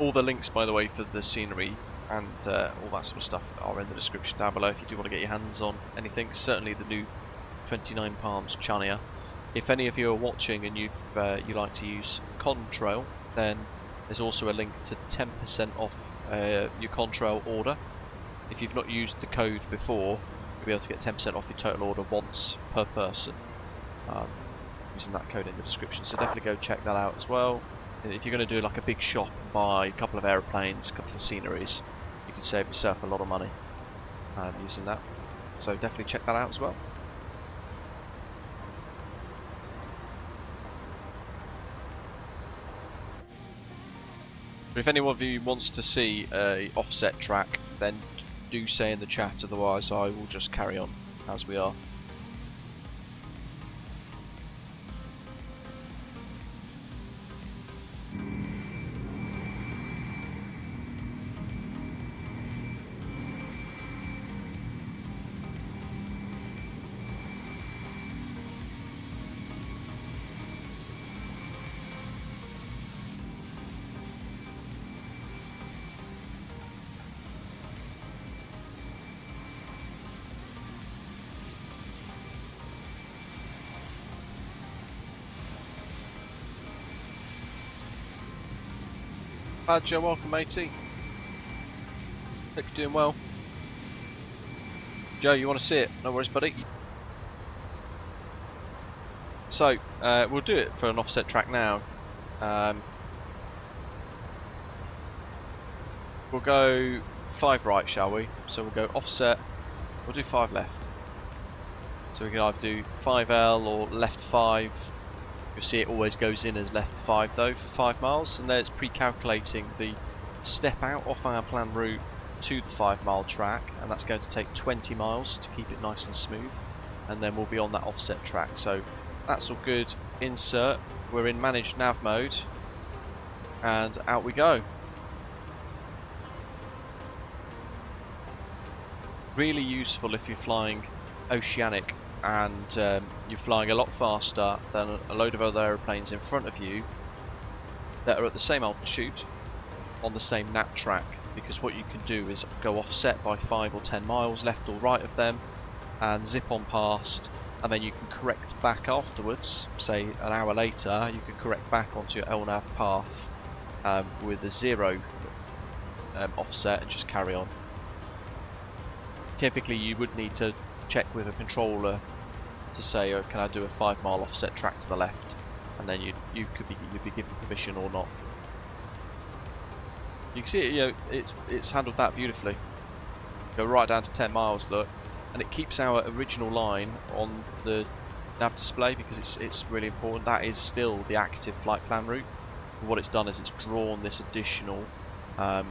All the links, by the way, for the scenery and all that sort of stuff are in the description down below if you do want to get your hands on anything. Certainly the new 29 Palms Chania. If any of you are watching and you like to use Contrail, then there's also a link to 10% off your Contrail order. If you've not used the code before, you'll be able to get 10% off your total order once per person using that code in the description. So definitely go check that out as well. If you're going to do like a big shop and buy a couple of aeroplanes, a couple of sceneries, you can save yourself a lot of money using that. So definitely check that out as well. But if anyone of you wants to see a offset track, then do say in the chat, otherwise I will just carry on as we are. Hi Joe, welcome matey. Hope you're doing well. Joe, you want to see it? No worries buddy. So, we'll do it for an offset track now. We'll go 5 right, shall we? So we'll go offset, we'll do 5 left. So we can either do 5L or left 5. You'll see it always goes in as left 5 though for 5 miles, and there it's pre-calculating the step out off our planned route to the 5 mile track, and that's going to take 20 miles to keep it nice and smooth, and then we'll be on that offset track. So that's all good. Insert, we're in managed nav mode, and out we go. Really useful if you're flying oceanic and you're flying a lot faster than a load of other aeroplanes in front of you that are at the same altitude on the same nap track, because what you can do is go offset by 5 or 10 miles left or right of them and zip on past and then you can correct back afterwards. Say an hour later, you can correct back onto your LNAV path with a 0 offset and just carry on. Typically, you would need to check with a controller to say, oh, can I do a 5 mile offset track to the left, and then you'd be given permission or not. You can see it, you know, it's handled that beautifully. Go right down to 10 miles, look, and it keeps our original line on the nav display because it's really important. That is still the active flight plan route. And what it's done is it's drawn this additional 5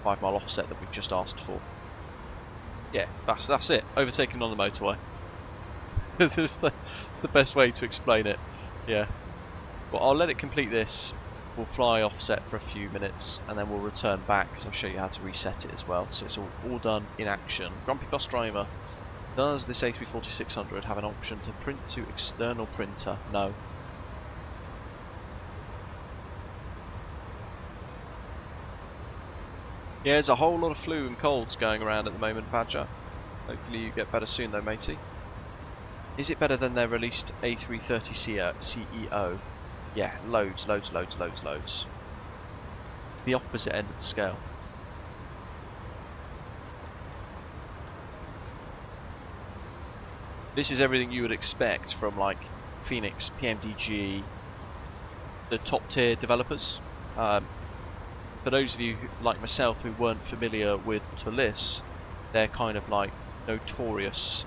mile offset that we've just asked for. Yeah, that's it. Overtaken on the motorway. It's the best way to explain it. Yeah. Well, I'll let it complete this. We'll fly offset for a few minutes and then we'll return back, so I'll show you how to reset it as well. So it's all done in action. Grumpy Bus Driver, does this A340-600 have an option to print to external printer? No. Yeah, there's a whole lot of flu and colds going around at the moment, Badger. Hopefully you get better soon though, matey. Is it better than their released A330 CEO? Yeah, loads. It's the opposite end of the scale. This is everything you would expect from like Phoenix, PMDG, the top tier developers. For those of you like myself who weren't familiar with ToLiss, they're kind of like notorious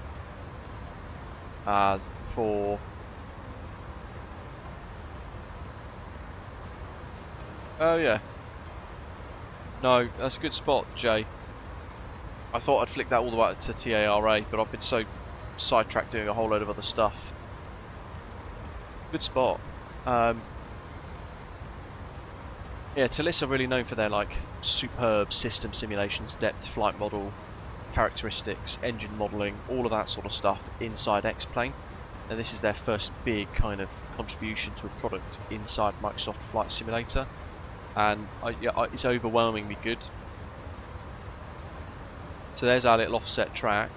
for oh yeah. No, that's a good spot, Jay. I thought I'd flick that all the way up to TARA, but I've been so sidetracked doing a whole load of other stuff. Good spot. Yeah, ToLiss are really known for their like superb system simulations, depth flight model, characteristics, engine modelling, all of that sort of stuff inside X-Plane. And this is their first big kind of contribution to a product inside Microsoft Flight Simulator. And it's overwhelmingly good. So there's our little offset track.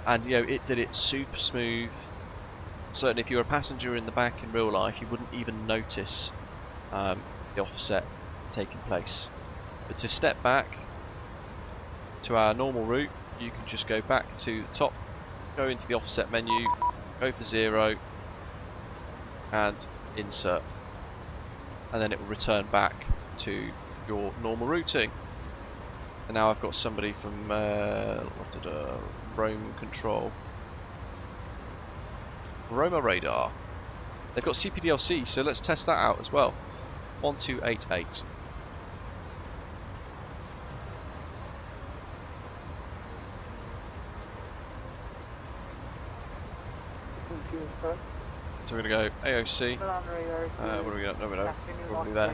And you know, it did it super smooth. Certainly if you're a passenger in the back in real life, you wouldn't even notice the offset taking place. But to step back to our normal route, you can just go back to the top, go into the offset menu, go for 0, and insert. And then it will return back to your normal routing. And now I've got somebody from Rome Control. Roma Radar. They've got CPDLC, so let's test that out as well. 1288. So we're going to go AOC. What do we got? No, we don't. Probably there.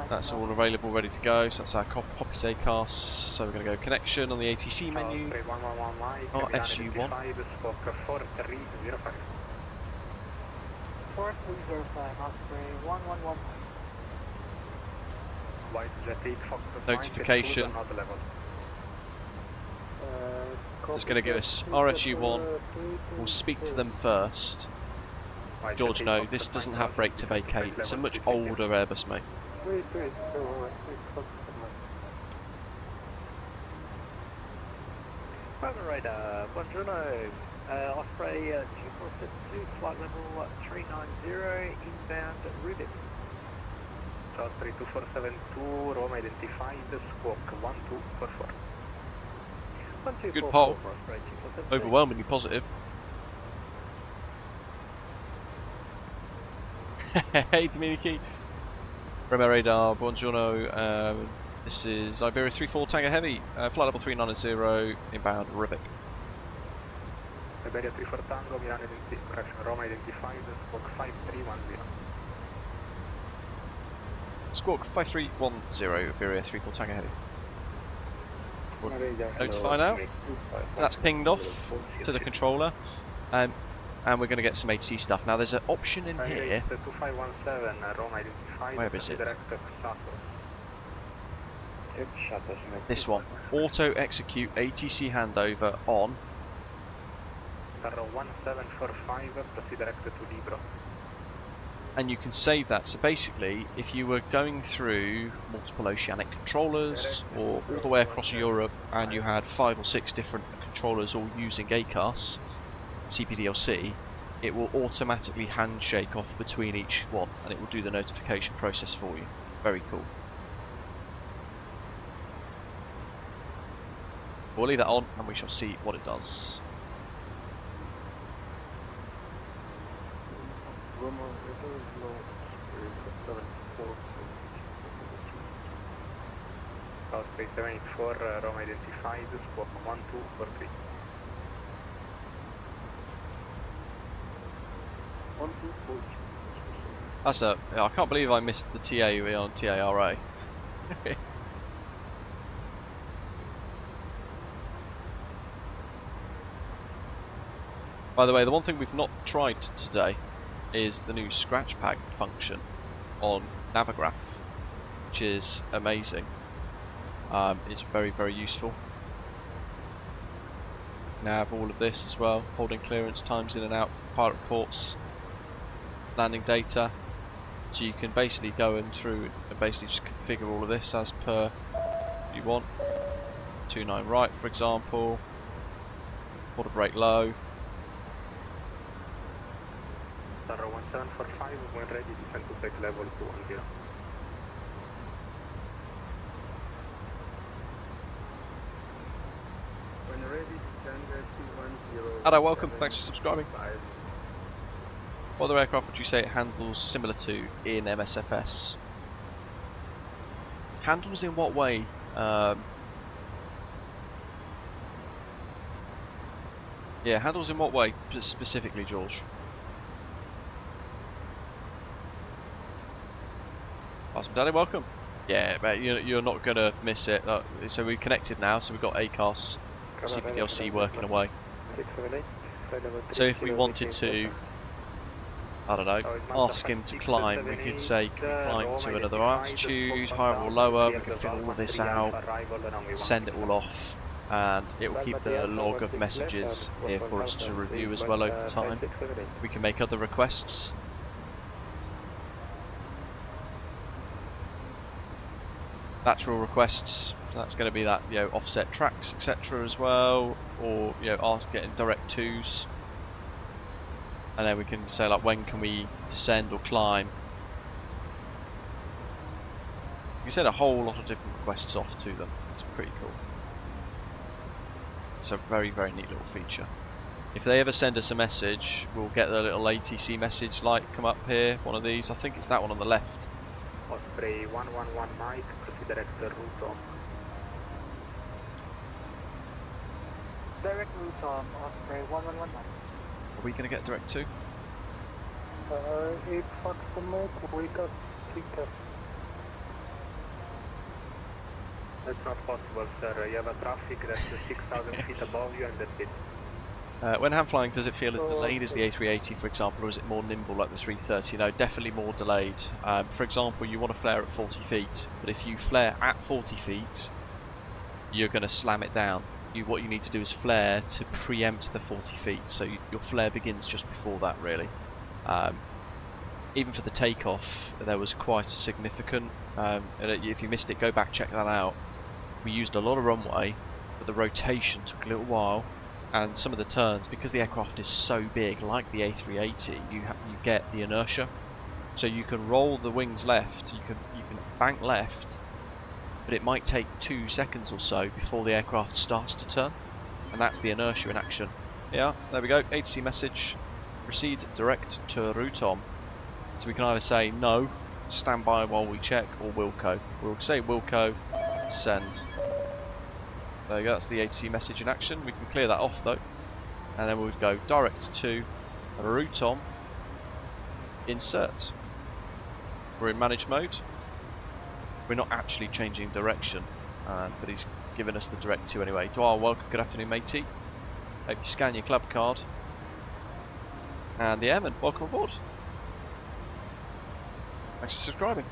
That's all available, ready to go. So that's our Pocket A-Cast. So we're going to go connection on the ATC menu. RSU1. 4305, notification. It's going to give us RSU1. We'll speak to them first. George, no, this doesn't have brake to vacate. It's a much older Airbus, mate. Rover Radar, buongiorno. Osprey 2472, flight level 390, inbound Rubik. So 32472, Roma identified, squawk 1244. Good poll. Overwhelmingly positive. Hey Dominiki. Roma Radar, buongiorno. This is Iberia 34 Tango Heavy, flight level 390, inbound Rubik. Iberia 34 Tango, Milan correction, Roma identified, squawk 5310. Squawk 5310, Iberia 34 Tango Heavy. We'll notify now. That's pinged off to the controller. And we're going to get some HC stuff. Now there's an option in here. Where is it? This one. Auto execute ATC handover on Star 1745, proceed direct to Libro. And you can save that. So basically, if you were going through multiple oceanic controllers or all the way across Europe and you had 5 or 6 different controllers all using ACAS, CPDLC, it will automatically handshake off between each one and it will do the notification process for you. Very cool. We'll leave that on and we shall see what it does. South Space 784, Roma identified, squawk 1243. 1243. That's a... I can't believe I missed the TA on TARA. By the way, the one thing we've not tried today is the new scratch pad function on Navigraph, which is amazing. It's very, very useful. Nav, all of this as well, holding clearance, times in and out, pilot reports, landing data. So you can basically go in through and basically just configure all of this as per you want. 29 right, for example. Quarter brake low. Star 1745, when ready, descend to brake level 210. When ready, standard 210. Hello, welcome, thanks for subscribing. What other aircraft would you say it handles similar to in MSFS? Handles in what way? Yeah, handles in what way specifically, George? Awesome, Daddy, welcome. Yeah, mate, you're not going to miss it. So we're connected now, so we've got ACAS, CPDLC working away. So if we wanted to, I don't know, ask him to climb, we could say, can we climb to another altitude, higher or lower, we could fill all of this out, send it all off, and it will keep the log of messages here for us to review as well over time. We can make other requests. Lateral requests, that's going to be that, offset tracks, etc. as well, or getting direct twos. And then we can say like, when can we descend or climb? You can send a whole lot of different requests off to them. It's pretty cool. It's a very, very neat little feature. If they ever send us a message, we'll get the little ATC message light come up here. One of these. I think it's that one on the left. Osprey 111 Mike, proceed direct to route on. Direct route on Osprey 111 Mike. Are we going to get direct to? 8 Fox to make, we got Takeoff. That's not possible, sir. You have a traffic that's 6,000 feet above you and that's it. When hand flying, does it feel as delayed as the A380, for example, or is it more nimble like the 330? No, definitely more delayed. For example, you want to flare at 40 feet, but if you flare at 40 feet, you're going to slam it down. What you need to do is flare to preempt the 40 feet, so your flare begins just before that, really. Even for the takeoff, there was quite a significant, if you missed it, go back, check that out. We used a lot of runway, but the rotation took a little while, and some of the turns, because the aircraft is so big, like the A380, you get the inertia. So you can roll the wings left, you can bank left, but it might take 2 seconds or so before the aircraft starts to turn, and that's the inertia in action. Yeah, there we go, ATC message, proceed direct to route on. So we can either say no, stand by while we check, or Wilco. We'll say Wilco, send. There you go, that's the ATC message in action. We can clear that off though, and then we'll go direct to route on, insert. We're in manage mode. We're not actually changing direction, but he's given us the direct to anyway. Dwyer, welcome, good afternoon matey. Hope you scan your club card. And the airman, welcome aboard. Thanks for subscribing.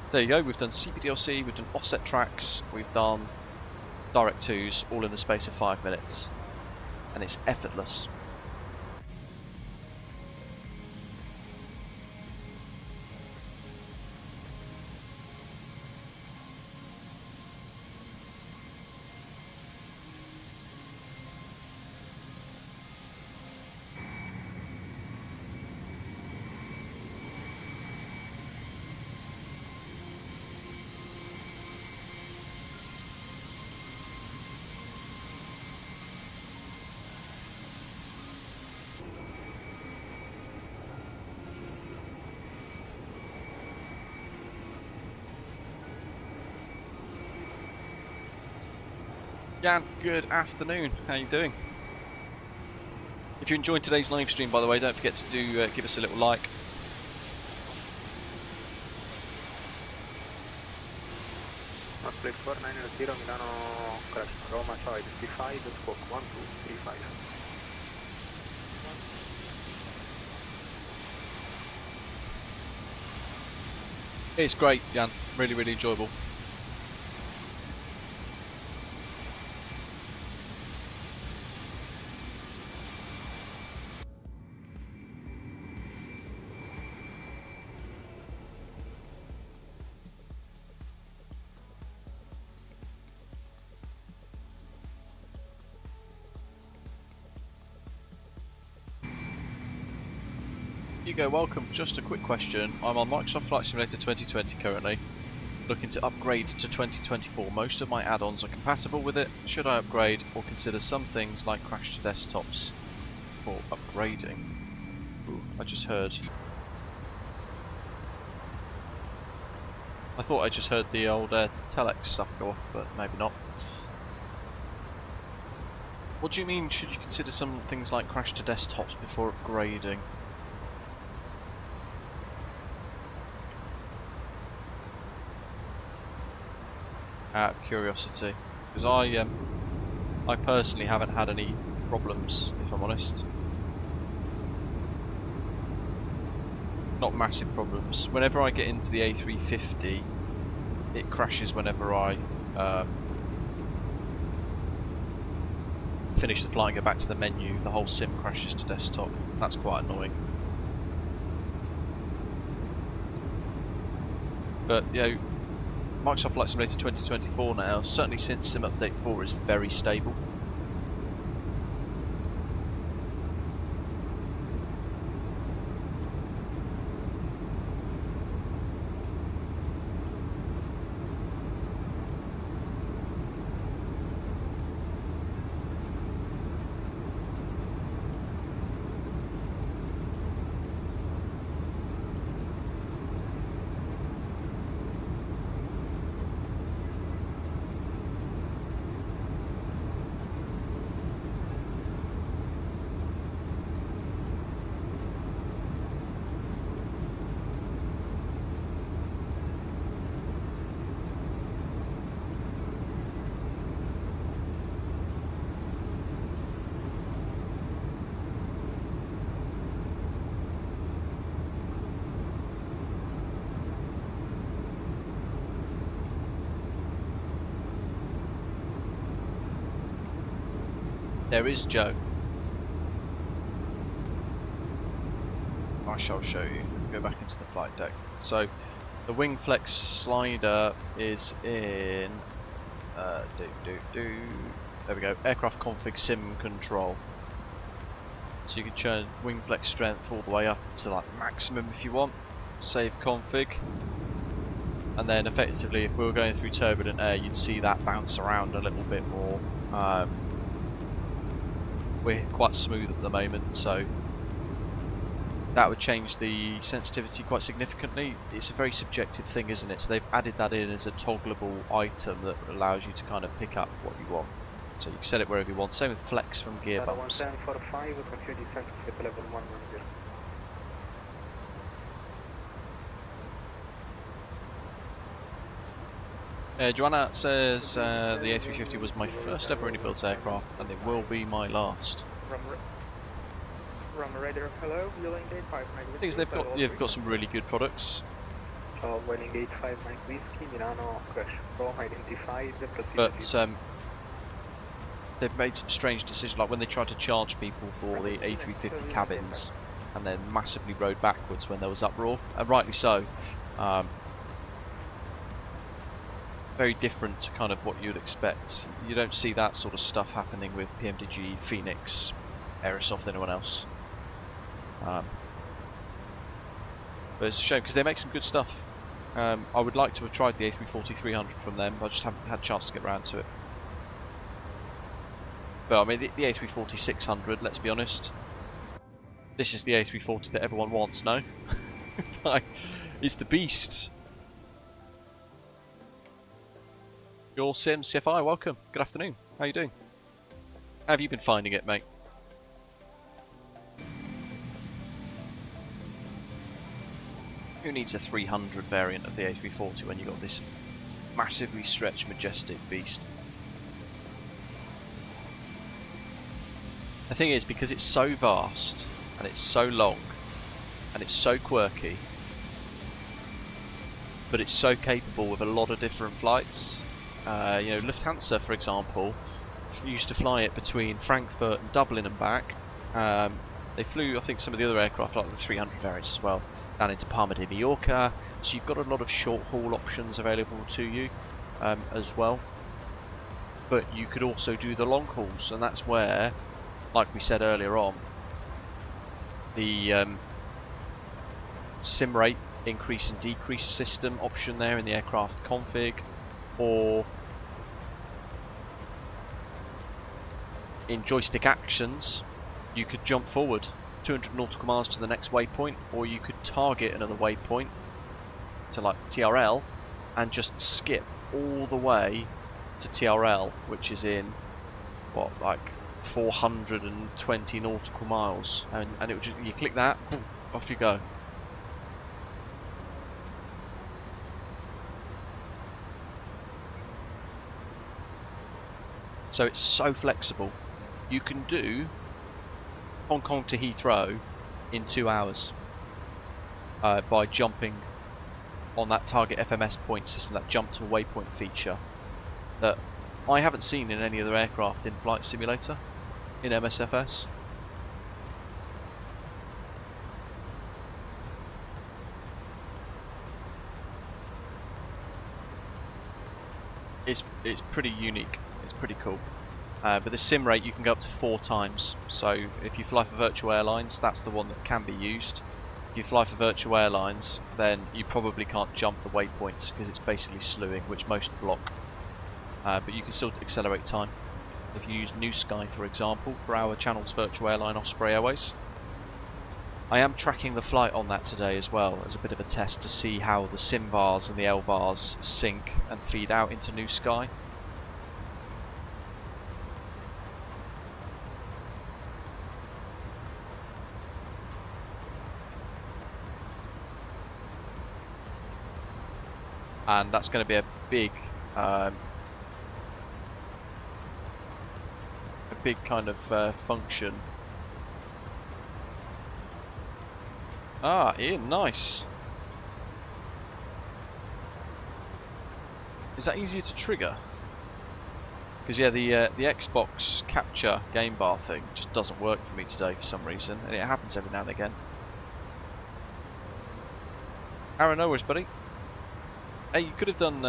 There you go, we've done CPDLC, we've done offset tracks, we've done direct twos, all in the space of 5 minutes. And it's effortless. Jan, good afternoon. How you doing? If you enjoyed today's live stream, by the way, don't forget to give us a little like. Plate 4980 Milano crash Roma, ciao, identified, squawk 1235. It's great, Jan. Really, really enjoyable. Hugo, welcome. Just a quick question. I'm on Microsoft Flight Simulator 2020 currently, looking to upgrade to 2024. Most of my add-ons are compatible with it. Should I upgrade or consider some things like crash to desktops for upgrading? Ooh, I just heard. I thought I just heard the old telex stuff go off, but maybe not. What do you mean, should you consider some things like crash to desktops before upgrading? Out of curiosity, because I personally haven't had any problems, if I'm honest. Not massive problems. Whenever I get into the A350, it crashes whenever I finish the flight and go back to the menu. The whole sim crashes to desktop. That's quite annoying. But you know, Microsoft Flight Simulator 2024 now, certainly since Sim Update 4, is very stable. There is Joe. I shall show you. Go back into the flight deck. So, the wing flex slider is in. There we go. Aircraft config sim control. So you can turn wing flex strength all the way up to like maximum if you want. Save config. And then effectively, if we were going through turbulent air, you'd see that bounce around a little bit more. We're quite smooth at the moment, so that would change the sensitivity quite significantly. It's a very subjective thing, isn't it? So they've added that in as a toggleable item that allows you to kind of pick up what you want. So you can set it wherever you want. Same with flex from gearbox. 1745, continue descent to level 110. Joanna says the A350 was my first ever built aircraft and it will be my last. Rum Raider, hello, Wheeling Gate 59 Whiskey. They've got some really good products. Wheeling Gate 59 Whiskey, Milano, crash, Rome identified, but they've made some strange decisions, like when they tried to charge people for the A350 cabins and then massively rode backwards when there was uproar, and rightly so. Very different to kind of what you'd expect. You don't see that sort of stuff happening with PMDG, Phoenix, Aerosoft, anyone else. But it's a shame because they make some good stuff. I would like to have tried the A340-600 from them, but I just haven't had a chance to get around to it. But I mean, the A340-600, let's be honest, this is the A340 that everyone wants, no? Like, it's the beast. Your Sim CFI, welcome. Good afternoon. How you doing? How have you been finding it, mate? Who needs a 300 variant of the A340 when you've got this massively stretched, majestic beast? The thing is, because it's so vast, and it's so long, and it's so quirky, but it's so capable with a lot of different flights. You know, Lufthansa, for example, used to fly it between Frankfurt and Dublin and back. They flew, I think, some of the other aircraft, like the 300 variants as well, down into Palma de Mallorca. So you've got a lot of short-haul options available to you as well. But you could also do the long hauls, and that's where, like we said earlier on, the sim rate increase and decrease system option there in the aircraft config, or in joystick actions you could jump forward 200 nautical miles to the next waypoint, or you could target another waypoint to like TRL and just skip all the way to TRL, which is in what, like 420 nautical miles, and it would just, you click that, off you go. So it's so flexible. You can do Hong Kong to Heathrow in 2 hours by jumping on that target FMS point system, that jump to waypoint feature that I haven't seen in any other aircraft in Flight Simulator in MSFS. It's pretty unique. It's pretty cool. But the sim rate you can go up to 4 times. So if you fly for Virtual Airlines, that's the one that can be used. If you fly for Virtual Airlines, then you probably can't jump the waypoints because it's basically slewing, which most block. But you can still accelerate time. If you use New Sky, for example, for our channel's Virtual Airline Osprey Airways. I am tracking the flight on that today as well as a bit of a test to see how the SIMVARs and the LVARs sync and feed out into New Sky. And that's going to be a big kind of function. Ah, Ian, nice. Is that easier to trigger? Because yeah, the Xbox capture game bar thing just doesn't work for me today for some reason, and it happens every now and again. Aaron, no worries, buddy. Hey, you could have done,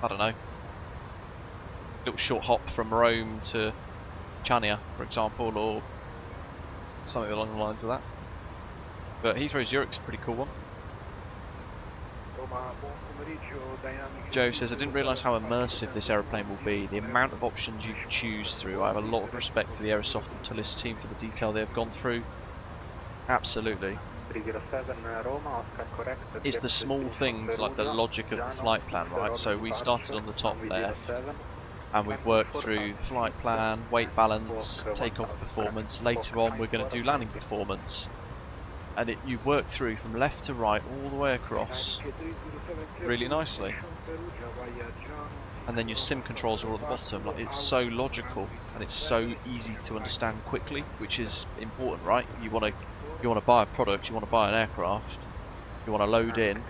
I don't know, a little short hop from Rome to Chania, for example, or something along the lines of that. But Heathrow Zurich's a pretty cool one. Joe says, I didn't realise how immersive this aeroplane will be. The amount of options you can choose through. I have a lot of respect for the Aerosoft and ToLiss team for the detail they have gone through. Absolutely. It's the small things like the logic of the flight plan, right? So we started on the top left and we've worked through flight plan, weight balance, takeoff performance. Later on we're going to do landing performance, and you work through from left to right all the way across really nicely. And then your sim controls are all at the bottom. Like, it's so logical and it's so easy to understand quickly, which is important, right? You want to buy a product, you want to buy an aircraft, you want to load in,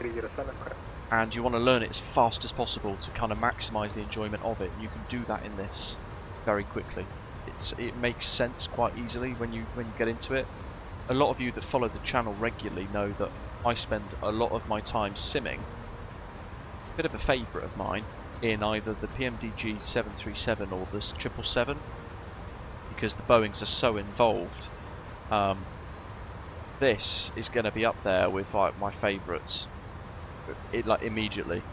and you want to learn it as fast as possible to kind of maximise the enjoyment of it. You can do that in this very quickly. It makes sense quite easily when you get into it. A lot of you that follow the channel regularly know that I spend a lot of my time simming, a bit of a favourite of mine, in either the PMDG 737 or the 777, because the Boeings are so involved. This is going to be up there with like my favourites, like immediately.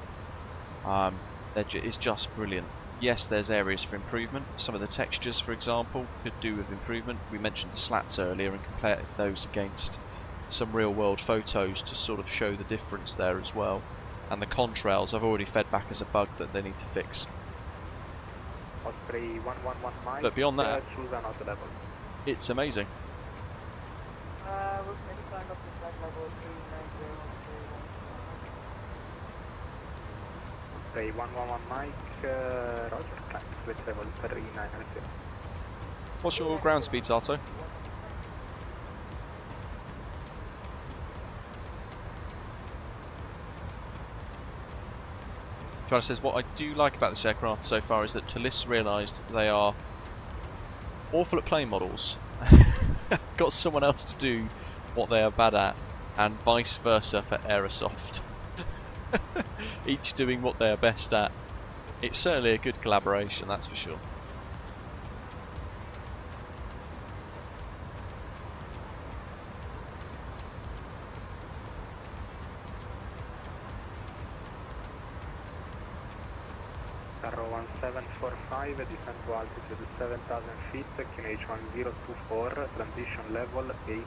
It's just brilliant. Yes, there's areas for improvement. Some of the textures, for example, could do with improvement. We mentioned the slats earlier and compared those against some real-world photos to sort of show the difference there as well. And the contrails I've already fed back as a bug that they need to fix. Osprey 111 Mike. But beyond that, choose another level. it's amazing. With any kind of flight level 390. Osprey 111 Mike, roger, climb split level 3990. What's your ground speed, Zato? Chania says, what I do like about this aircraft so far is that ToLiss realised they are awful at plane models. Got someone else to do what they are bad at, and vice versa for Aerosoft. Each doing what they are best at. It's certainly a good collaboration, that's for sure. Arrow 1745, descend to altitude 7000 feet, QNH 1024, transition level 80.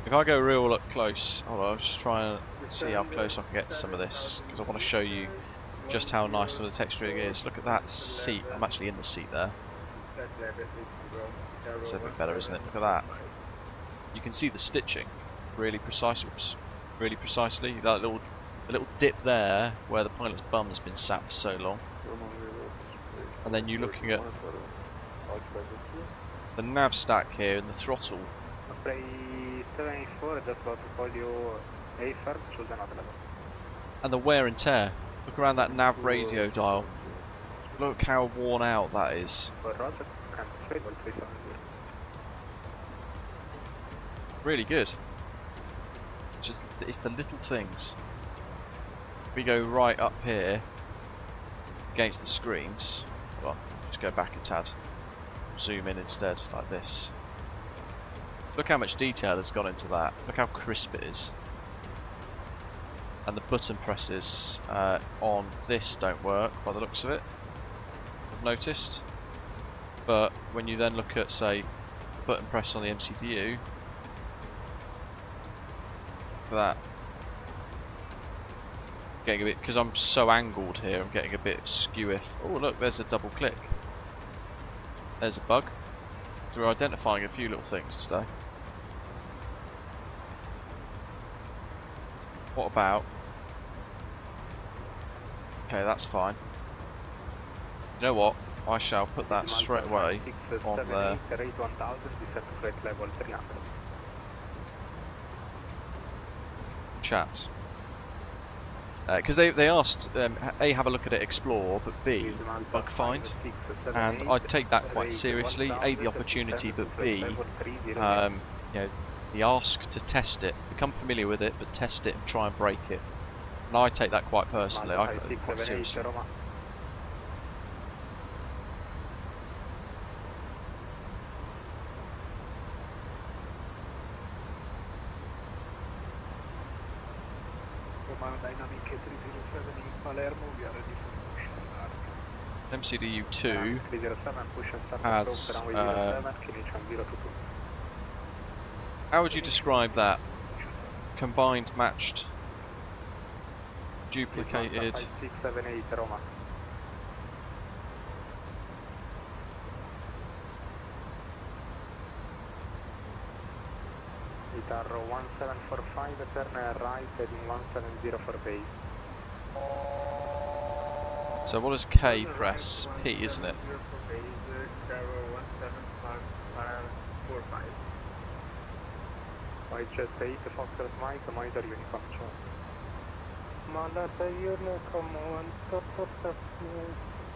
If I go real up close, hold on, I'll just try and see how close I can get to some of this, because I want to show you just how nice some of the texturing is. Look at that seat, I'm actually in the seat there. It's a bit better, isn't it? Look at that. You can see the stitching really precise, really precisely. That little dip there where the pilot's bum has been sat for so long. And then you're looking at the nav stack here and the throttle. Osprey 784, just about to call you A firm, choose another level. And the wear and tear. Look around that nav radio dial. Look how worn out that is. Roger, climb split level 370. Really good. It's the little things. We go right up here against the screens. Well, just go back a tad. Zoom in instead, like this. Look how much detail has gone into that. Look how crisp it is. And the button presses on this don't work by the looks of it, I've noticed. But when you then look at, say, the button press on the MCDU, for that, getting a bit, because I'm so angled here, I'm getting a bit skew if. Oh look, there's a double click. There's a bug. So we're identifying a few little things today. What about? Okay, that's fine. You know what? I shall put that straight away on there. Chat. Because they asked, A, have a look at it, explore, but B, bug find. And I take that quite seriously. A, the opportunity, but B, you know, the ask to test it. Become familiar with it, but test it and try and break it. And I take that quite personally, I take it quite seriously. MCDU 2 has, how would you describe that? Combined, matched, duplicated. 678 Roma. Guitarro 1745, turn right heading 170 for base. So what does K press? P, isn't it? White Jet 8, Foxtrot Mike, monitor Uniform Choice. Monitor Uniform 1,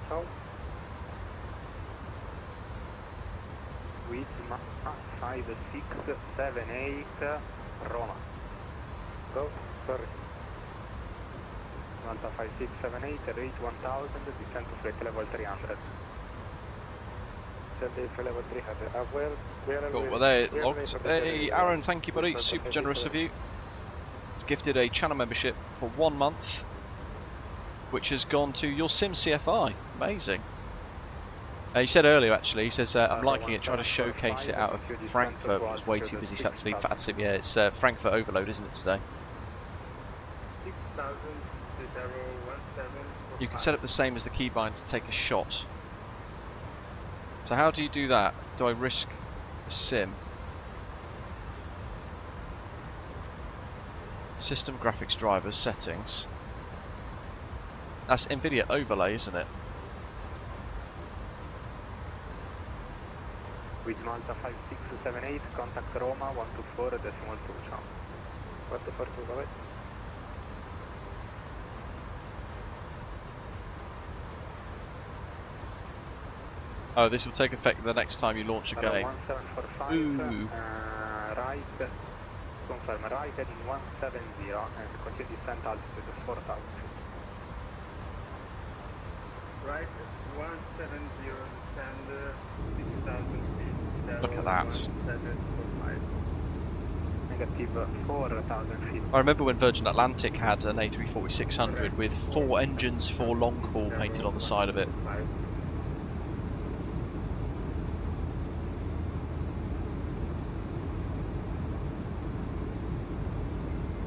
Ciao. With 5, 6, 7, 8, Roma. Go, sorry. Malta 5, 6, 7, 8, rate 1000, descend to flight level 300. Level 300. Cool, well there it logged. Hey Aaron, thank you buddy, super generous of you. It's gifted a channel membership for 1 month, which has gone to your Sim CFI. Amazing. He said earlier actually, he says, I'm liking it, trying to showcase it out of Frankfurt, but was way too busy sat to leave VATSIM. Yeah, it's Frankfurt overload, isn't it, today? You can set up the same as the keybind to take a shot So how do you do that? Do I risk the sim? System graphics drivers settings. That's NVIDIA overlay, isn't it? With Malta 5678, contact Roma 124.2, ciao. 124.2, vabbè. Oh, this will take effect the next time you launch again. 1745, Ooh. right, confirm right heading 170 and continue descent altitude 4000 feet. Right, 170, descend 6,000 feet. Look at that. 1745. Negative 4,000 feet. I remember when Virgin Atlantic had an A340-600 with 4 engines, 4 long haul painted on the side of it.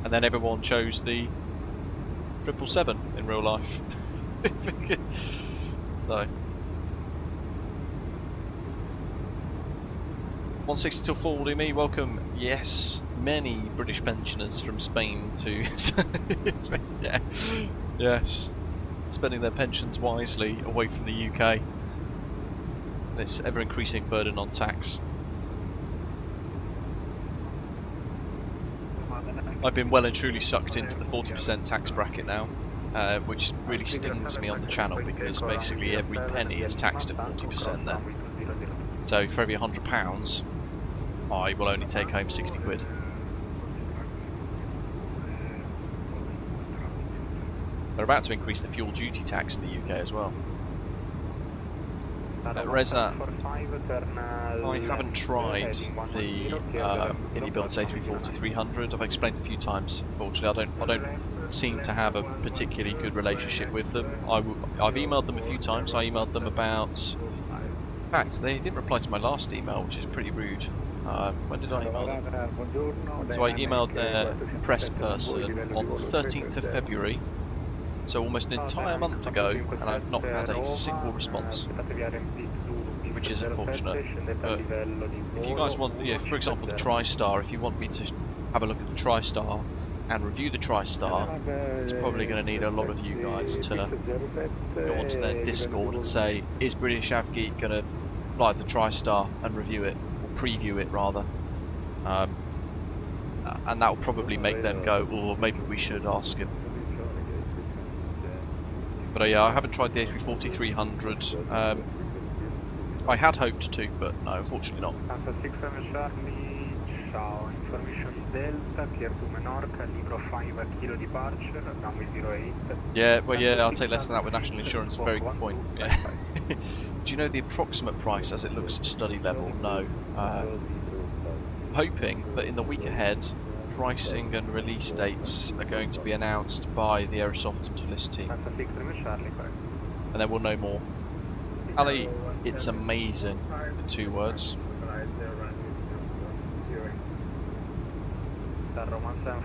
And then everyone chose the 777 in real life. No. 160 till 40, me, welcome. Yes, many British pensioners from Spain to... yeah, yes. Spending their pensions wisely away from the UK. This ever-increasing burden on tax. I've been well and truly sucked into the 40% tax bracket now, which really stings me on the channel because basically every penny is taxed at 40% there. So for every £100, I will only take home 60 quid. They're about to increase the fuel duty tax in the UK as well. Reza, I haven't tried the IndyBuild A340-300. I've explained a few times. Unfortunately, I don't seem to have a particularly good relationship with them. I've emailed them a few times. I emailed them about... In fact, they didn't reply to my last email, which is pretty rude. When did I email them? So I emailed their press person on the 13th of February. So almost an entire month ago, and I've not had a single response, which is unfortunate. But if you guys want, for example, the TriStar, if you want me to have a look at the TriStar and review the TriStar, it's probably going to need a lot of you guys to go onto their Discord and say, is British AvGeek going to fly the TriStar and review it, or preview it rather? And that will probably make them go, or maybe we should ask him. But yeah, I haven't tried the A340-300. I had hoped to, but no, unfortunately not. Yeah, well, yeah, I'll take less than that with national insurance. Very good point. Yeah. Do you know the approximate price as it looks at study level? No. Hoping that in the week ahead, pricing and release dates are going to be announced by the Aerosoft ToLiss team, and then we'll know more. Ali, it's amazing in 2 words.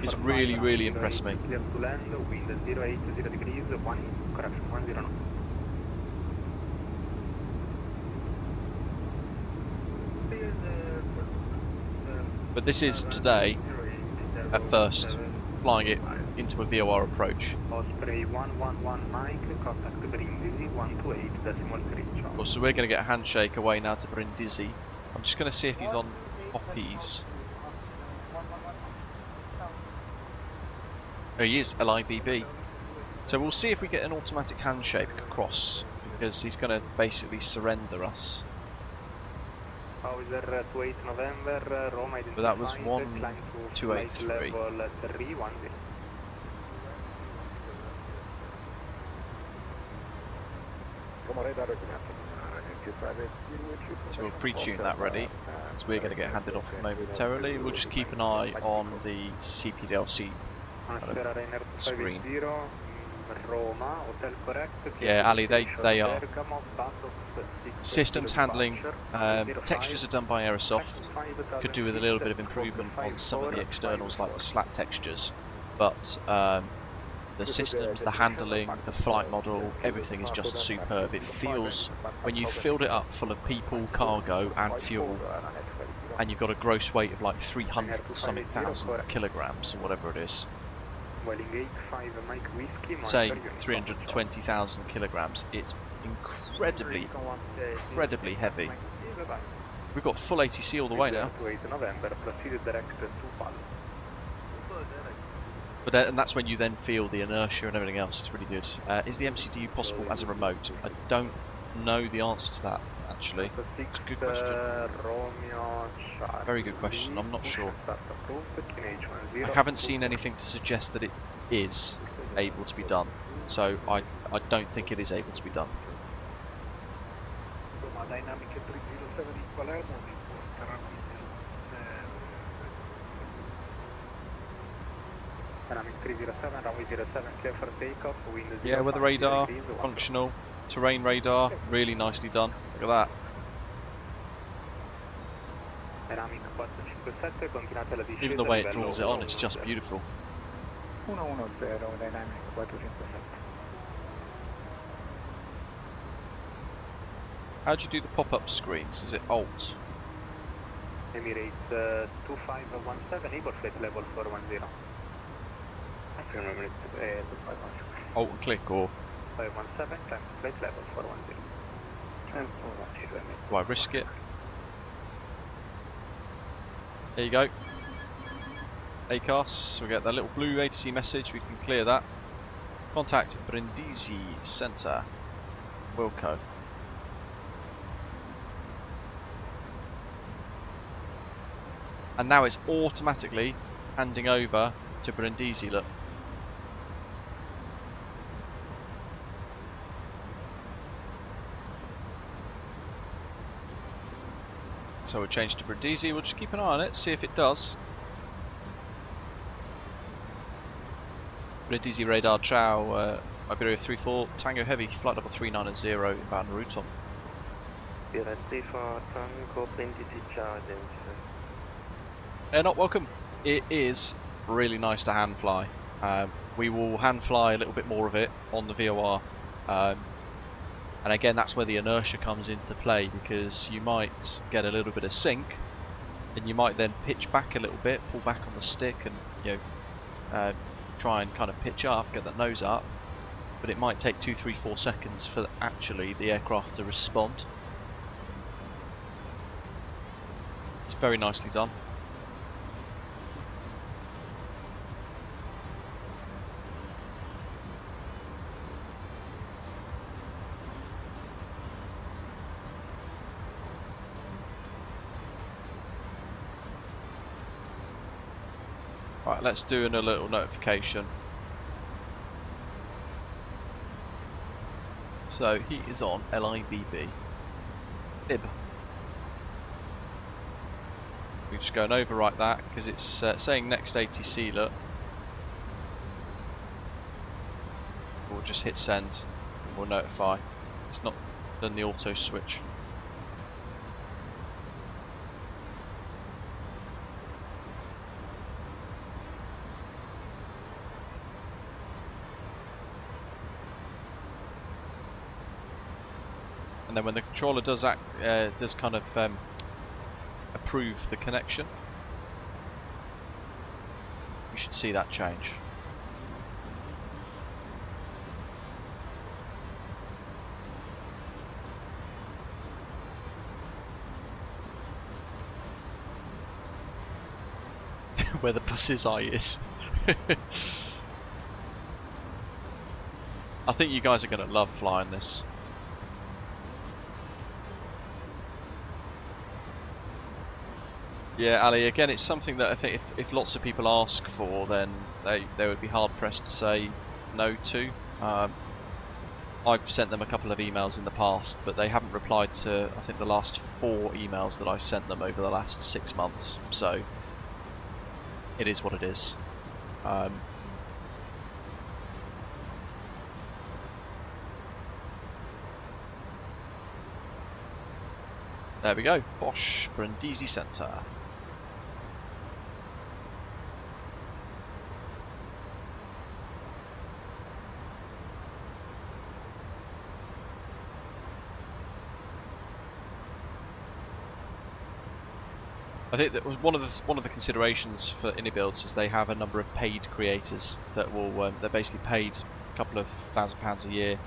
It's really, really impressed me. But this is today, at first, flying it into a VOR approach. Osprey 111 Mike, contact Brindisi 128.3. Well, so we're going to get a handshake away now to Brindisi. I'm just going to see if he's on poppies. Oh, he is, LIVB. So we'll see if we get an automatic handshake across, because he's going to basically surrender us. Hauser 28 November, Roma But that was 1283. So we'll pre-tune that ready, so we're going to get handed off momentarily. We'll just keep an eye on the CPDLC screen. Yeah, Ali, they are. Systems handling, textures are done by Aerosoft. Could do with a little bit of improvement on some of the externals like the slat textures, but The systems, the handling, the flight model, everything is just superb. It feels, when you've filled it up full of people, cargo and fuel, and you've got a gross weight of like 300 something thousand kilograms or whatever it is, say 320,000 kilograms, it's incredibly heavy. We've got full ATC all the way now. But and that's when you then feel the inertia and everything else. It's really good. Is the MCDU possible as a remote? I don't know the answer to that, actually. It's a good question. Very good question. I'm not sure. I haven't seen anything to suggest that it is able to be done. So I don't think it is able to be done. Dynamic 307, runway 07, clear for takeoff, wind 05, Yeah, weather radar, functional, terrain radar, really nicely done. Look at that. Dynamic 457, continuate la discesa. Even the way it draws it on, it's just beautiful. 110, dynamic 457. How do you do the pop-up screens? Is it Alt? Emirates 2517, able flight level 410. Alt and click, or 517, climb to flight level 410. do I risk it? There you go. ACAS, so we get that little blue ATC message, we can clear that. Contact Brindisi Centre, Wilco. And now it's automatically handing over to Brindisi, look. So we'll change to Brindisi, we'll just keep an eye on it, see if it does. Brindisi radar, ciao, Iberia 34, Tango Heavy, flight level 390, inbound route on. Iberia 34, Tango, Brindisi, ciao, They're not welcome. It is really nice to hand fly. We will hand fly a little bit more of it on the VOR. And again, that's where the inertia comes into play, because you might get a little bit of sink, and you might then pitch back a little bit, pull back on the stick, and try and kind of pitch up, get that nose up. But it might take 2, 3, 4 seconds for actually the aircraft to respond. It's very nicely done. Right, let's do a little notification. So he is on LIBB. Lib. We're just going to overwrite that because it's saying next ATC, look. We'll just hit send and we'll notify. It's not done the auto switch. And then when the controller does kind of approve the connection, you should see that change. Where the bus's eye is. I think you guys are going to love flying this. Yeah, Ali, again, it's something that I think if lots of people ask for, then they would be hard-pressed to say no to. I've sent them a couple of emails in the past, but they haven't replied to, I think, the last 4 emails that I've sent them over the last 6 months. So, it is what it is. There we go, Bosch Brindisi Centre. I think that one of the considerations for Innie builds is they have a number of paid creators that will they're basically paid a couple of £1,000 a year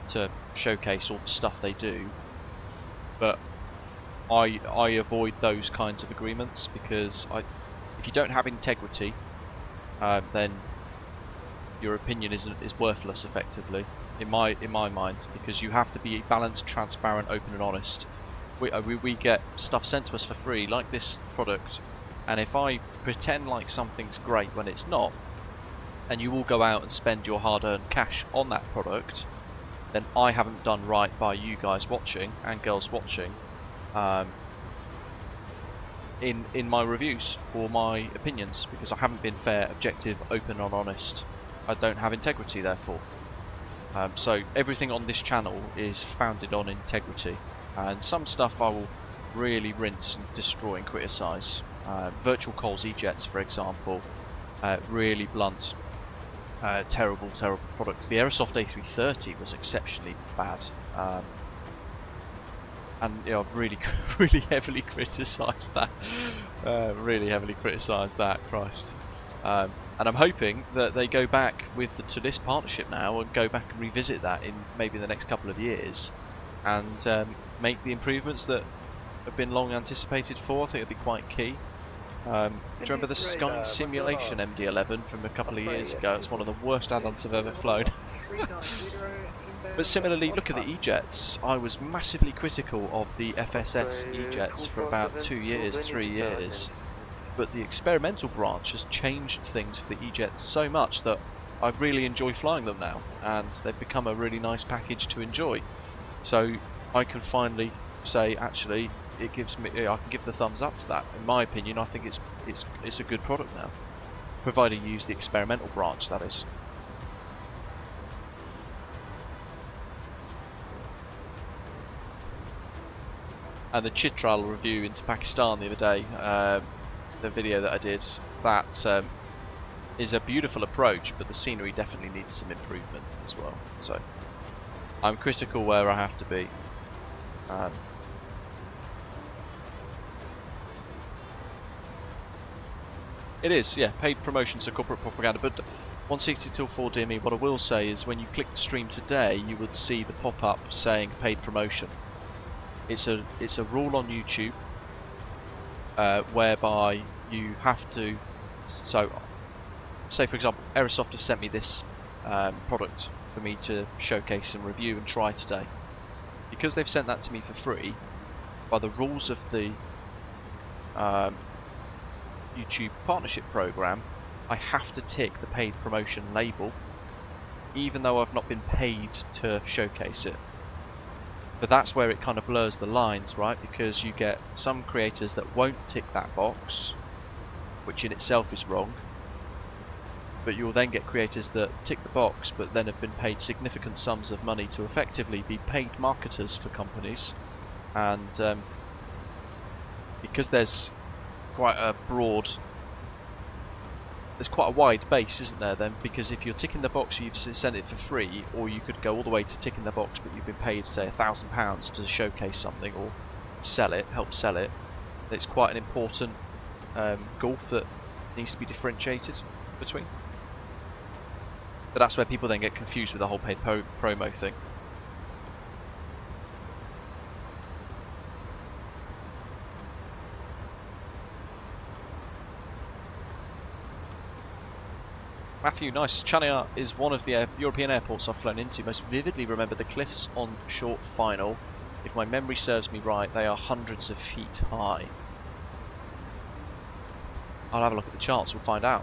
to showcase all the stuff they do. But I avoid those kinds of agreements because if you don't have integrity, then your opinion is worthless effectively in my mind, because you have to be balanced, transparent, open and honest. We get stuff sent to us for free like this product, and if I pretend like something's great when it's not, and you all go out and spend your hard-earned cash on that product, then I haven't done right by you guys watching and girls watching in my reviews or my opinions, because I haven't been fair, objective, open and honest. I don't have integrity therefore. So everything on this channel is founded on integrity, and some stuff I will really rinse and destroy and criticise. Virtual Coles E-Jets, for example, really blunt, terrible products. The Aerosoft A330 was exceptionally bad, and you know, I've really heavily criticised that. Really heavily criticised that, Christ. And I'm hoping that they go back with the ToLiss partnership now and go back and revisit that in maybe the next couple of years, and make the improvements that have been long anticipated for. I think it'd be quite key. Do you remember the Sky Simulation MD-11 from a couple of years ago? It's one of the worst add-ons I've ever flown. But similarly, look at the E-Jets. I was massively critical of the FSS E-Jets for about 2 years, 3 years. But the experimental branch has changed things for the E-Jets so much that I really enjoy flying them now, and they've become a really nice package to enjoy. So I can finally say, actually, it gives me, I can give the thumbs up to that. In my opinion, I think it's a good product now, provided you use the experimental branch, that is. And the Chitral review into Pakistan the other day, the video that I did, that is a beautiful approach, but the scenery definitely needs some improvement as well. So I'm critical where I have to be. It is, yeah, paid promotions are corporate propaganda, but 160 till 4DME, what I will say is when you click the stream today, you would see the pop-up saying paid promotion. It's a rule on YouTube whereby you have to, so say for example Aerosoft have sent me this product for me to showcase and review and try today. Because they've sent that to me for free, by the rules of the YouTube partnership program, I have to tick the paid promotion label even though I've not been paid to showcase it. But that's where it kind of blurs the lines, right? Because you get some creators that won't tick that box, which in itself is wrong. But you'll then get creators that tick the box, but then have been paid significant sums of money to effectively be paid marketers for companies. And because there's quite a broad, there's quite a wide base, isn't there, then? Because if you're ticking the box, you've sent it for free, or you could go all the way to ticking the box, but you've been paid, say, £1,000 to showcase something or sell it, help sell it. It's quite an important gulf that needs to be differentiated between. But that's where people then get confused with the whole paid promo thing. Matthew, nice. Chania is one of the European airports I've flown into. Most vividly remember the cliffs on short final. If my memory serves me right, they are hundreds of feet high. I'll have a look at the charts, we'll find out.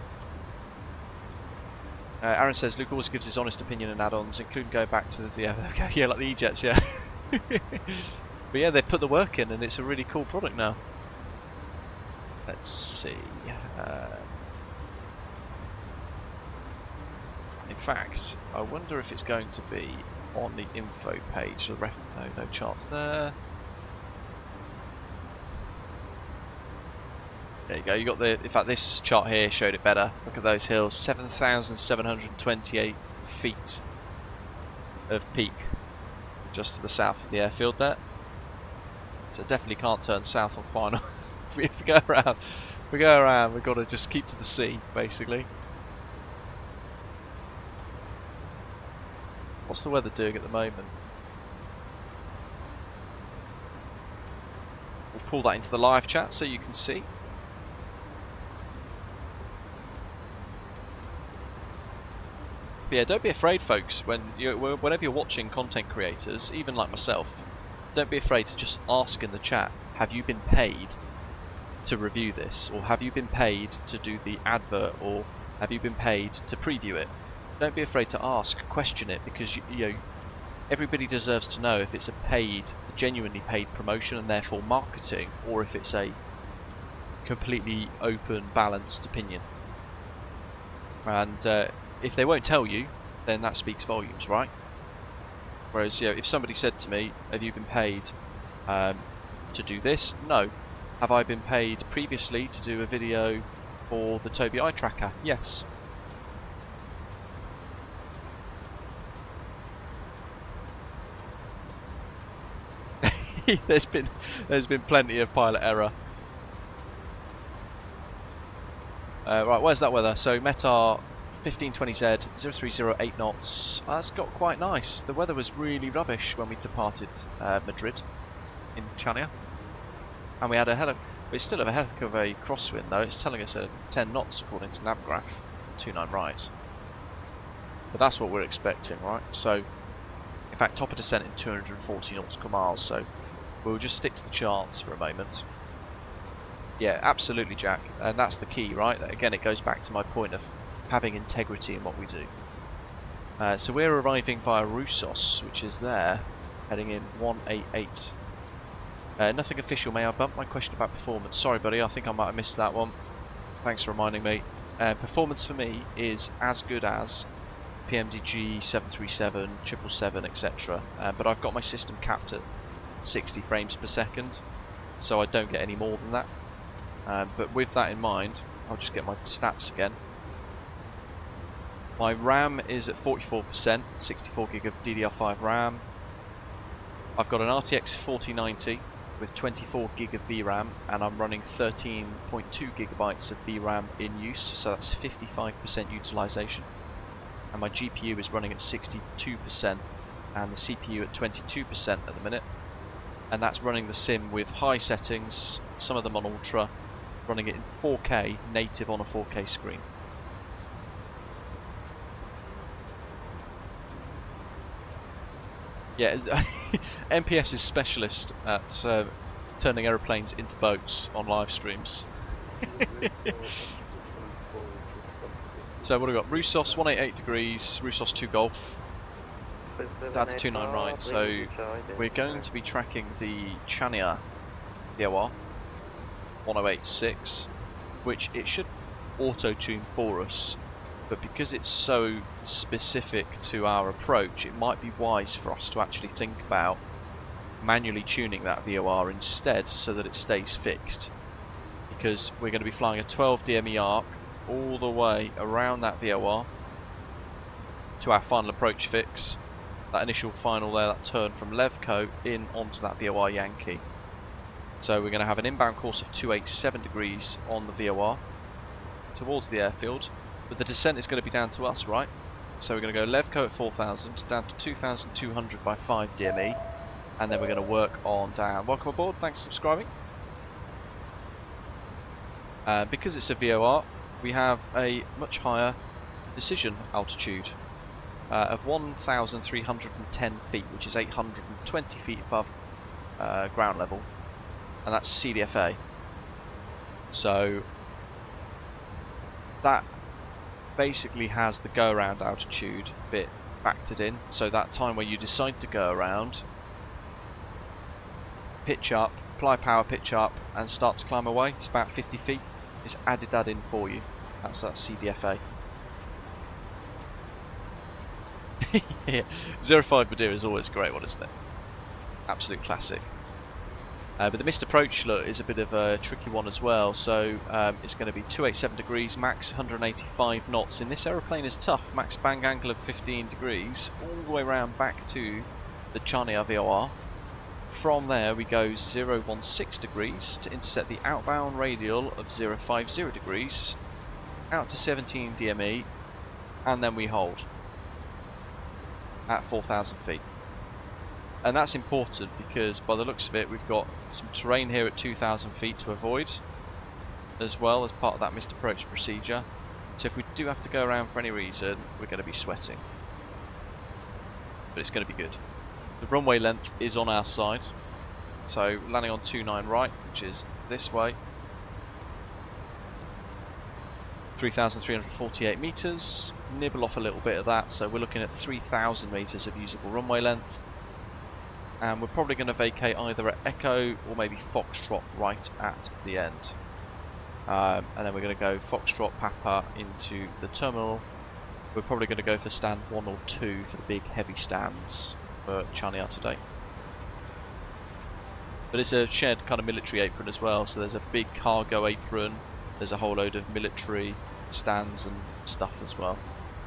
Aaron says Luke always gives his honest opinion and add-ons, including going back to the yeah, like the E-Jets, yeah. But yeah, they've put the work in, and it's a really cool product now. Let's see. In fact, I wonder if it's going to be on the info page. No charts there. There you go. You got the. In fact, this chart here showed it better. Look at those hills. 7,728 feet of peak, just to the south of the airfield there. So definitely can't turn south on final if we go around, we've got to just keep to the sea, basically. What's the weather doing at the moment? We'll pull that into the live chat so you can see. But yeah, don't be afraid, folks, whenever you're watching content creators, even like myself, don't be afraid to just ask in the chat, have you been paid to review this? Or have you been paid to do the advert? Or have you been paid to preview it? Don't be afraid to ask, question it, because you know, everybody deserves to know if it's a paid, genuinely paid promotion and therefore marketing, or if it's a completely open, balanced opinion. And if they won't tell you, then that speaks volumes, right? Whereas, you know, if somebody said to me, have you been paid to do this? No. Have I been paid previously to do a video for the Tobii eye tracker? Yes. there's been plenty of pilot error. Right, where's that weather? So METAR 1520Z 0308 knots. That's got quite nice. The weather was really rubbish when we departed Madrid in Chania, and we had we still have a heck of a crosswind though. It's telling us 10 knots according to NavGraph, 29 right. But that's what we're expecting, right? So, in fact, top of descent in 240 nautical miles. So we'll just stick to the charts for a moment. Yeah, absolutely, Jack, and that's the key, right? Again, it goes back to my point of having integrity in what we do. So we're arriving via Roussos, which is there, heading in 188. Nothing official, may I bump my question about performance? Sorry buddy, I think I might have missed that one. Thanks for reminding me. Performance for me is as good as PMDG, 737, 777, etc. But I've got my system capped at 60 frames per second, so I don't get any more than that. But with that in mind, I'll just get my stats again. My RAM is at 44%, 64 gig of DDR5 RAM. I've got an RTX 4090 with 24 gig of VRAM, and I'm running 13.2 gigabytes of VRAM in use, so that's 55% utilization. And my GPU is running at 62%, and the CPU at 22% at the minute. And that's running the sim with high settings, some of them on ultra, running it in 4K, native on a 4K screen. Yeah, MPS is specialist at turning aeroplanes into boats on live streams. So what have we got? Roussos 188 degrees, Roussos 2 Golf. That's 29 right, so we're going to be tracking the Chania VOR 1086, which it should auto-tune for us, but because it's so specific to our approach, it might be wise for us to actually think about manually tuning that VOR instead so that it stays fixed, because we're going to be flying a 12 DME arc all the way around that VOR to our final approach fix. That initial final there, that turn from Levco in onto that VOR Yankee. So we're going to have an inbound course of 287 degrees on the VOR towards the airfield, but the descent is going to be down to us, right? So we're going to go Levco at 4,000 down to 2,200 by 5 DME, and then we're going to work on down. Welcome aboard, thanks for subscribing. Because it's a VOR, we have a much higher decision altitude of 1,310 feet, which is 820 feet above ground level, and that's CDFA. So that basically has the go around altitude bit factored in, so that time where you decide to go around, pitch up, apply power, pitch up and start to climb away, it's about 50 feet, it's added that in for you. That's that CDFA. Yeah, 05 Madeira is always a great one, isn't it? Absolute classic. But the missed approach, look, is a bit of a tricky one as well. So it's going to be 287 degrees, max 185 knots. In this aeroplane is tough, max bang angle of 15 degrees, all the way around back to the Chania VOR. from there we go 016 degrees to intercept the outbound radial of 050 degrees, out to 17 DME, and then we hold at 4,000 feet. And that's important because by the looks of it we've got some terrain here at 2,000 feet to avoid as well as part of that missed approach procedure. So if we do have to go around for any reason, we're going to be sweating. But it's going to be good. The runway length is on our side. So landing on 29 right, which is this way. 3,348 metres. Nibble off a little bit of that, so we're looking at 3,000 metres of usable runway length. And we're probably going to vacate either at Echo or maybe Foxtrot right at the end. And then we're going to go Foxtrot Papa into the terminal. We're probably going to go for stand 1 or 2 for the big heavy stands for Chania today. But it's a shared kind of military apron as well, so there's a big cargo apron, there's a whole load of military stands and stuff as well.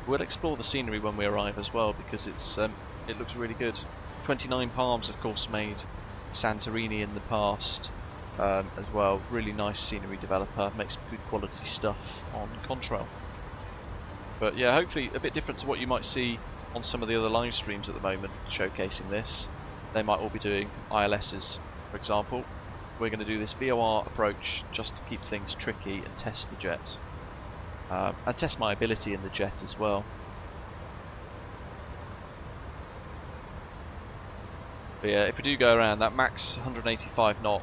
We'll explore the scenery when we arrive as well because it's it looks really good. 29 Palms of course made Santorini in the past as well. Really nice scenery developer, makes good quality stuff on contrail. But yeah, hopefully a bit different to what you might see on some of the other live streams at the moment showcasing this. They might all be doing ILSs, for example. We're going to do this VOR approach just to keep things tricky and test the jet. And test my ability in the jet as well. But yeah, if we do go around, that max 185 knot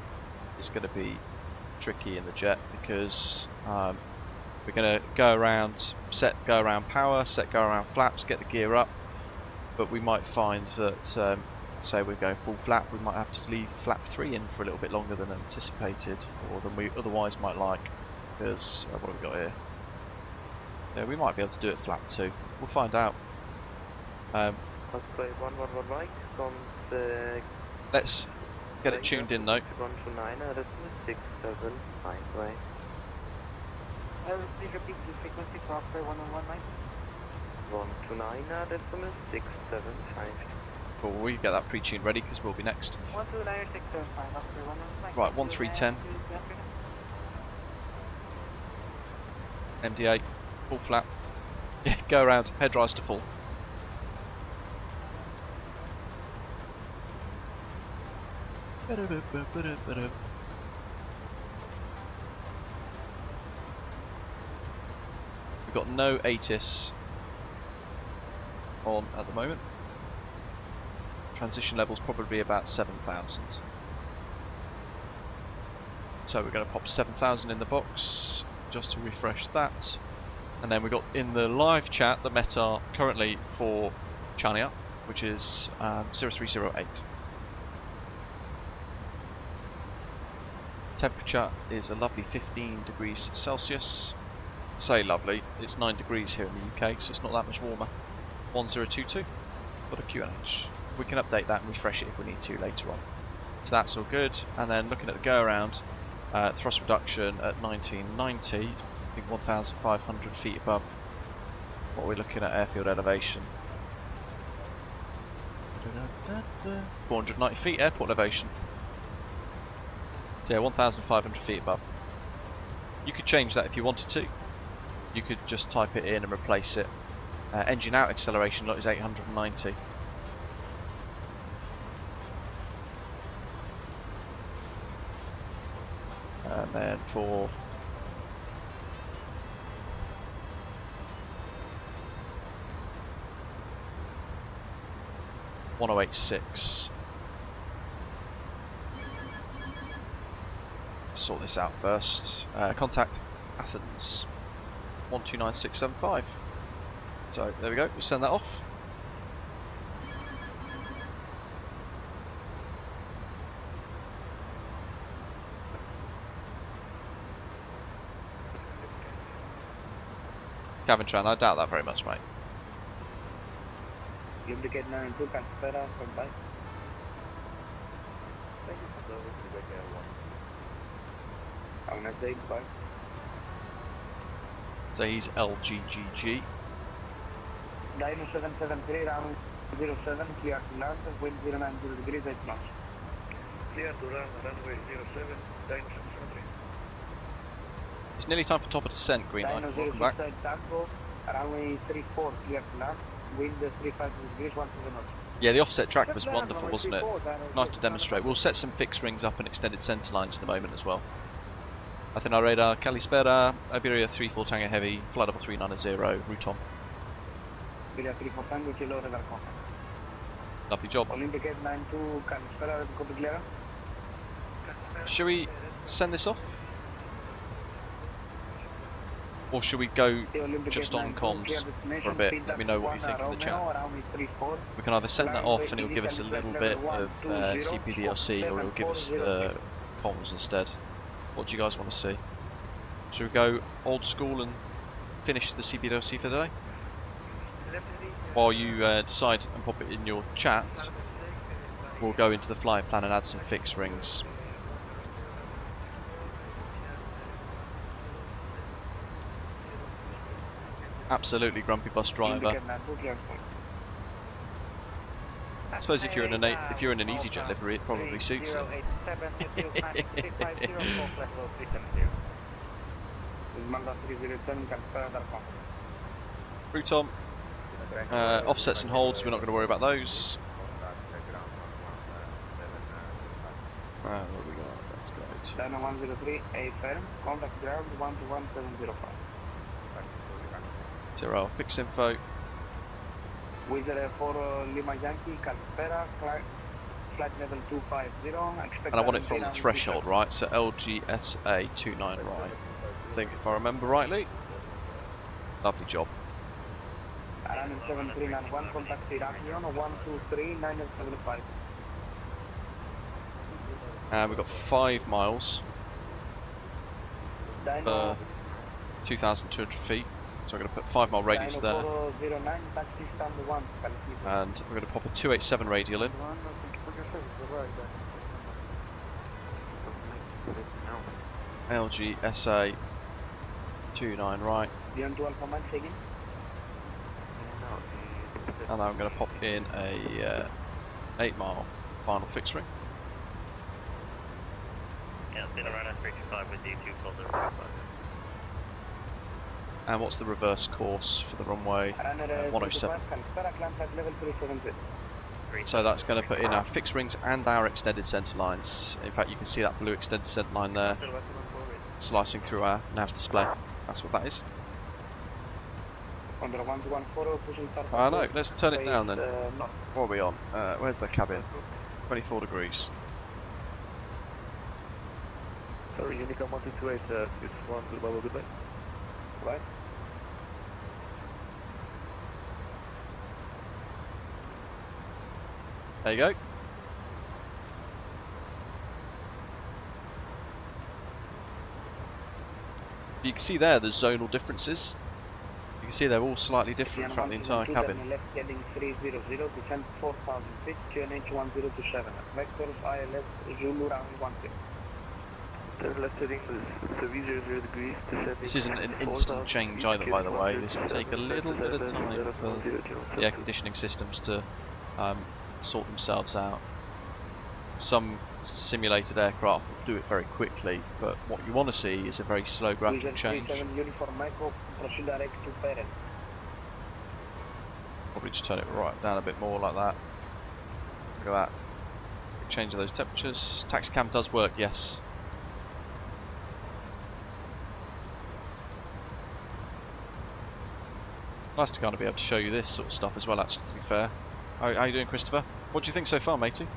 is going to be tricky in the jet because we're going to go around, go around power, go around flaps, get the gear up, but we might find that, say we're going full flap, we might have to leave flap 3 in for a little bit longer than anticipated, or than we otherwise might like, because, what have we got here? Yeah, we might be able to do it flap 2, we'll find out. Let's get it tuned in though. 129, right. Please repeat the frequency for Oscar 1119. 129.675. Cool, we get that pre-tuned ready because we'll be next. 129.675, Oscar 1119. Right, 1310. MDA, full flap. Yeah, go around, head rise to full. We've got no ATIS on at the moment. Transition level's probably about 7,000. So we're going to pop 7,000 in the box just to refresh that. And then we've got in the live chat the METAR currently for Chania, which is 0308. Temperature is a lovely 15 degrees Celsius. Say lovely, it's 9 degrees here in the UK, so it's not that much warmer. 1022, got a QNH. We can update that and refresh it if we need to later on. So that's all good. And then looking at the go around, thrust reduction at 1990, I think 1,500 feet above what we're looking at airfield elevation. 490 feet airport elevation. So yeah, 1,500 feet above. You could change that if you wanted to. You could just type it in and replace it. Engine out acceleration is 890. And then for .1086. Sort this out first. Contact Athens 129675. So there we go, we'll send that off. Caventran, I doubt that very much, mate. Indicate 92, Caspera, goodbye. Thank you for service, Rebecca 1. Have a nice day, bye. So he's LGGG. Dino 773, round 07, clear to land, wind 090 degrees, 8 knots. clear to run runway 07, Dino 600. It's nearly time for top of descent, green light. Welcome back. Tango, runway 34, clear to land, wind 35 degrees, 1 to the north. Yeah, the offset track was wonderful, wasn't it? Nice to demonstrate. We'll set some fixed rings up and extended centre lines in a moment as well. Athena radar, Kalispera, Iberia 34 Tango Heavy, flight level 390, route on. Iberia 34 Tango, kilo radar contact. Lovely job. Olympic 892, Kalispera, copy clear. Should we send this off? Or should we go just on comms for a bit? Let me know what you think in the chat. We can either send that off and it'll give us a little bit of CPDLC, or it'll give us the comms instead. What do you guys want to see? Should we go old school and finish the CPDLC for the day? While you decide and pop it in your chat, we'll go into the flight plan and add some fixed rings. Absolutely, grumpy bus driver. I suppose if you're in an EasyJet livery, it probably suits you. Route on. Offsets and holds, we're not going to worry about those. What have we got? Let's go to Dino 103, A firm, contact ground 121.705. 0, fix info. Wizard for Lima Yankee, Kalispera, flight level 250. And I want it from the threshold, right? So LGSA 29 right. I think if I remember rightly. Lovely job. Running 7391, contact Iraqion 123.975. And we've got 5 miles. Dino 2,200 feet. So I'm going to put 5 mile radius there. 09, taxi stand 1, And we're going to pop a 287 radial in. LGSA 29 right. Beyond 12 for Mike, again. And I'm going to pop in a 8 mile final fixed ring. Yeah, it's been around at 35 with D2 folder. And what's the reverse course for the runway? 107. So that's going to put in our fixed rings and our extended centre lines. In fact, you can see that blue extended centre line there slicing through our nav display. That's what that is. I know, let's turn it down then. What are we on? Where's the cabin? 24 degrees. Sorry, Unicom 128, this one to Bubble goodbye. Right. There you go. You can see there the zonal differences. You can see they're all slightly different throughout the entire cabin. Left heading 300, descent 4,000 feet, QNH 1027. Vectors ILS Zulu round 16. Left heading 300 degrees, descending. This isn't an instant change either, by the way. This will take a little bit of time for the air conditioning systems to sort themselves out. Some simulated aircraft will do it very quickly, but what you want to see is a very slow gradual change. Probably just turn it right down a bit more like that. Look at that. Change of those temperatures. Taxicam does work, yes. Nice to kind of be able to show you this sort of stuff as well, actually, to be fair. How are you doing, Christopher? What do you think so far, matey?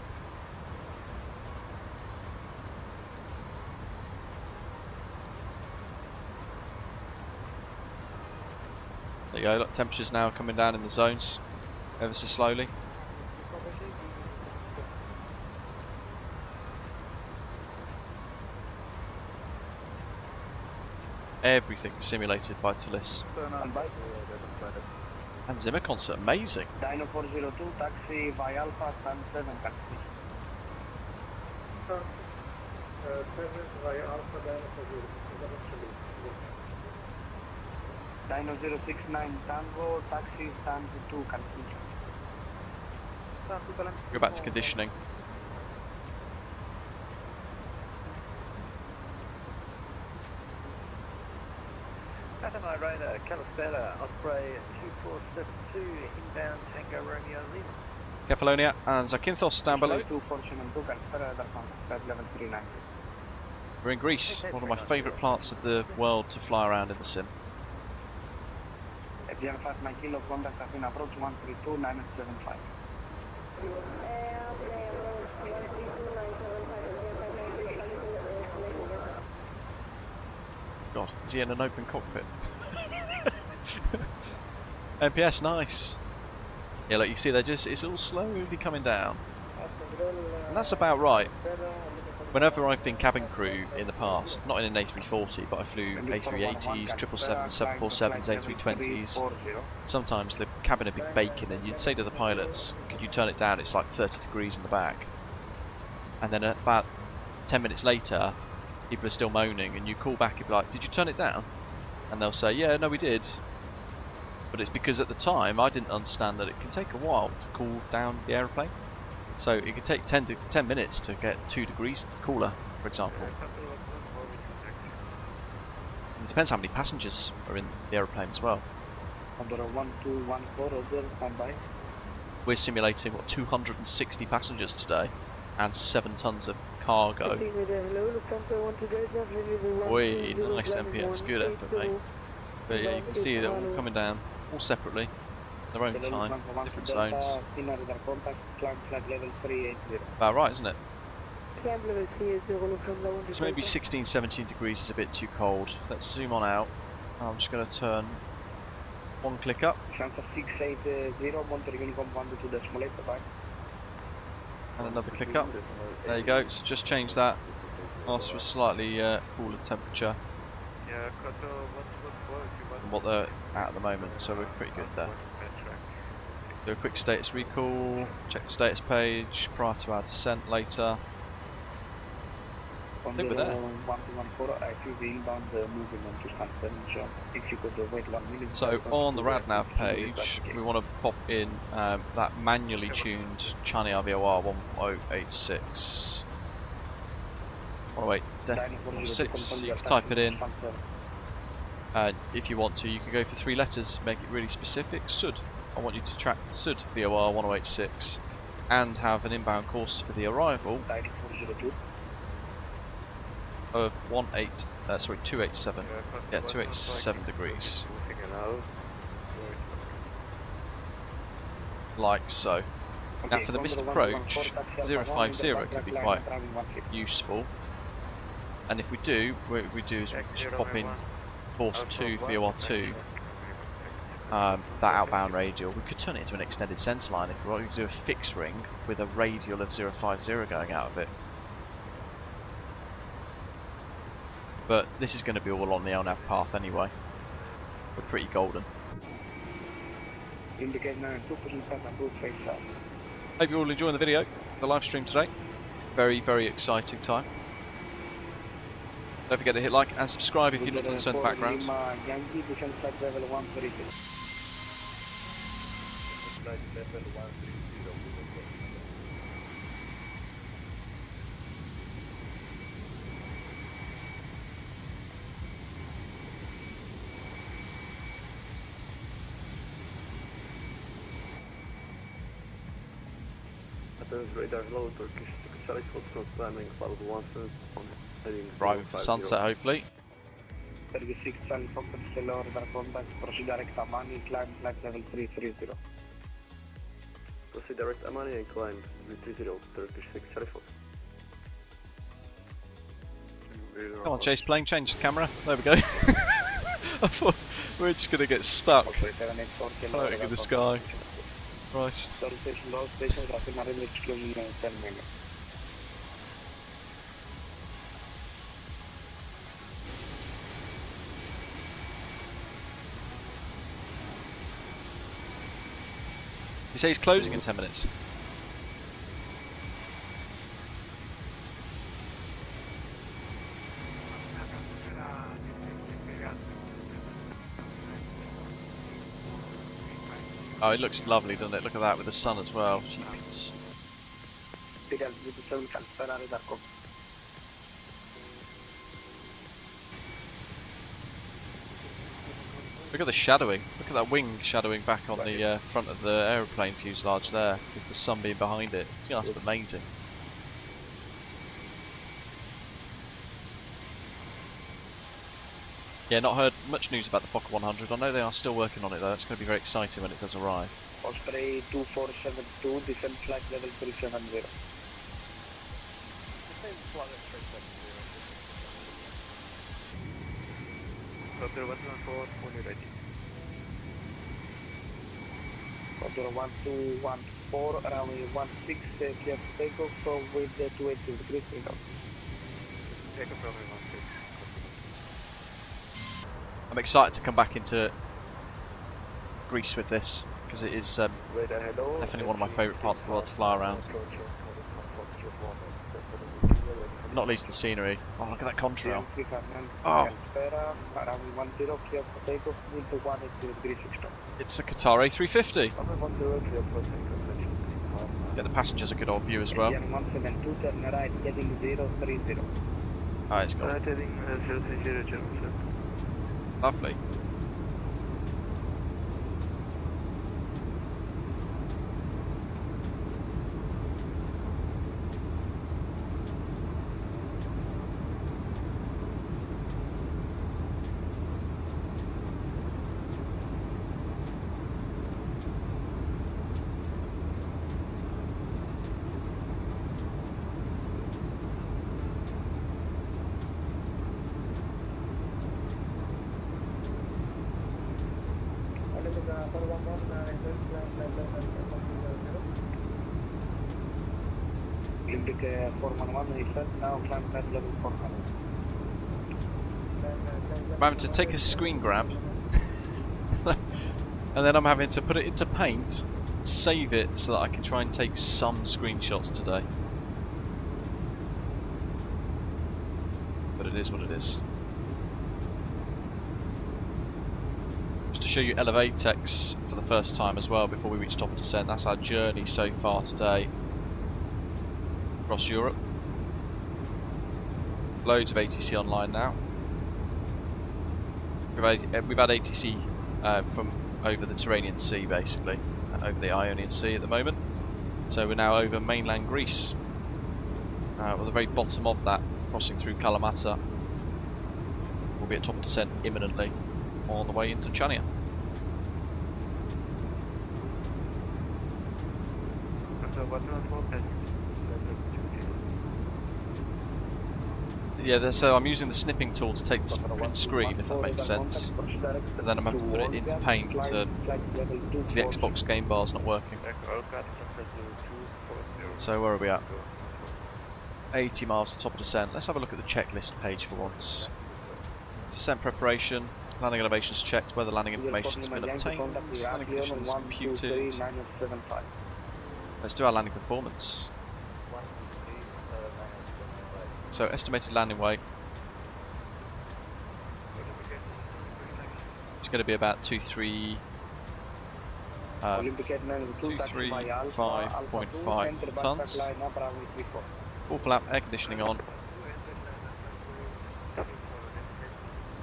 There you go, look, temperatures now coming down in the zones, ever so slowly. Everything simulated by ToLiss. And Zimmer concert, amazing. Dino 402, taxi via Alpha, stand 7, taxi. 7 via Alpha, Dino 402. Dino 069 Tango, taxi stand 2, taxi. Go back to conditioning. Satellite radar, Calistella, Osprey 2472, inbound Tango Romeo Lima. Kefalonia and Zakynthos down below. 2472, Calistella, radar contact, level 39. We're in Greece, one of my favourite parts of the world to fly around in the sim. FGR 5 9 kilo, contact Athena approach 132, 975. God, is he in an open cockpit? MPS, nice. Yeah, look, you see, it's all slowly coming down. And that's about right. Whenever I've been cabin crew in the past, not in an A340, but I flew A380s, 777s, 747s, A320s, sometimes the cabin would be baking and you'd say to the pilots, could you turn it down, it's like 30 degrees in the back. And then about 10 minutes later, people are still moaning and you call back and be like, did you turn it down? And they'll say, yeah, no we did. But it's because at the time I didn't understand that it can take a while to cool down the aeroplane. So it could take 10 minutes to get 2 degrees cooler, for example. And it depends how many passengers are in the aeroplane as well. Under 1214, Roger, standby. We're simulating, what, 260 passengers today and 7 tons of cargo. Oi, nice MPS, good effort, mate. But yeah, you can see they're all coming down, all separately. Their own time, different zones. About right, isn't it? So maybe 16, 17 degrees is a bit too cold. Let's zoom on out. I'm just going to turn one click up. And another click up. There you go, so just change that. Ask for a slightly cooler temperature than what they're at the moment, so we're pretty good there. Do a quick status recall, check the status page prior to our descent later. I think we're there. So on the RadNav page, we want to pop in that manually tuned Chania VOR 1086. 108.6, you can type it in. If you want to, you can go for 3 letters, make it really specific. SUD. I want you to track the SUD VOR 1086 and have an inbound course for the arrival of 287. Yeah, 287 degrees. Like so. Now for the missed approach, 050 can be quite useful. And if we do, what we do is we just pop in Force 2 VOR 2. That outbound radial. We could turn it into an extended centerline if we wanted to do a fixed ring with a radial of 050 going out of it. But this is going to be all on the LNAV path anyway. We're pretty golden. Hope you're all enjoying the video, the live stream today. Very, very exciting time. Don't forget to hit like and subscribe if you're not done certain backgrounds. Radar low, Turkish Charlie Foxtrot climbing, follow the 17 on heading. Driving for sunset, hopefully. 36 Charlie Foxtrot, still radar contact, proceed direct Amani, climb flight level 330. Proceed direct Amani and climb 330, Turkish 6 Charlie Fox. Come on, Chase plane, change the camera. There we go. I thought we were just going to get stuck floating in the sky. Christ. You say he's closing in 10 minutes? Oh, it looks lovely, doesn't it? Look at that with the sun as well. Jeez. Look at the shadowing. Look at that wing shadowing back on the front of the aeroplane fuselage there. There's the sunbeam behind it. It's just amazing. Yeah, not heard much news about the Fokker 100. I know they are still working on it though. It's going to be very exciting when it does arrive. Osprey 2472, descent flight level 370. Contour 114, fully ready. Contour 1214, runway 16, clear for takeoff with 280 degrees freedom. Takeoff runway 16. I'm excited to come back into Greece with this because it is definitely one of my favourite parts of the world to fly around. Not least the scenery. Oh, look at that contrail. Oh. It's a Qatar A350. Yeah, the passengers a good old view as well. Ah, it's gone. Lovely. Olympic 411 is set, now climb flight level 400. I'm having to take a screen grab and then I'm having to put it into paint, save it so that I can try and take some screenshots today. But it is what it is. Just to show you Elevatex for the first time as well before we reach top of descent. That's our journey so far today across Europe. Loads of ATC online now. We've had ATC from over the Tyrrhenian Sea basically, and over the Ionian Sea at the moment. So we're now over mainland Greece. We're at the very bottom of that, crossing through Kalamata. We'll be at top of descent imminently on the way into Chania. Yeah, so I'm using the snipping tool to take the print screen, if that makes sense. And then I'm going to put it into paint because the Xbox game bar's not working. So where are we at? 80 miles to top of descent. Let's have a look at the checklist page for once. Descent preparation, landing elevations checked, weather landing information has been obtained, landing conditions computed. Let's do our landing performance. So estimated landing weight. It's going to be about 235.5 tons. Full flap, air conditioning on.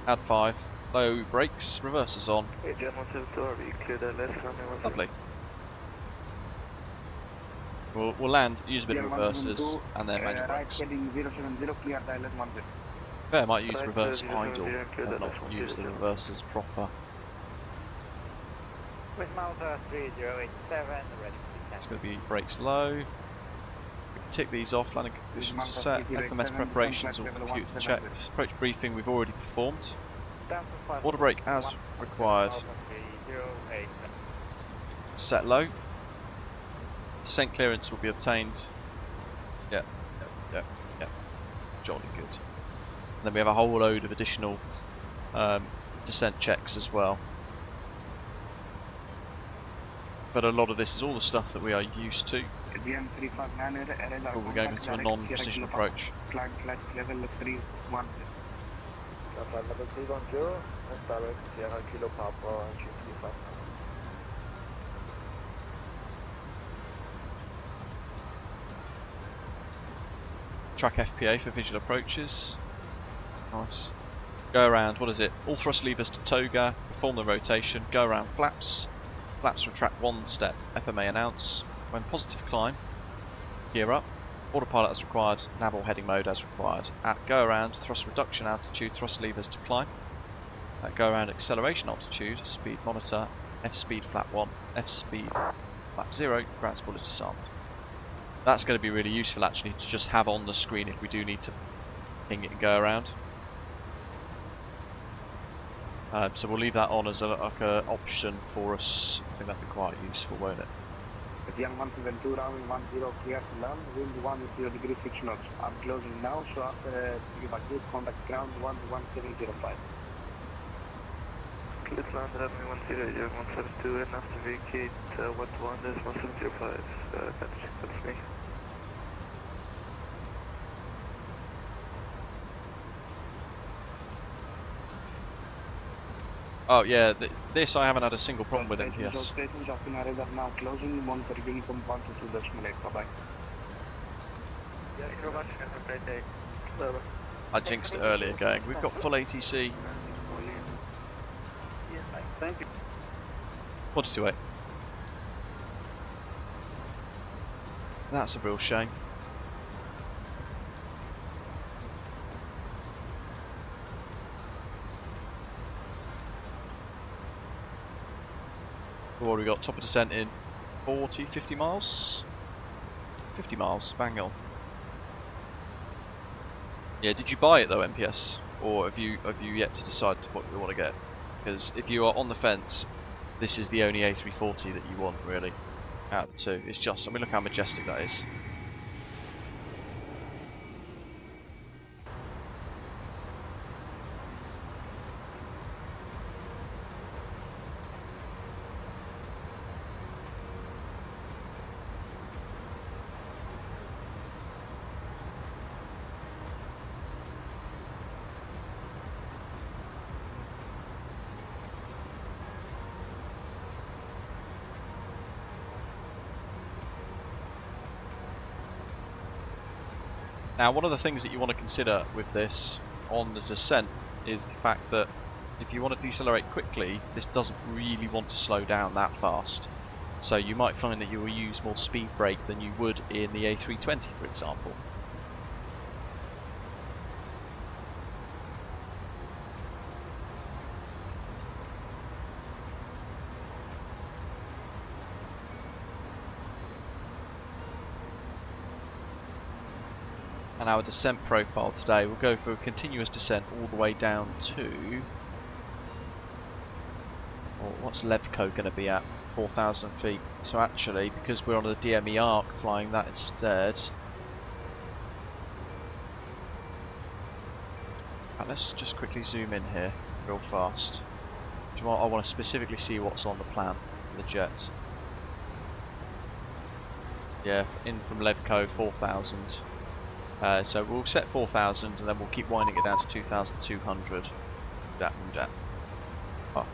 Add 5. Low brakes, reversers on. Lovely. We'll land, use a bit of reversers, and then manual brakes. Fair might use reverse idle, and not use the reversers proper. It's going to be brakes low. We can tick these off, landing conditions set, FMS preparations all computed and checked. Approach briefing we've already performed. Water brake as required. Set low. Descent clearance will be obtained. Yeah. Jolly good. And then we have a whole load of additional descent checks as well. But a lot of this is all the stuff that we are used to. But we're going into a non-precision approach. Track FPA for visual approaches. Nice. Go around, what is it? All thrust levers to toga, perform the rotation, go around flaps. Flaps retract 1 step, FMA announce. When positive climb, gear up. Autopilot as required, nav or heading mode as required. At go around, thrust reduction altitude, thrust levers to climb. At go around acceleration altitude, speed monitor, F speed flap 1, F speed flap 0, ground spoiler disarmed. That's going to be really useful actually to just have on the screen if we do need to ping it and go around. So we'll leave that on as like a option for us. I think that'd be quite useful, won't it? Young 172, rounding 10, clear to land, wind 10 degree 6 knots. I'm closing now, so after you vacate, contact ground 11705. Clear to land, runway 10, young 172, and after vacate, what 1 is 1705. That's me. Oh yeah, this I haven't had a single problem with MPS. Stations of in radar now closing, monitor uniform 122.8, bye-bye. Yeah, you're much, have a great day. I jinxed it earlier going, we've got full ATC. Yes, thank you. 42.8. That's a real shame. What have we got? Top of descent in 40, 50 miles? 50 miles, bang on. Yeah, did you buy it though, MPS? Or have you yet to decide what you want to get? Because if you are on the fence, this is the only A340 that you want, really, out of the two. It's just, I mean, look how majestic that is. Now, one of the things that you want to consider with this on the descent is the fact that if you want to decelerate quickly, this doesn't really want to slow down that fast. So you might find that you will use more speed brake than you would in the A320, for example. And our descent profile today, we'll go for a continuous descent all the way down to... Well, what's Levco going to be at? 4,000 feet. So actually, because we're on the DME arc, flying that instead... Right, let's just quickly zoom in here, real fast. I want to specifically see what's on the plan for the jet. Yeah, in from Levco, 4,000. So we'll set 4,000 and then we'll keep winding it down to 2,200. Oh.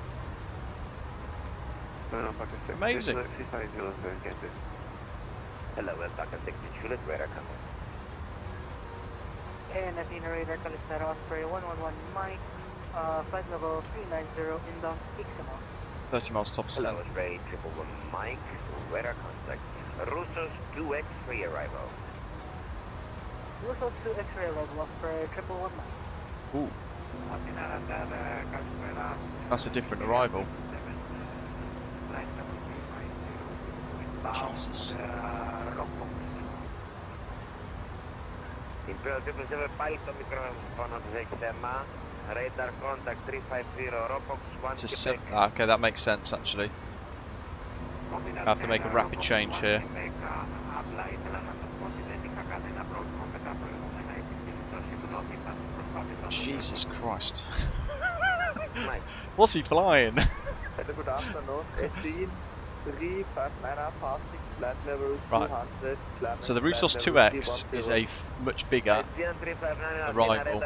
Amazing. Hello, Welcome 60 Juliet, radar coming. And Athena radar, Calistero Osprey 111 Mike, flight level 390, inbound 6 miles. 30 miles top Hello, descent. Osprey 111 Mike, radar contact. Russos 2X free arrival. Russos 2 X-ray level Osprey 111 Mike. Ooh. That's a different arrival. Jesus. Imperial 777 pilot to microphone of XMA, radar contact 350, Robox 1 Just okay, that makes sense actually. I have to make a rapid change here. Jesus Christ. What's he flying? Good afternoon. SC 359 passing flat level 200. So the Russos 2X is a much bigger arrival.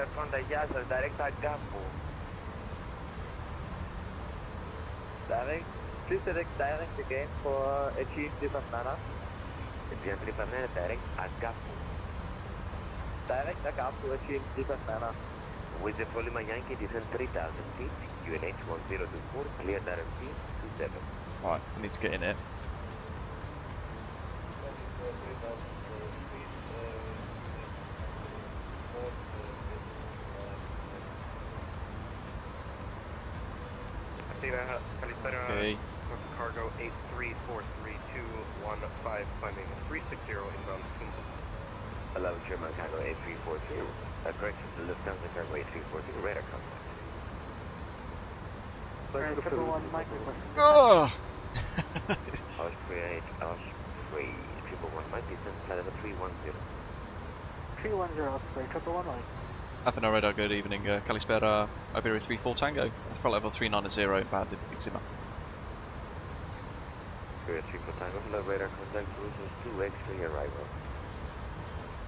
Direct, please select direct again for SC 359. Indian 359 direct Agapu. Direct Agapu SC 359. With the Lima Yankee, descend 3,000 feet, QNH 1024, clear RMP 27. Right, I need to get in here. Okay. Cargo 8343-215, climbing 360 inbound. Hello, German Cargo A340. Correction to Lufthansa Cargo A340, radar contact. Triple one, Mike request. Oh! Osprey 111, Mike, descend flight level 310. 310, Osprey, triple one, Mike. Athena radar, good evening. Kalispera, Iberia 34 Tango. Flight level 390, bad Exima. Spirit 34 Tango, hello, radar contact, Russos 2 X-ray arrival.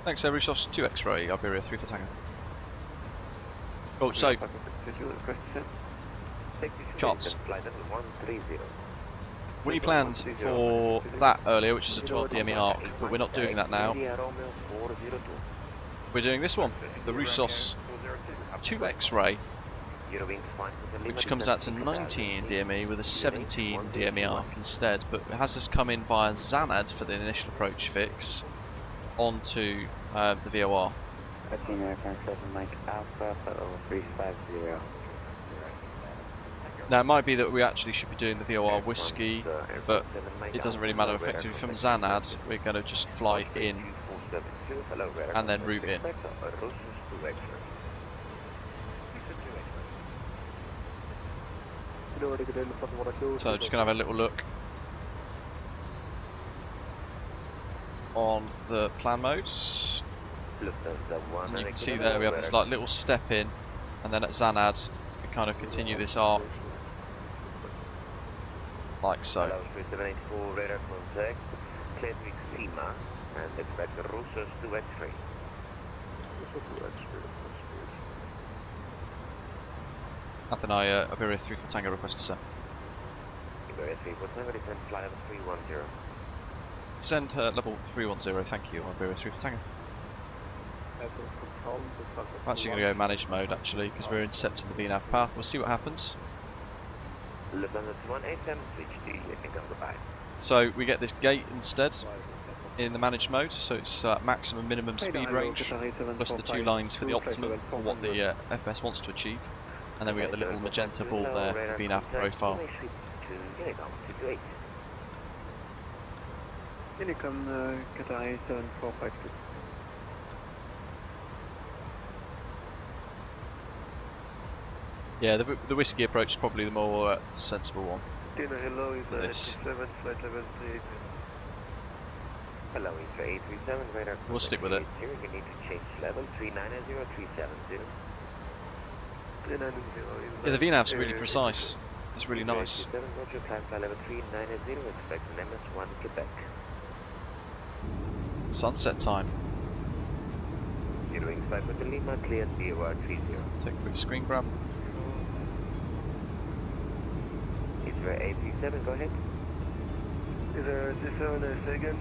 Thanks, Aerosoft 2 X-ray, Iberia 34 Tango. Oh, so, charts. Flight level 130. We planned for that earlier, which is a 12 DMER, but we're not doing that now. We're doing this one, the Russos 2 X-ray, which comes out to 19 DME with a 17 DMER instead, but it has us come in via Xanad for the initial approach fix onto the VOR. 13 aircraft 7 Mike Alpha, flight level 350. Now it might be that we actually should be doing the VOR whiskey, but it doesn't really matter. Effectively from Xanad, we're going to just fly in and then route in. So just going to have a little look on the plan modes. And you can see there we have this like little step in, and then at Xanad we kind of continue this arc like so. Hello, 784 radar contact, clear to Exima, and expect the Russos to X-ray. Athena, Iberia 34 Tango request to sir. Iberia 347, descend flight level 310. Send level 310, thank you, Iberia 34 Tango. I'm actually going to go managed mode actually, because we're intercepting the VNAV path. We'll see what happens. Lufthansa 187, switch to lifting on the back. So we get this gate instead in the managed mode, so it's maximum minimum speed range plus the 2 lines for the optimum for what the FS wants to achieve, and then we get the little magenta ball there for the VNAV profile. Unicom Qatar 7452. Yeah, the whiskey approach is probably the more sensible one. Hello, is this. 87, flight level 38. Hello, it's 837, radar. We'll stick with it. You need to change level 390, 370. 390 Yeah, the VNAV's really precise. It's really nice. 7, Roger, climb flight level 390, expect an MS1 Quebec. Sunset time. You're doing 5 with the Lima, clear VOR 30. Take a quick screen grab. It's 837, go ahead. Is there this second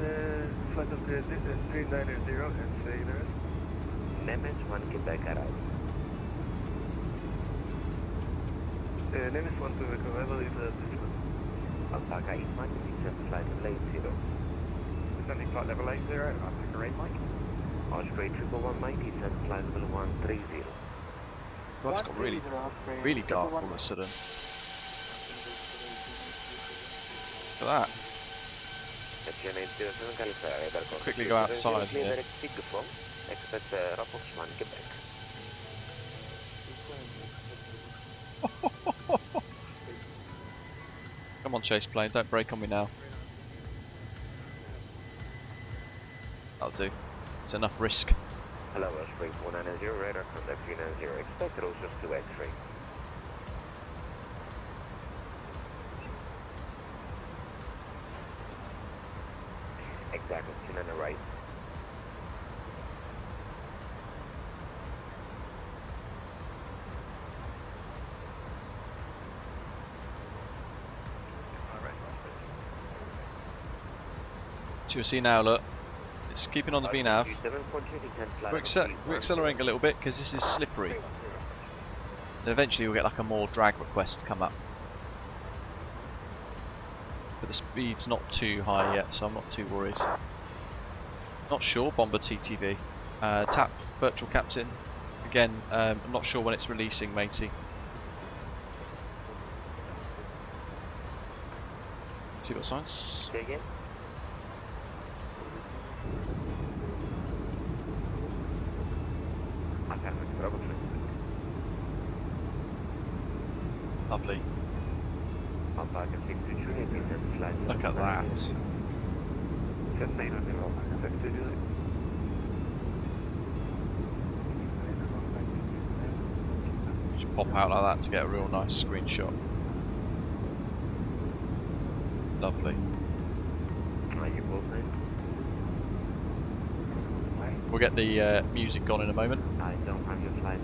flight of 390 and say there? MS1 Quebec arrival. Nemes 1 to arrival is this one. Alpaca 8 Mike, descend flight level 80. Descending flight level 80, Alpaca 8 Mike. Osprey 111 Mike, descend flight level 130. Well, it's got really, really dark all of a sudden. Look at that. Quickly go outside here. Expect Rapprochement Quebec. Come on, chase plane, don't break on me now. That'll do. It's enough risk. Hello, Osprey 490, radar contact 390, expect Roses to X-ray. Exactly, 290 right. So you'll see now, look, it's keeping on the VNAV. We're accelerating a little bit because this is slippery. Then eventually we'll get like a more drag request come up. But the speed's not too high yet, so I'm not too worried. Not sure, Bomber TTV. Tap virtual captain. Again, I'm not sure when it's releasing, matey. See what signs? Say again? Lovely. Look at that. Just pop out like that to get a real nice screenshot. Lovely. We'll get the music gone in a moment. I don't have your flight.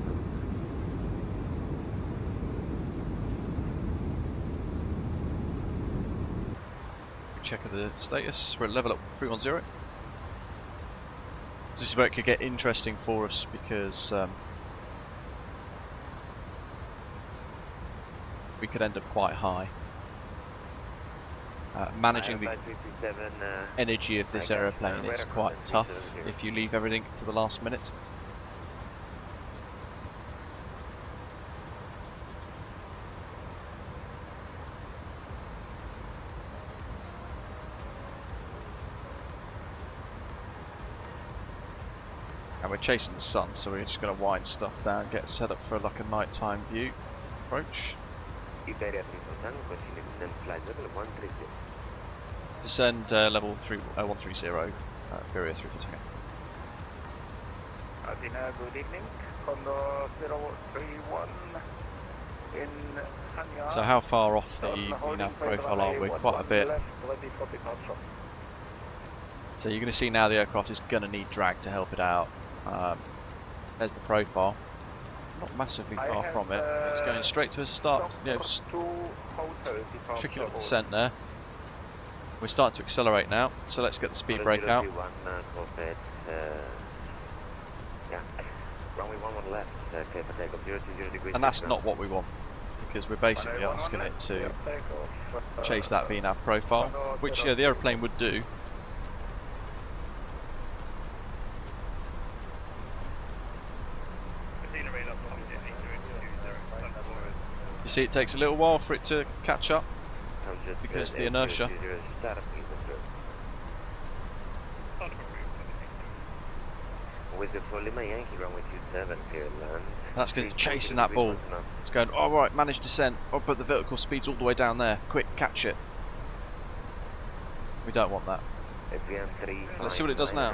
Check the status. We're at level up 310. This is where it could get interesting for us because we could end up quite high. Managing the energy of this aeroplane is quite tough if you leave everything to the last minute. And we're chasing the sun, so we're just going to wind stuff down, get set up for like a nighttime view approach. Descend level 130, Area 3 for Takeoff. Adina, good evening. Condor 031 in Chania. So how far off the nav profile are we? Quite a bit. So you're going to see now the aircraft is going to need drag to help it out. There's the profile. Not massively far from it. It's going straight to a start. You know, tricky little descent there. We're starting to accelerate now, so let's get the speed brake out. And that's not what we want, because we're basically asking it to chase that VNAV profile, which the aeroplane would do. You see, it takes a little while for it to catch up because the inertia. That's because it's chasing that ball. It's going, oh right, manage descent. Oh, but the vertical speed's all the way down there. Quick, catch it. We don't want that. Let's see what it does now.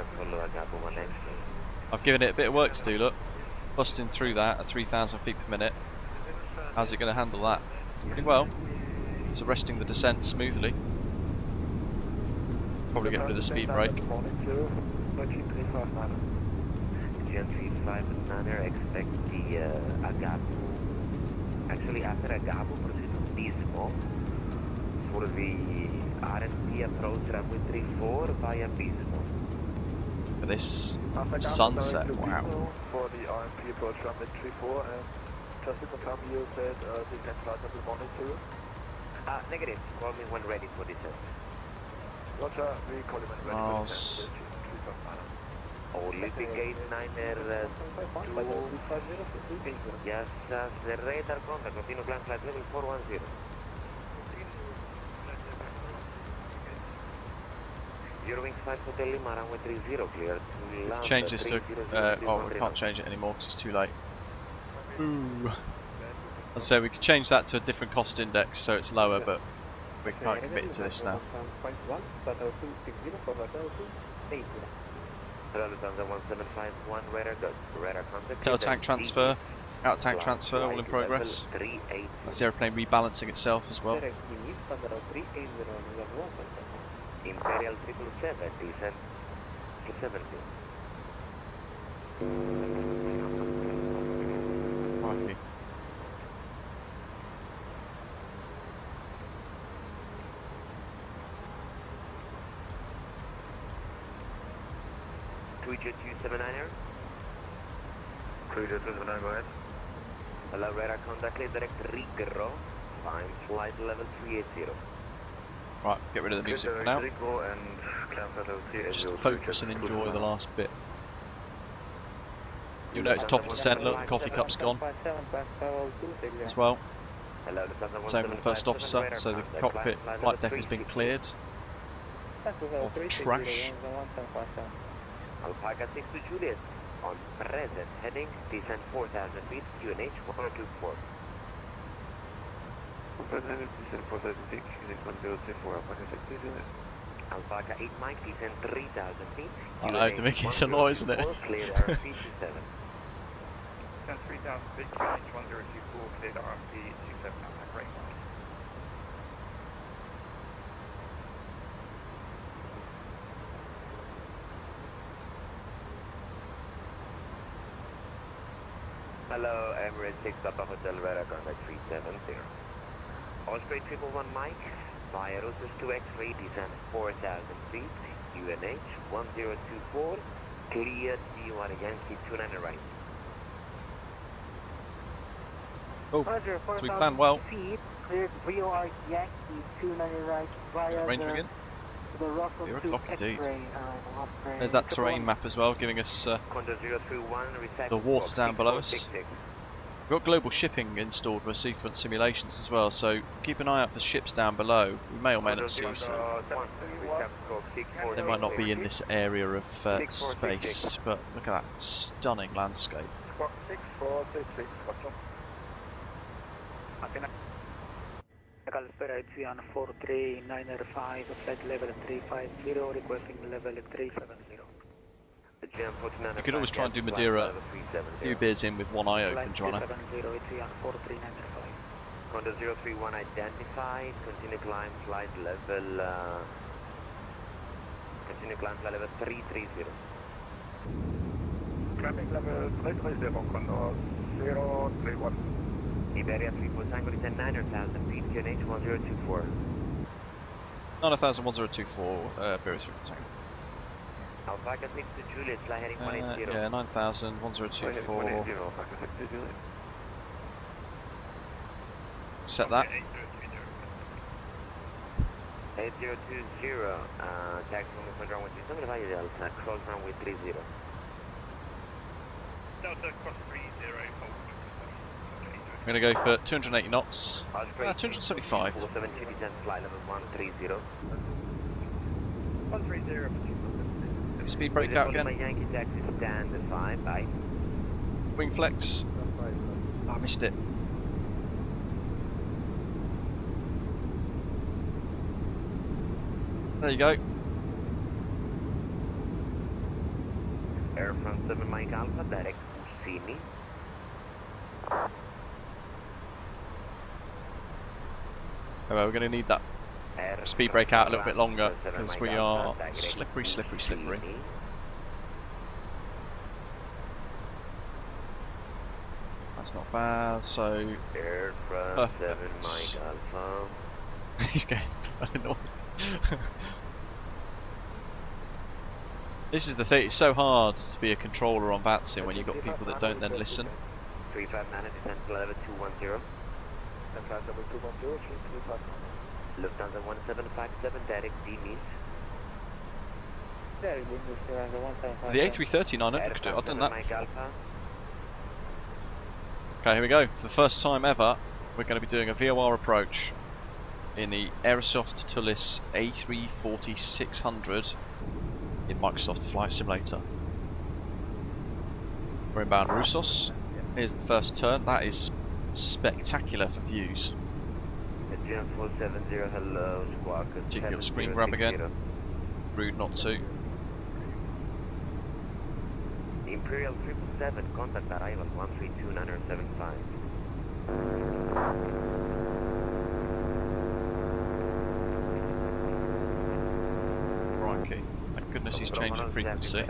I've given it a bit of work to do, look. Busting through that at 3,000 feet per minute. How's it going to handle that? Pretty well. It's arresting the descent smoothly. Probably get rid of the speed brake. Expect the Agapo. Actually, after Agapo, proceed to Bismo for the RMP approach runway 34 via Bismo. For this sunset, wow. For the RMP approach runway 34, and just to confirm, you said the 10 flight level monitor. Negative. Call me when ready for descent. Roger, we call you when ready for descent. Olympic 89er 2. Yes, the radar contact, continue climb flight level 410. Eurowings 5 Hotel Lima, runway 30 clear. Change this to, oh, we can't change it anymore because it's too late. Ooh. As I say, we could change that to a different cost index so it's lower, but we can't commit to this now. Tail tank transfer, out tank transfer, all in progress. That's the aeroplane rebalancing itself as well. Imperial 777, descent to 70. Crikey. Cruiser 279er. Cruiser 279, go ahead. Hello, radar contact, clear direct Rico. Climb flight level 380. Right, get rid of the music for now. Just focus and enjoy the last bit. You'll notice top of descent, look, the coffee cup's gone as well. Same with the first officer, so the cockpit flight deck has been cleared of trash. Alpaca 6 to Juliet, on present heading, descent 4,000 feet, QNH 1024. Present descent 4,000 feet, QNH 1024, Alpaca 6 to Juliet. Alpaca 8 Mike, descent 3,000 feet. I know, to make it a lot, isn't it? Cleared RFP 27. Descent 3,000 feet, QNH 1024, cleared RFP 27, great one. Hello, Emirates 6 Papa Hotel Radar contact 370. Osprey 111 Mike, via Aerosoft 2X-ray, descent 4,000 feet, UNH 1024, cleared D1 Yankee 29 right. Oh, Roger, so we planned well. Feet, cleared VOR Yankee 290 right via Range again. the Russell You're a 2 clock indeed. X-ray. There's that terrain map as well, giving us the water down below us. We've got global shipping installed with seafront simulations as well, so keep an eye out for ships down below. We may or may not see some. They might not be in this area of space, but look at that stunning landscape. Squawk 6466, Foxtrot. Calspera on 43905, flight level 350, requesting level 370. You can always try and do Madeira a few beers in with one eye open, Joanna. 370, on 43905. Condor 031 identified, continue climb flight level, level 330. Climbing level 330, Condor 031. Iberia 3 Tango, descent 9,000 feet, QNH 1024. 9,000-1024, Beres for Tango. Alpaca 6 to Juliet, fly heading 180. Yeah, 9,000-1024. Set that. 8020, taxi on runway 37, via Delta, cross runway 30. Delta cross 30, I'm going to go for 280 knots. 275. 472, descent flight level 130. 130. Get speed brake out again. Yankee taxi stand 5, bye. Wing flex. Oh, I missed it. There you go. Air front 7 Mike Alpha, direct Ussini. Oh, well, we're going to need that speed brake out a little bit longer because we are slippery, slippery, slippery. That's not bad, so... Air front 7 Mike Alpha. He's getting annoyed. This is the thing, it's so hard to be a controller on VATSIM when you've got people that don't then listen. 359, descent level 210. Lufthansa 1757, direct D-Miss. The A330-900 could do it, I've done that before. Okay, here we go. For the first time ever, we're going to be doing a VOR approach in the Aerosoft ToLiss A340-600 in Microsoft Flight Simulator. We're inbound Roussos. Here's the first turn. That is spectacular for views. Adrian 470, hello, squawk. Check your screen grab again. Rude not to. Imperial 777, contact arrival 132-975. Crikey. Thank goodness he's changing frequency.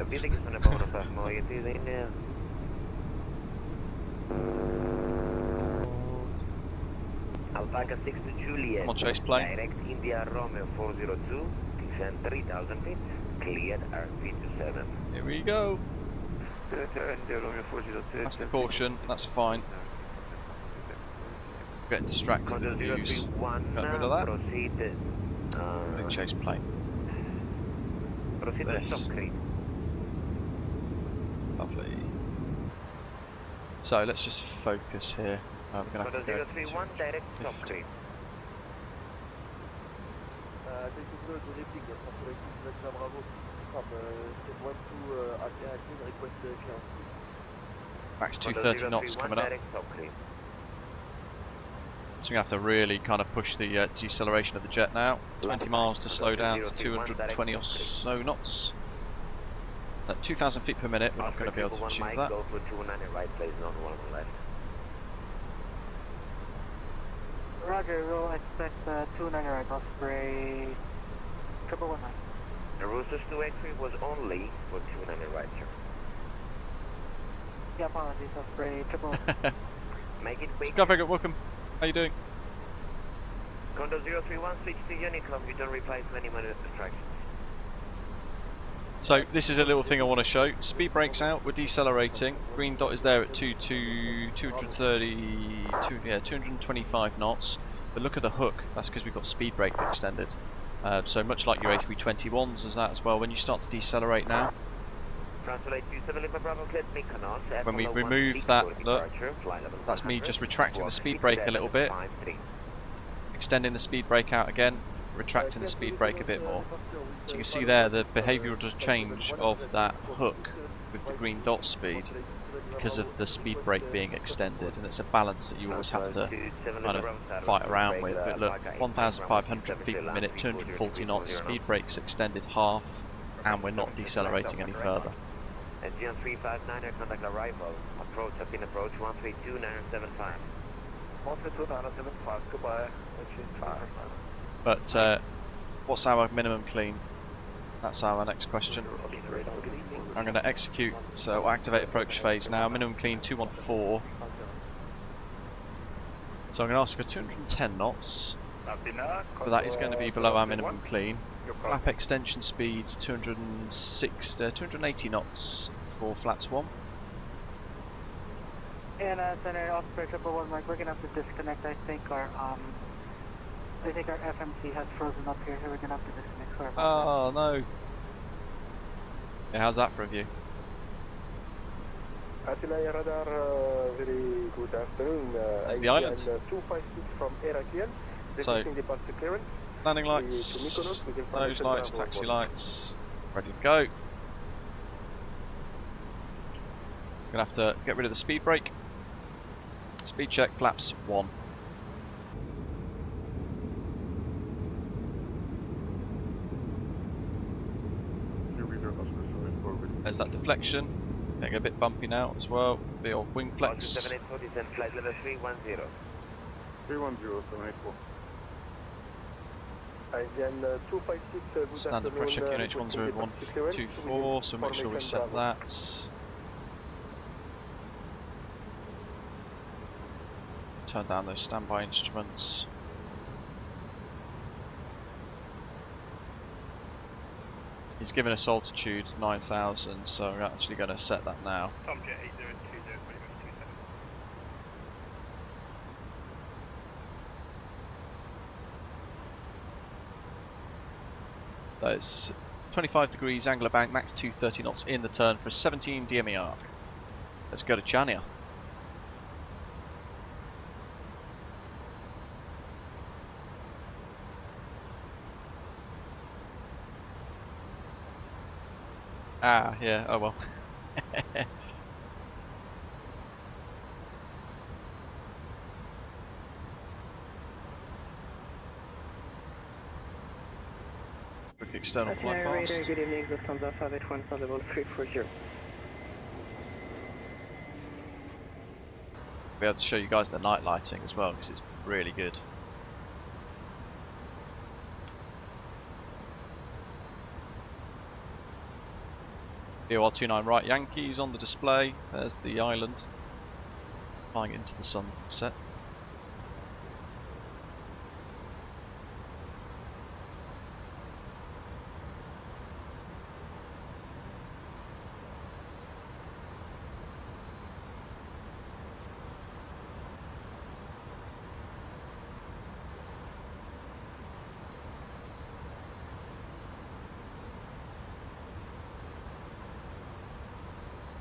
Alpaca 6 to Juliet. Come on, chase plane. Direct India Romeo 402, descent 3,000 feet, cleared RP27. Here we go. That's the caution, that's fine. Getting distracted in the views. Got rid of that. Proceed. Big chase plane. Proceed to This. stop creep. Lovely. So let's just focus here. We're going to have to go 031 direct stop 50. creep. Max 230 knots coming up. Direct stop creep. So we're going to have to really kind of push the deceleration of the jet now. 20 miles to slow down to 220 or so knots. At 2,000 feet per minute, we're not going to be able to achieve that. Go for 290 right, please, not 1 on the left. Roger, we'll expect 290 right, Osprey 1119. The Roosters 283 was only for 290 right, sir. Yeah, apologies, Osprey 1119. Make it quick. Skyfrigate, welcome. How you doing? Condor 031, switch to Unicom. You don't reply to any minute distractions. So this is a little thing I want to show. Speed brakes out, we're decelerating. Green dot is there at 225 knots. But look at the hook, that's because we've got speed brake extended. So much like your A321s as that as well, when you start to decelerate now, when we remove that, look, that's me just retracting the speed brake a little bit, extending the speed brake out again, retracting the speed brake a bit more. So you can see there the behavioural change of that hook with the green dot speed because of the speed brake being extended, and it's a balance that you always have to kind of fight around with. But look, 1,500 feet per minute, 240 knots, speed brakes extended half, and we're not decelerating any further. SG 359, contact arrival. Approach, up in approach 132.975. 132.975, goodbye. But what's our minimum clean? That's our next question. I'm going to execute, so activate approach phase now. Minimum clean 214. So I'm going to ask for 210 knots. But that is going to be below our minimum clean. Flap extension speeds 280 knots for flaps 1. And Center Osprey 111, Mike, we're gonna have to disconnect. I think our FMC has frozen up here, so we're gonna have to disconnect. Sorry about Oh no. Yeah, how's that for a view? Atilaya radar, very good afternoon. That's the island. 256 from Heraklion. So, departure clearance. landing lights, nose lights, taxi lights, ready to go. Gonna have to get rid of the speed brake. Speed check, flaps 1. There's that deflection. Getting a bit bumpy now as well. Bit of wing flex. 784, descend flight level 310. 310, 784. Standard pressure QNH 10124, so make sure we set that. Turn down those standby instruments. He's given us altitude 9,000, so we're actually going to set that now. Tomjet 8020, That is 25 degrees angular bank, max 230 knots in the turn for a 17 DME arc. Let's go to Chania. Ah, yeah, oh well. Quick external flight past. Good evening, Lufthansa 581 level 340. Be able to show you guys the night lighting as well, because it's really good. BOR29 right Yankees on the display. There's the island. Flying into the sunset.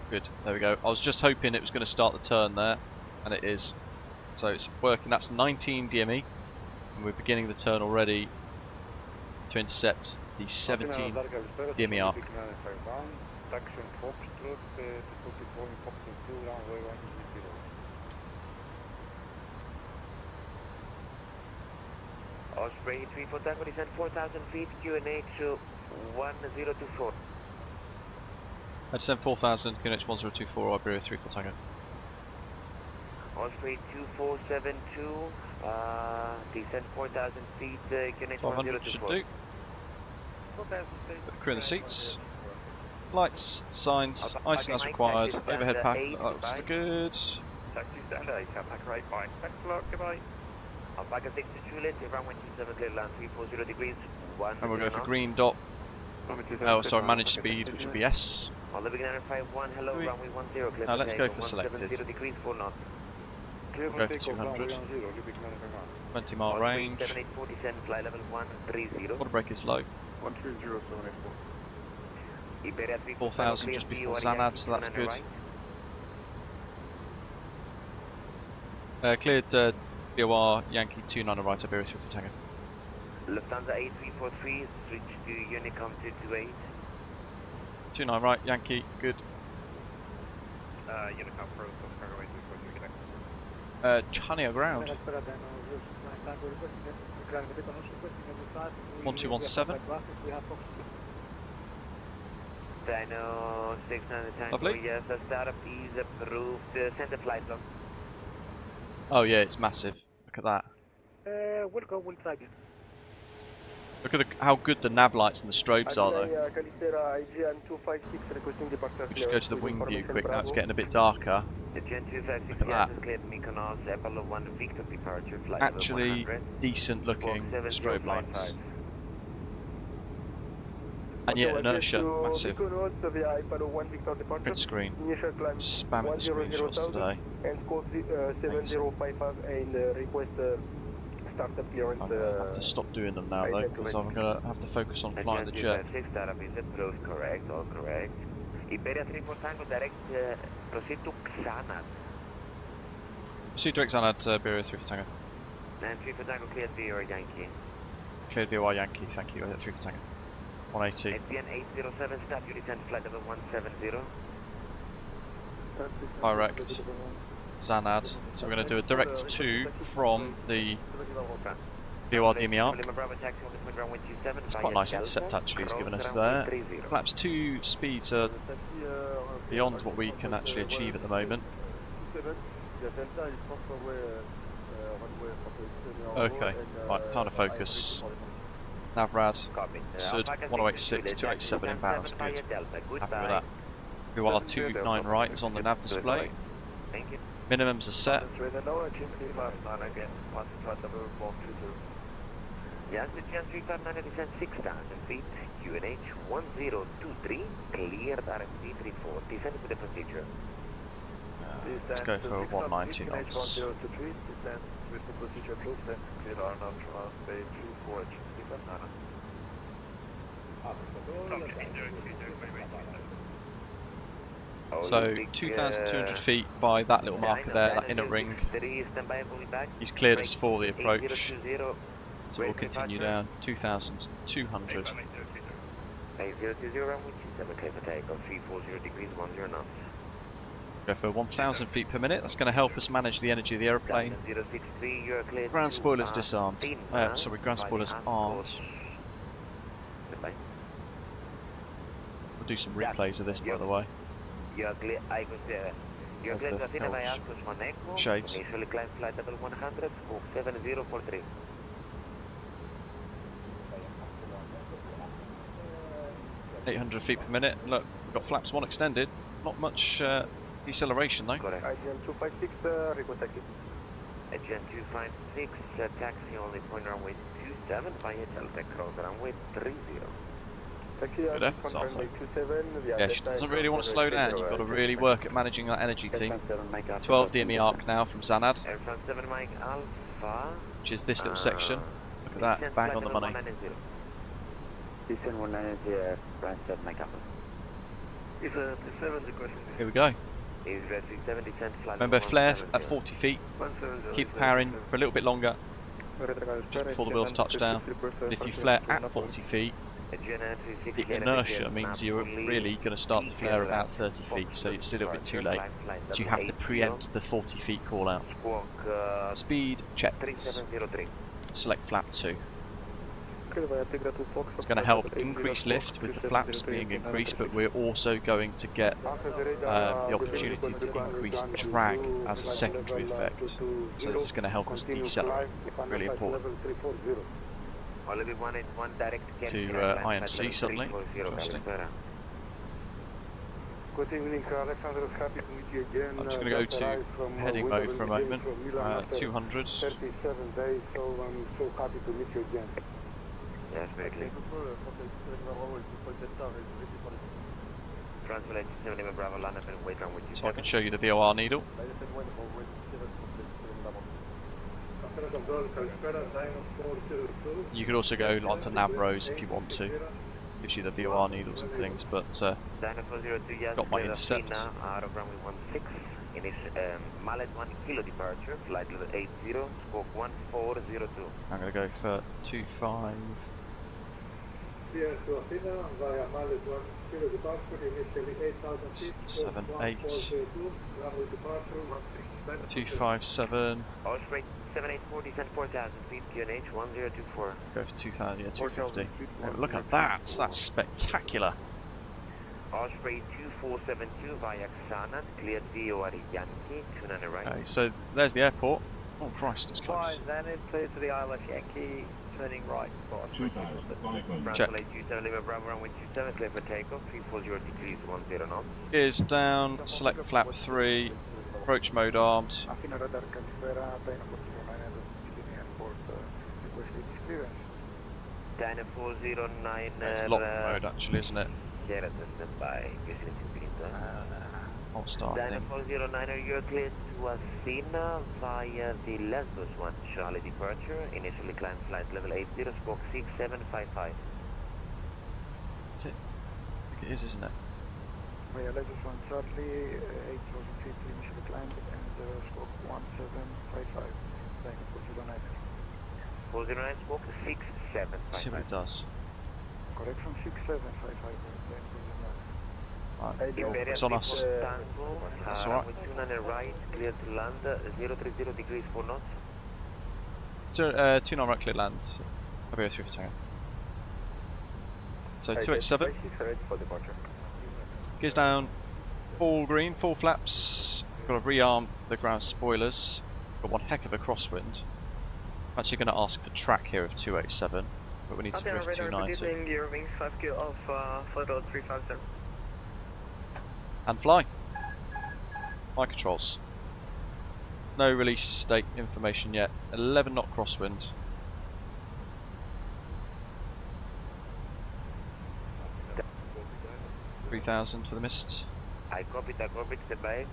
Good, there we go. I was just hoping it was going to start the turn there, and it is. So it's working. That's 19 DME, and we're beginning the turn already to intercept the 17 DME arc. Osprey 34 Tango, descend 4,000 feet, QNH 1024. I descend 4,000, QNH 1024, Iberia 34 Tango. Osprey 2472, descend 4,000 feet, QNH 1200 should 1024. do. Put the crew in the seats. Lights, signs, icing as required, overhead pack, that looks good. Taxi standard, pack right by. Thanks a lot, goodbye. Alpaca 6 to Juliet, runway 27 clear land 340 degrees, 1. And we'll go for green dot. Oh, sorry, managed speed, which will be S. On the beginner 51, hello, Do we- runway 10 clear. Now let's go for 170 selected. degrees, 4 knots. We'll go for 200. 20 mile range. 784, descend, fly level 130. Water brake is low. 130784. Iberia 3 4,000 just before Xanad, so that's good. Cleared BOR Yankee 29 right, Iberia 3 for Tango. Lufthansa A343, switch to Unicom 228. 29 right, Yankee, good. Unicom Pro, cargo away 243 connect. Chania ground. 1217. Dino 600 Tango, Lovely. yes, the startup is approved. Center flight log. Oh yeah, it's massive. Look at that. We'll go, we'll try again. Look at how good the nav lights and the strobes are though. We just go to the wing view quick, now it's getting a bit darker. The Gen 256 Look at that. has cleared Mykonos, Apollo 1 Victor departure, flight Actually level 100. decent looking Walk strobe 7055. lights. And yet inertia, massive. Print screen. Spamming the screenshots today. I'm going to have to stop doing them now though, because I'm going to have to focus on flying the jet. 256 startup is approved, correct, all correct. Iberia 34 Tango, direct, proceed to Xanad. Proceed direct Xanad, Iberia 3 for Tango. And 3 for Tango, cleared VOR Yankee. Cleared VOR Yankee, thank you, 3 for Tango. 180. ATN 807, start, you descend flight level 170. Direct Xanad. So we're going to do a direct 2 from the VOR DME It's quite nice intercept actually he's given us there. Flaps 2 speeds are beyond what we can actually achieve at the moment. Okay, right, time to focus. Navrad, Sud, 1086, 287 inbound, good. Happy with that. VOR 29 right is on the nav display. Minimums are set. Yes, the Gen 359 descend 6,000 feet, QNH 1023, cleared RMC 34, descend to the procedure. Let's go for 190 knots. So 2,200 feet by that little marker there, that inner ring. He's cleared us for the approach. So we'll continue down 2,200. 8020 runway 27 clear for takeoff, 340 degrees 10 knots. Go for 1,000 feet per minute. That's going to help us manage the energy of the aeroplane. 063, you are cleared. Ground spoilers disarmed. Sorry, ground spoilers aren't. Goodbye. We'll do some replays of this, by the way. You are clear, I was there. You are That's clear the to Athena by Helge Alpha 1 Echo. shades. Initially climb flight level 100, scope 7043. Uh, 800 feet per minute. Look, we've got flaps 1 extended. Not much deceleration though. Correct. IGN 256, request taxi. Agent 256, taxi only point runway 27 via Delta cross runway 30. Good effort, Arthur. Yeah, she doesn't really want to slow down. You've got to really work at managing that energy team. 12 DME arc now from Xanad, Air France 7 Mike Alpha. which is this little section. Look at that, bang on the money. Descend 190, France 7 Mike Alpha. Is a 7 requesting? Here we go. Is resting 70 cent flight. Remember, flare at 40 feet. 170. Keep the power in for a little bit longer, just before the wheels touch down. But if you flare at 40 feet, the inertia means you're really going to start the flare about 30 feet, so it's a little bit too late. So you have to preempt the 40 feet call out. Speed checked. Select flap 2. It's going to help increase lift with the flaps being increased, but we're also going to get the opportunity to increase drag as a secondary effect. So this is going to help us decelerate. Really important. To IMC suddenly. Interesting. Good evening, Alexander. Happy to meet you again. I'm just going to go to heading mode for a moment. 200. 37 days, so I'm so happy to meet you again. Yes, very clear. Translate 70 Bravo, land up and wait round with you. So I can show you the VOR needle. You could also go onto nav rows if you want to. Gives you the VOR needles and things, but got my intercept. Out of runway 16. In his Mallet 1 kilo departure, flight level 80, squawk 1402. I'm going to go for 25. Here to Athena via Mallet 1 kilo departure, initially 8,000 feet. 7, 8. 257. Osprey 7840, send 4,000 feet, QNH 1024. Go for 2,000, yeah, 250. Oh, look at that, that's spectacular. Osprey 2472 via Xana, cleared VOR Yankee, 29 right. Okay, so there's the airport. Oh Christ, it's close. Then in clear to the ILS Yankee, turning right for Osprey. Check. Translate 27 Lima Bravo, runway 27, clear for takeoff, 340 degrees 10 knots. Gears down, select flap 3, approach mode armed. Athena radar Califera, Dino 409 airport, requesting clearance. Dino 409, It's lock mode actually, isn't it? Here at the by I'll start Dino thing. 409, you're cleared to Athena via the Lesbos 1 Charlie departure, initially climb flight level 80, squawk 6755. Is it? I think it is, isn't it? Via Lesbos 1 Charlie, 8,000 feet initially climbed and squawk 1755. Dino 409. 409, squawk 6755. See what it does. Correction 6755. Right. It's on us. That's alright. Right, clear to land, 030 degrees 4 knots. 29 right clear land. I'll be 3 for tango. So 287. Gears down. All green, full flaps. Got to rearm the ground spoilers. Got one heck of a crosswind. I'm actually going to ask for track here of 287, but we need to drift 290. Your wings 5 kilo of flight level 350. And fly. Flight controls. No release state information yet. 11 knot crosswind. $3,000 for the mist. I copy, stand by.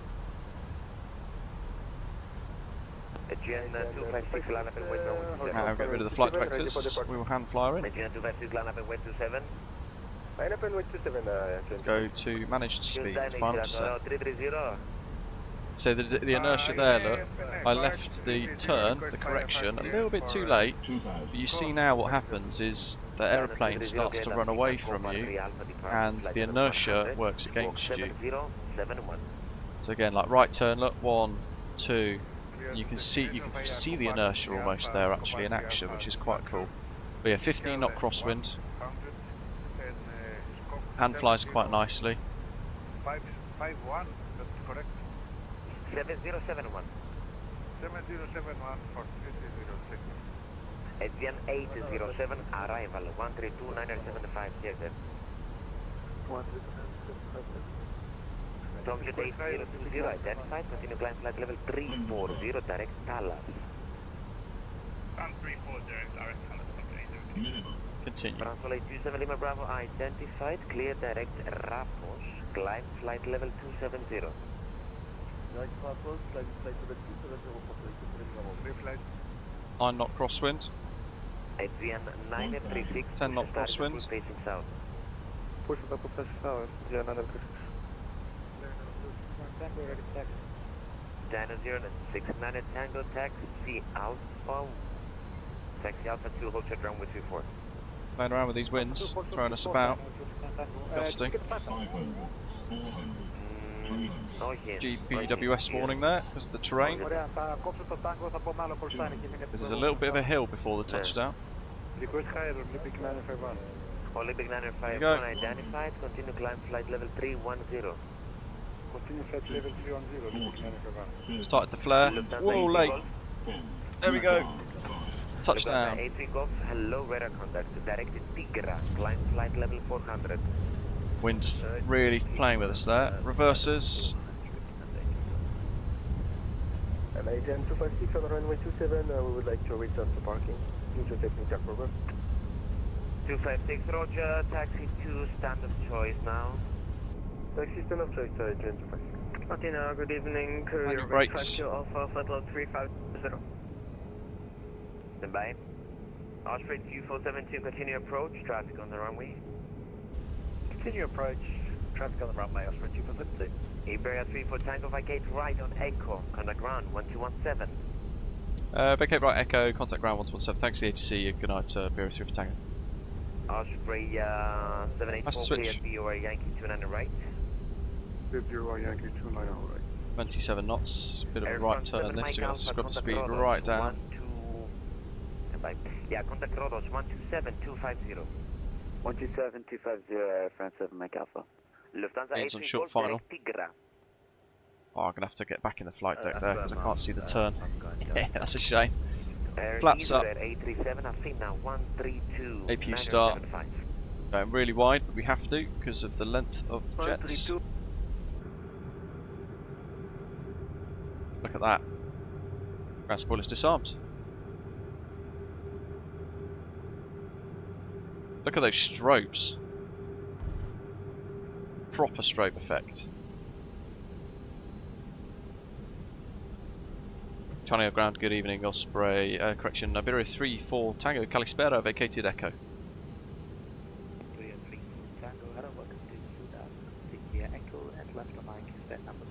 Gen 256, line up and wait round Now get rid of the flight directors. We will hand fly her in. Gen 256, line up and wait 27. Line up and wait 27. Go to managed speed, 5%. 330. So the inertia there, look, I left the turn, the correction, a little bit too late, but you see now what happens is the aeroplane starts to run away from you and the inertia works against you. So again, like right turn, look, 1, 2, you can see the inertia almost there actually in action, which is quite cool. But yeah, 15 knot crosswind, hand flies quite nicely. 551, that's correct. 7071. 7071 for 306. Adrian 807, arrival 132-975, check that. Tokyo 8020, identified, continue climb flight level 340, direct Talas. 340, direct Talas. Continue. Translate 27 Lima Bravo, identified, clear direct Rapos, climb flight level 270. 9 knot crosswind. Adrian 936, 10 knot crosswind. facing south. Push the south, Tango, ready to taxi. Dino 0 and 69 Tango, taxi Alpha. Taxi Alpha 2, hold check runway 24. Playing around with these winds, throwing us about. Gusty. 500, 400, 300. No hint. GPWS warning there because of the terrain. This is a little bit of a hill before the touchdown. Request higher, Olympic 951. Olympic 951 go. identified, continue climb flight level 310. Continue flight level 310, Olympic 951. Started to flare. Whoa, late. There we go. Touchdown. Lufthansa A3 Golf, hello, radar contact, directed Tigra, climb flight level 400. Wind's really playing with us there. Reverses. Agent 256 on runway 27, we would like to return to parking. Future technical program. 256, roger, taxi 2, stand of choice now. Taxi stand of choice, Agent 256. Martina, good evening. Manual Courier brakes. Alpha, flight level 350. Stand by. Osprey 2472, continue approach, traffic on the runway. Continue approach, traffic on the runway, Osprey 2472. Iberia 34 Tango, vacate right on Echo, contact ground 1217. Vacate right Echo, contact ground 1217. Thanks to the ATC. Good night, Bureau 3 for Tango. Osprey Nice 784, switch. clear BOR Yankee 29 right. BOR Yankee 29 right. 27 knots. Bit of a Air right front turn 7 this. Mike You're going to Alpha, scrub the contact speed Rodos, right down. 12. Yeah, contact Rodos 127250. 127-250, Air France 7 Mike Alpha. Lufthansa Means on A3 short Golf, final. direct Tigra. Oh, I'm going to have to get back in the flight deck there because I can't see the turn. I'm Yeah, that's a shame. Air Flaps up. A37, Athena 132. APU start. 975. Going really wide, but we have to because of the length of the jets. 132. Look at that. Ground spoilers disarmed. Look at those strobes. Proper strobe effect. Chania ground, good evening, Osprey. Correction, Iberia 3-4 Tango, Calispera, vacated Echo. Iberia 3 Tango, hello, welcome to Sudan. Take Echo and left on Mike, set number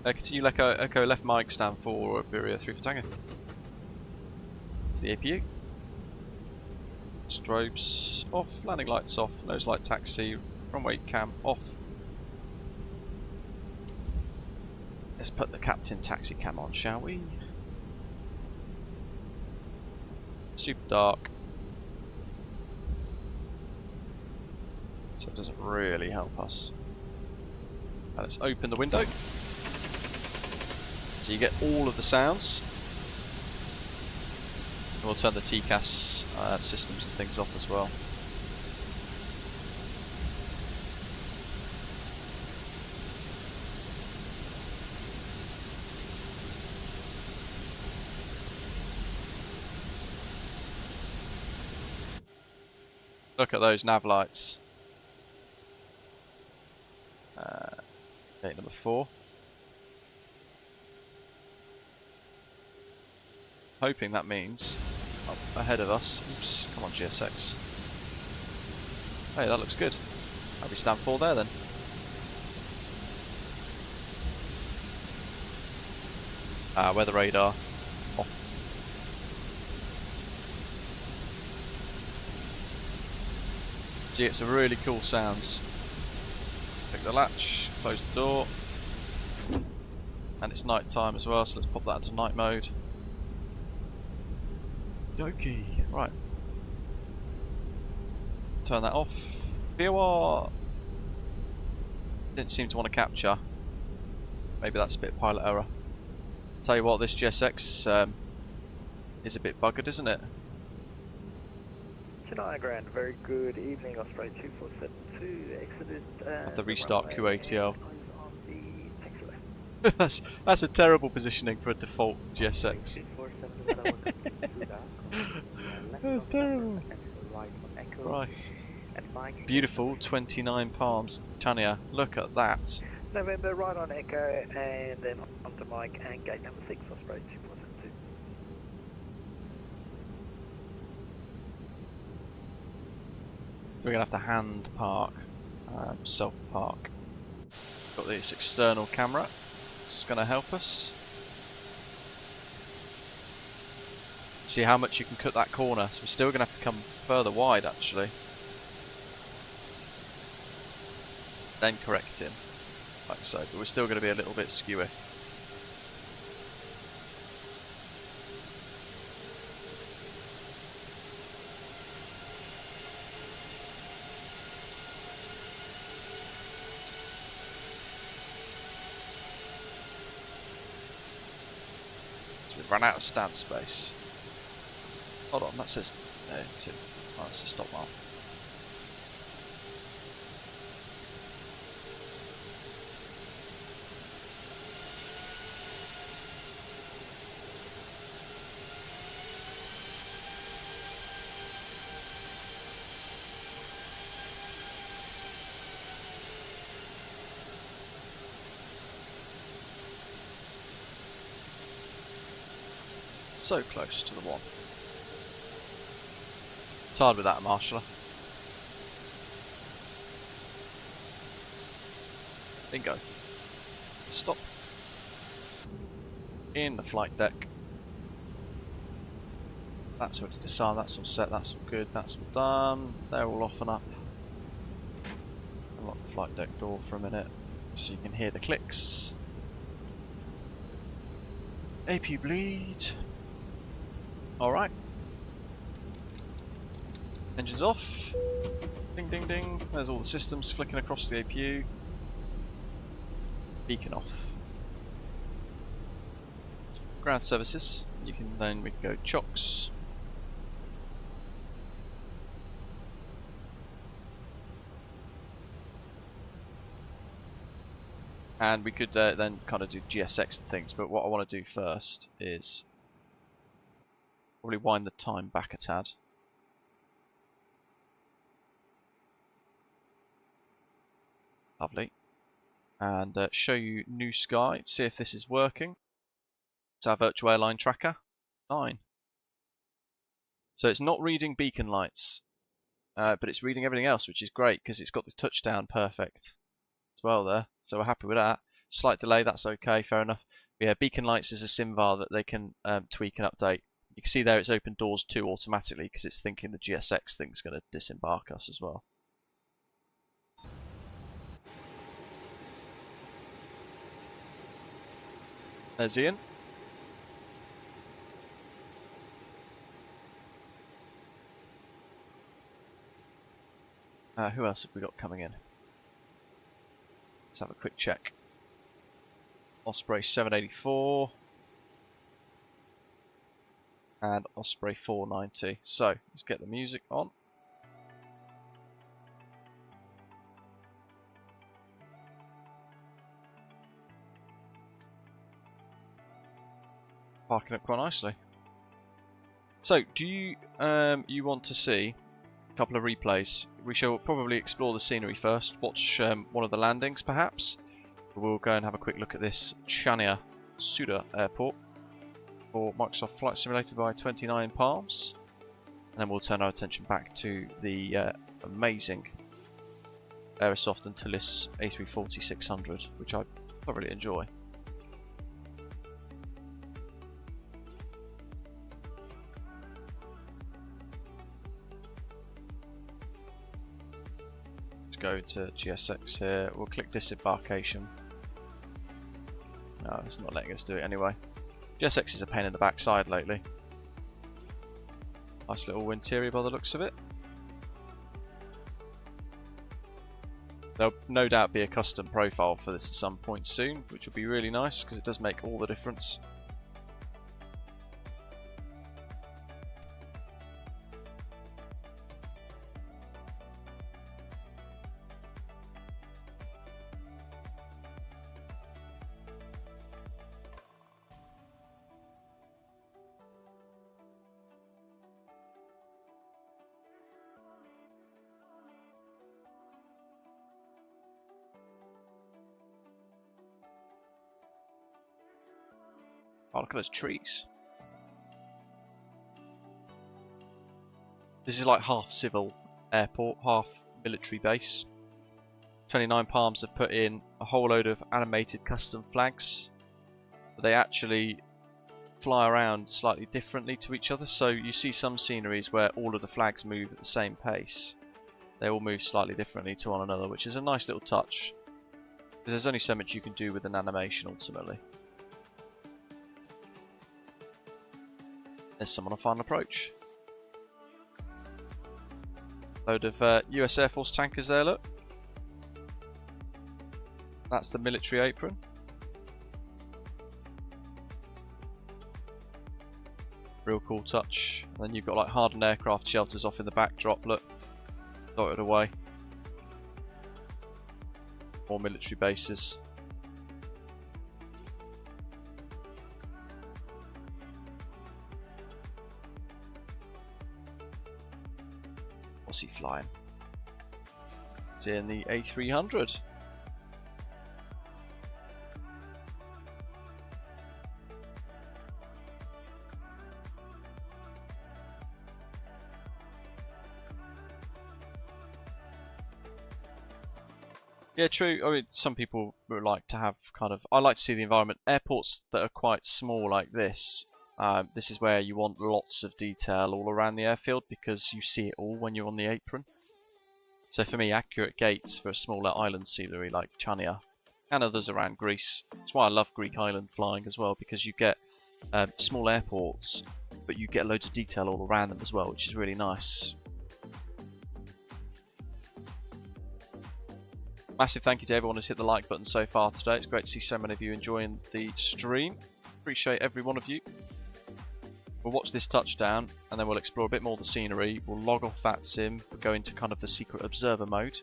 4. Continue Echo left mic, stand for Iberia 3 for Tango. It's the APU. Strobes off, landing lights off, nose light taxi, runway cam off. Let's put the captain taxi cam on, shall we? Super dark. So it doesn't really help us. Now let's open the window. So you get all of the sounds. And we'll turn the TCAS systems and things off as well. Look at those nav lights. Gate number 4. Hoping that means up ahead of us. Oops, come on GSX. Hey, that looks good. That'll be stand 4 there then. Weather radar off. So you get some really cool sounds. Pick the latch, close the door. And it's night time as well, so let's pop that into night mode. Dokie, right. Turn that off. VOR didn't seem to want to capture. Maybe that's a bit of pilot error. Tell you what, this GSX is a bit buggered, isn't it? Chania Grand, very good evening, Osprey 2472, exited. Have to restart QATL. On the taxi left. That's a terrible positioning for a default GSX. That's terrible. Christ. Beautiful 29 palms. Chania, look at that. November, right on Echo, and then onto Mike and gate number 6, Osprey 2472. We're going to have to hand park self-park. Got this external camera. It's going to help us. See how much you can cut that corner. So we're still going to have to come further wide actually. Then correct him, like so. But we're still going to be a little bit skewy. Run out of stand space. Hold on, that says 2. Oh, that's a stop mark. So close to the 1. It's hard with that marshaller. Bingo. Stop. In the flight deck. That's already disarmed, that's all set, that's all good, that's all done. They're all off and up. Unlock the flight deck door for a minute so you can hear the clicks. APU bleed. Alright. Engines off. Ding ding ding. There's all the systems flicking across the APU. Beacon off. Ground services. We can go chocks. And we could then kind of do GSX and things, but what I want to do first is probably wind the time back a tad. Lovely. And show you New Sky, see if this is working. It's our virtual airline tracker. 9. So it's not reading beacon lights, but it's reading everything else, which is great because it's got the touchdown perfect as well there. So we're happy with that. Slight delay, that's okay, fair enough. But yeah, beacon lights is a SIMVAR that they can tweak and update. You can see there it's opened doors 2 automatically because it's thinking the GSX thing's going to disembark us as well. There's Ian. Who else have we got coming in? Let's have a quick check. Osprey 784 and Osprey 490. So let's get the music on. Parking up quite nicely. So, do you you want to see a couple of replays? We shall probably explore the scenery first. Watch one of the landings, perhaps. We'll go and have a quick look at this Chania Suda airport for Microsoft Flight Simulator by 29 Palms, and then we'll turn our attention back to the amazing Aerosoft and ToLiss A340-600, which I thoroughly enjoy. Go to GSX here. We'll click disembarkation. No, it's not letting us do it anyway. GSX is a pain in the backside lately. Nice little interior by the looks of it. There'll no doubt be a custom profile for this at some point soon, which will be really nice because it does make all the difference. Oh, look at those trees. This is like half civil airport, half military base. 29 Palms have put in a whole load of animated custom flags. They actually fly around slightly differently to each other. So you see some sceneries where all of the flags move at the same pace. They all move slightly differently to one another, which is a nice little touch. Because there's only so much you can do with an animation ultimately. There's someone on final approach. Load of US Air Force tankers there, look. That's the military apron. Real cool touch. And then you've got like hardened aircraft shelters off in the backdrop, look. Dotted away. More military bases. What's he flying? It's in the A300. Yeah, true. I mean, some people would like to have kind of... I like to see the environment. Airports that are quite small like this, this is where you want lots of detail all around the airfield because you see it all when you're on the apron. So for me, accurate gates for a smaller island scenery like Chania and others around Greece. That's why I love Greek island flying as well, because you get small airports, but you get loads of detail all around them as well, which is really nice. Massive thank you to everyone who's hit the like button so far today. It's great to see so many of you enjoying the stream. Appreciate every one of you. We'll watch this touchdown and then we'll explore a bit more of the scenery. We'll log off VATSIM, we'll go into kind of the secret observer mode,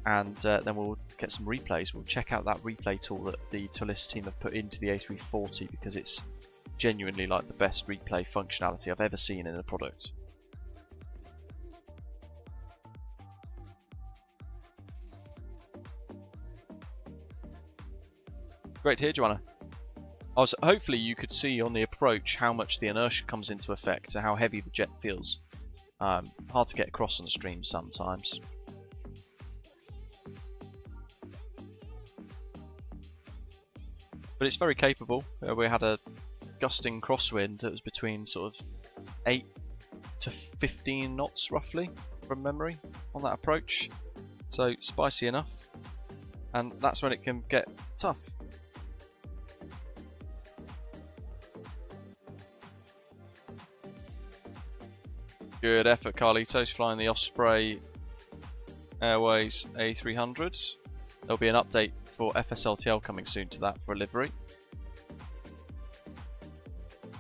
and then we'll get some replays. We'll check out that replay tool that the ToLiss team have put into the A340 because it's genuinely like the best replay functionality I've ever seen in a product. Great to hear, Joanna. Hopefully you could see on the approach how much the inertia comes into effect, so how heavy the jet feels. Hard to get across on the stream sometimes. But it's very capable. We had a gusting crosswind that was between sort of 8 to 15 knots roughly, from memory, on that approach. So spicy enough. And that's when it can get tough. Good effort, Carlitos, flying the Osprey Airways A300. There'll be an update for FSLTL coming soon to that for a livery.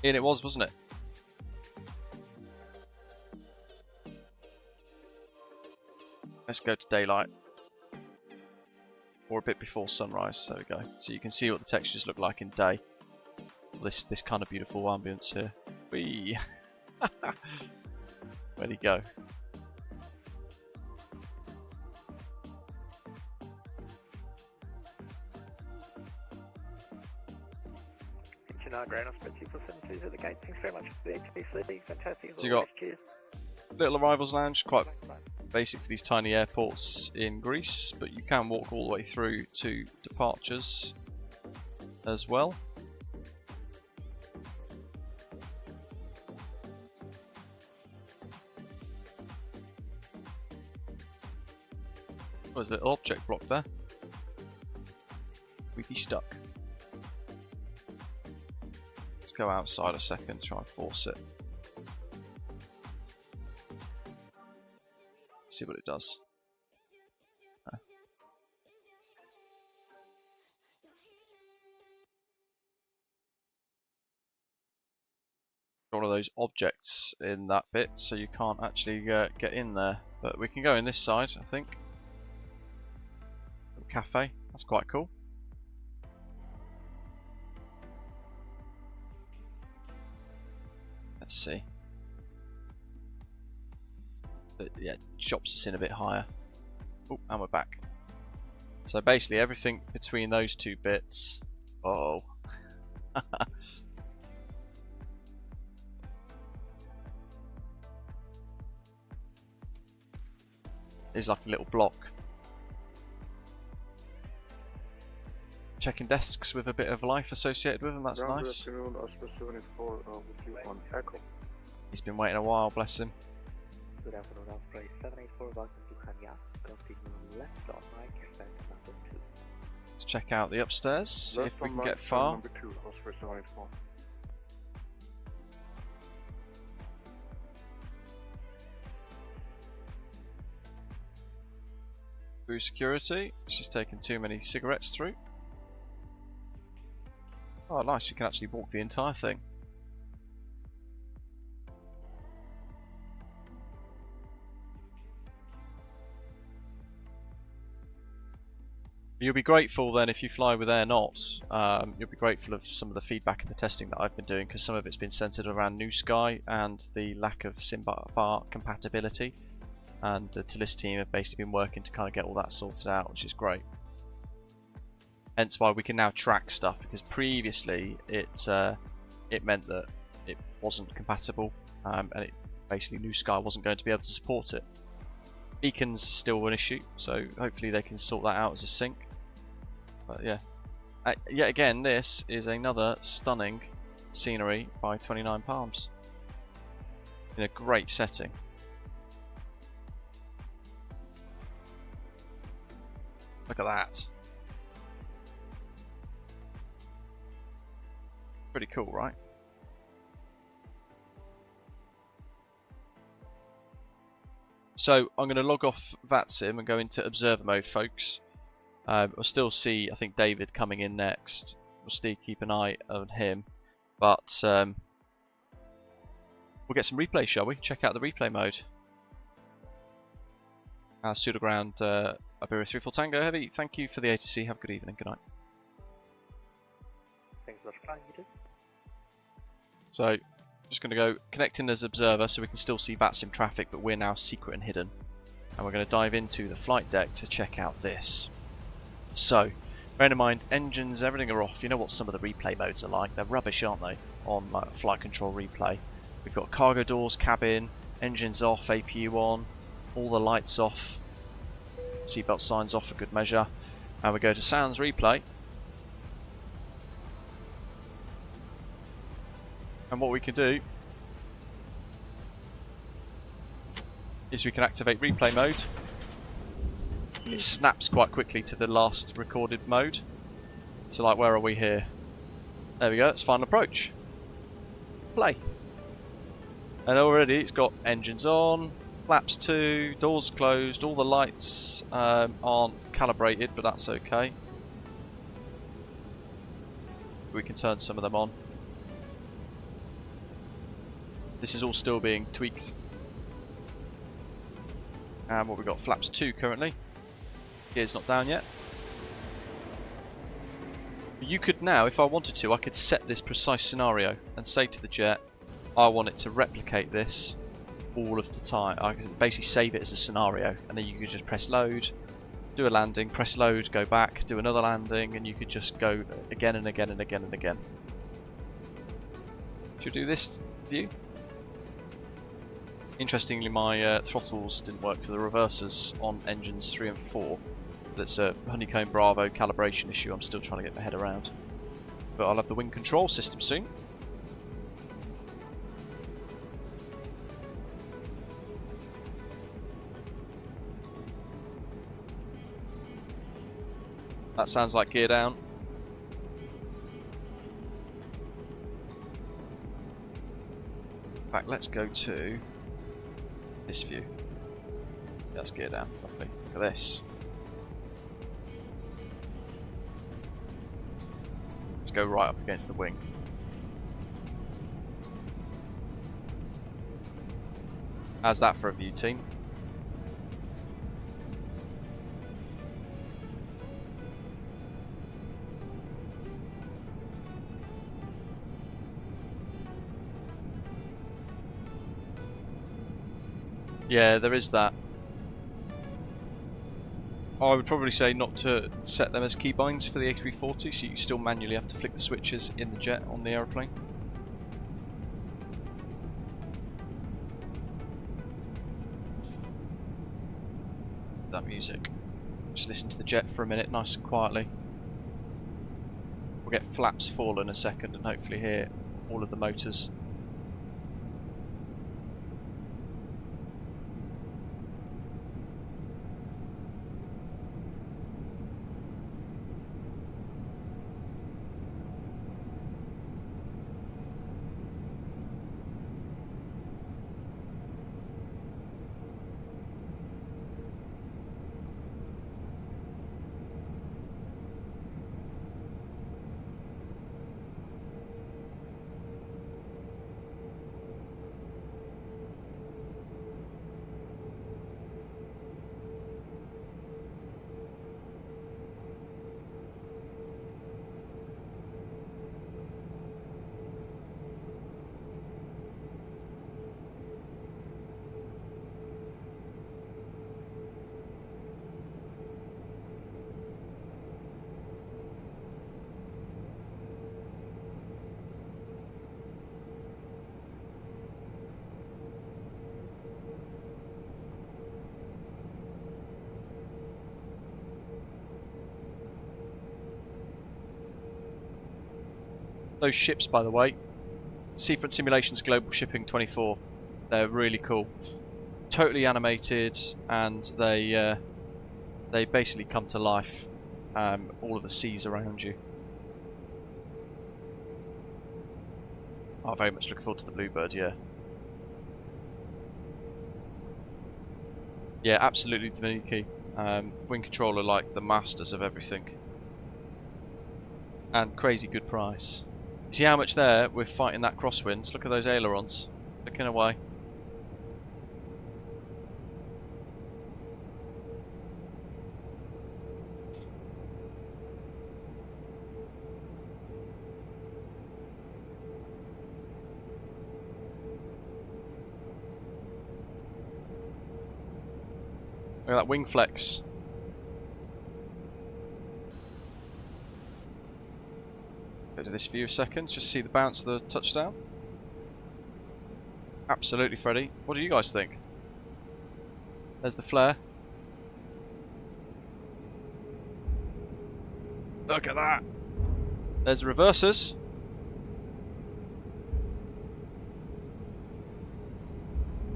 And it was, wasn't it? Let's go to daylight. Or a bit before sunrise, there we go. So you can see what the textures look like in day. This kind of beautiful ambience here. Whee! Where'd he go? At the gate. Thanks very much for the HPC. Fantastic. So you got little arrivals lounge, quite basic for these tiny airports in Greece, but you can walk all the way through to departures as well. Oh, there's a little object block there. We'd be stuck. Let's go outside a second, try and force it. See what it does. One of those objects in that bit, so you can't actually get in there. But we can go in this side, I think. Cafe, that's quite cool. Let's see. But yeah, chops us in a bit higher. Oh, and we're back. So basically everything between those two bits. Oh. Is like a little block. checking desks with a bit of life associated with them. That's nice. Good afternoon, Oscar 74 with you on Takeoff. He's been waiting a while, bless him. Good afternoon, Osprey 784, welcome to Chania. Continue left on Mike, fence number 2. Let's check out the upstairs, see if we can get Flight far. number 2, Oscar 784. Through security, she's taken too many cigarettes through. Oh, nice, we can actually walk the entire thing. You'll be grateful then if you fly with Air Not. You'll be grateful of some of the feedback and the testing that I've been doing, because some of it's been centered around New Sky and the lack of SIM-bar compatibility. And the ToLiss team have basically been working to kind of get all that sorted out, which is great. Hence why we can now track stuff, because previously it meant that it wasn't compatible, and it basically New Sky wasn't going to be able to support it. Beacons still an issue, so hopefully they can sort that out as a sync. But yeah, yet again, this is another stunning scenery by 29 Palms in a great setting. Look at that. Pretty cool, right? So I'm going to log off VATSIM and go into observer mode, folks. We'll still see, I think, David coming in next. We'll still keep an eye on him. But we'll get some replay, shall we? Check out the replay mode. Pseudoground Iberia 34 Tango Heavy, thank you for the ATC. Have a good evening. Good night. Thanks for flying, you too. So, just going to go connecting as observer so we can still see VATSIM traffic, but we're now secret and hidden. And we're going to dive into the flight deck to check out this. So, bearing in mind, engines, everything are off. You know what some of the replay modes are like. They're rubbish, aren't they, on flight control replay. We've got cargo doors, cabin, engines off, APU on, all the lights off, seatbelt signs off for good measure. And we go to sounds replay. And what we can do is we can activate replay mode. It snaps quite quickly to the last recorded mode. So like, where are we here? There we go, that's final approach. Play. And already it's got engines on, flaps 2, doors closed, all the lights aren't calibrated, but that's okay. We can turn some of them on. This is all still being tweaked. And what we've got, flaps 2 currently. Gear's not down yet. You could now, if I wanted to, I could set this precise scenario and say to the jet, I want it to replicate this all of the time. I can basically save it as a scenario, and then you could just press load, do a landing, press load, go back, do another landing, and you could just go again and again and again and again. Should we do this view? Interestingly, my throttles didn't work for the reversers on engines 3 and 4. That's a Honeycomb Bravo calibration issue I'm still trying to get my head around. But I'll have the wing control system soon. That sounds like gear down. In fact, let's go to this view. Yeah, that's gear down. Lovely. Look at this. Let's go right up against the wing. How's that for a view, team? Yeah, there is that. I would probably say not to set them as keybinds for the A340, so you still manually have to flick the switches in the jet on the aeroplane. That music. Just listen to the jet for a minute, nice and quietly. get flaps fall in a second and hopefully hear all of the motors. Those ships, by the way, Seafront Simulations Global Shipping 24, they're really cool. Totally animated, and they basically come to life. All of the seas around you. I'm very much looking forward to the Bluebird, yeah. Yeah, absolutely Dominique. Wing Control are like the masters of everything. And crazy good price. See how much there we're fighting that crosswind? Look at those ailerons looking away. Look at that wing flex. Go to this view a second, just see the bounce of the touchdown. Absolutely, Freddie. What do you guys think? There's the flare. Look at that. There's the reversers.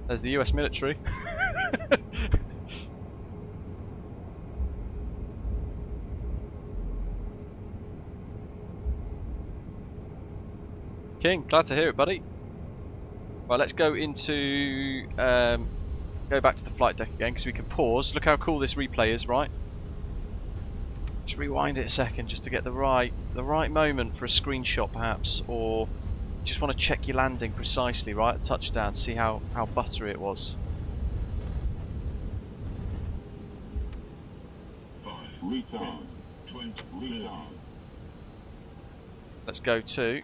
There's the US military. King, glad to hear it, buddy. Right, let's go into go back to the flight deck again because we can pause. Look how cool this replay is, right? Just rewind it a second just to get the right moment for a screenshot, perhaps, or just want to check your landing precisely, right? At touchdown, see how buttery it was. 5, retard, 20, retard. Let's go to.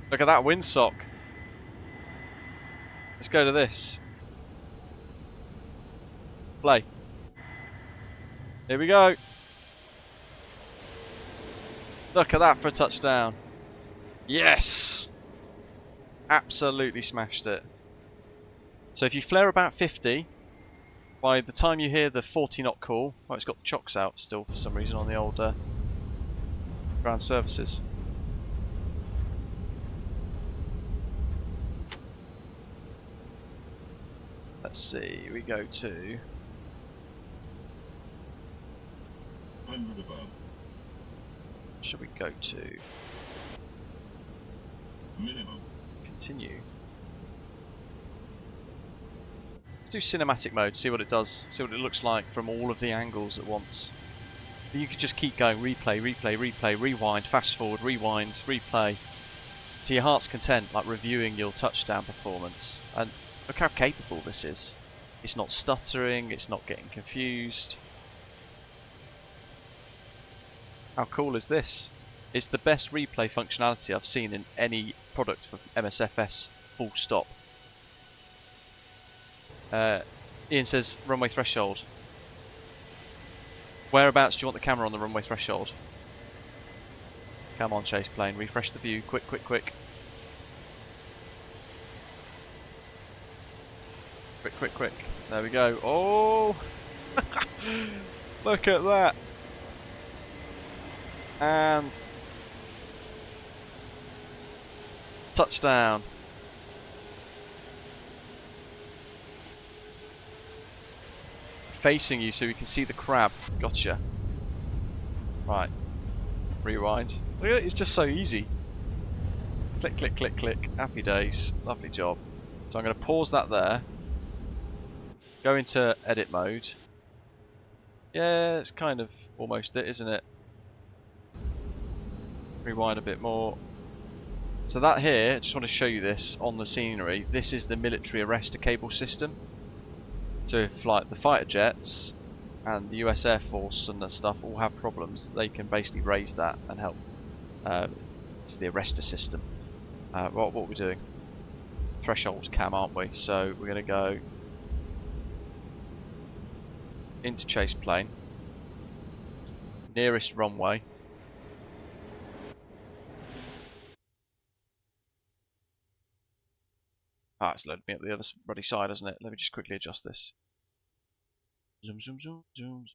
Look at that windsock. Let's go to this. Play. Here we go. Look at that for a touchdown. Yes! Absolutely smashed it. So if you flare about 50, by the time you hear the 40 knot call, oh, it's got chocks out still for some reason on the old ground surfaces. Let's see, we go to 100 above. Should we go to Minimum. continue? Let's do cinematic mode, see what it does, see what it looks like from all of the angles at once. But you could just keep going, replay, replay, replay, rewind, fast forward, rewind, replay, to your heart's content, like reviewing your touchdown performance. And look how capable this is. It's not stuttering, it's not getting confused. How cool is this? It's the best replay functionality I've seen in any product for MSFS, full stop. Ian says, runway threshold. Whereabouts do you want the camera on the runway threshold? Come on, chase plane, refresh the view, quick, quick, quick. Quick, quick, quick. There we go. Oh! Look at that. And touchdown. Facing you so you can see the crab. Gotcha. Right. Rewind. Look at it, it's just so easy. Click, click, click, click. Happy days. Lovely job. So I'm going to pause that there. Go into edit mode. Yeah, it's kind of almost it, isn't it? Rewind a bit more. So that here, just want to show you this on the scenery. This is the military arrestor cable system. So if like the fighter jets and the US Air Force and the stuff all have problems, they can basically raise that and help. It's the arrestor system. What are we doing? Thresholds cam, aren't we? So we're going to go into chase plane, nearest runway. Ah, it's loaded me up the other bloody side, isn't it? Let me just quickly adjust this. Zoom, zoom, zoom, zoom.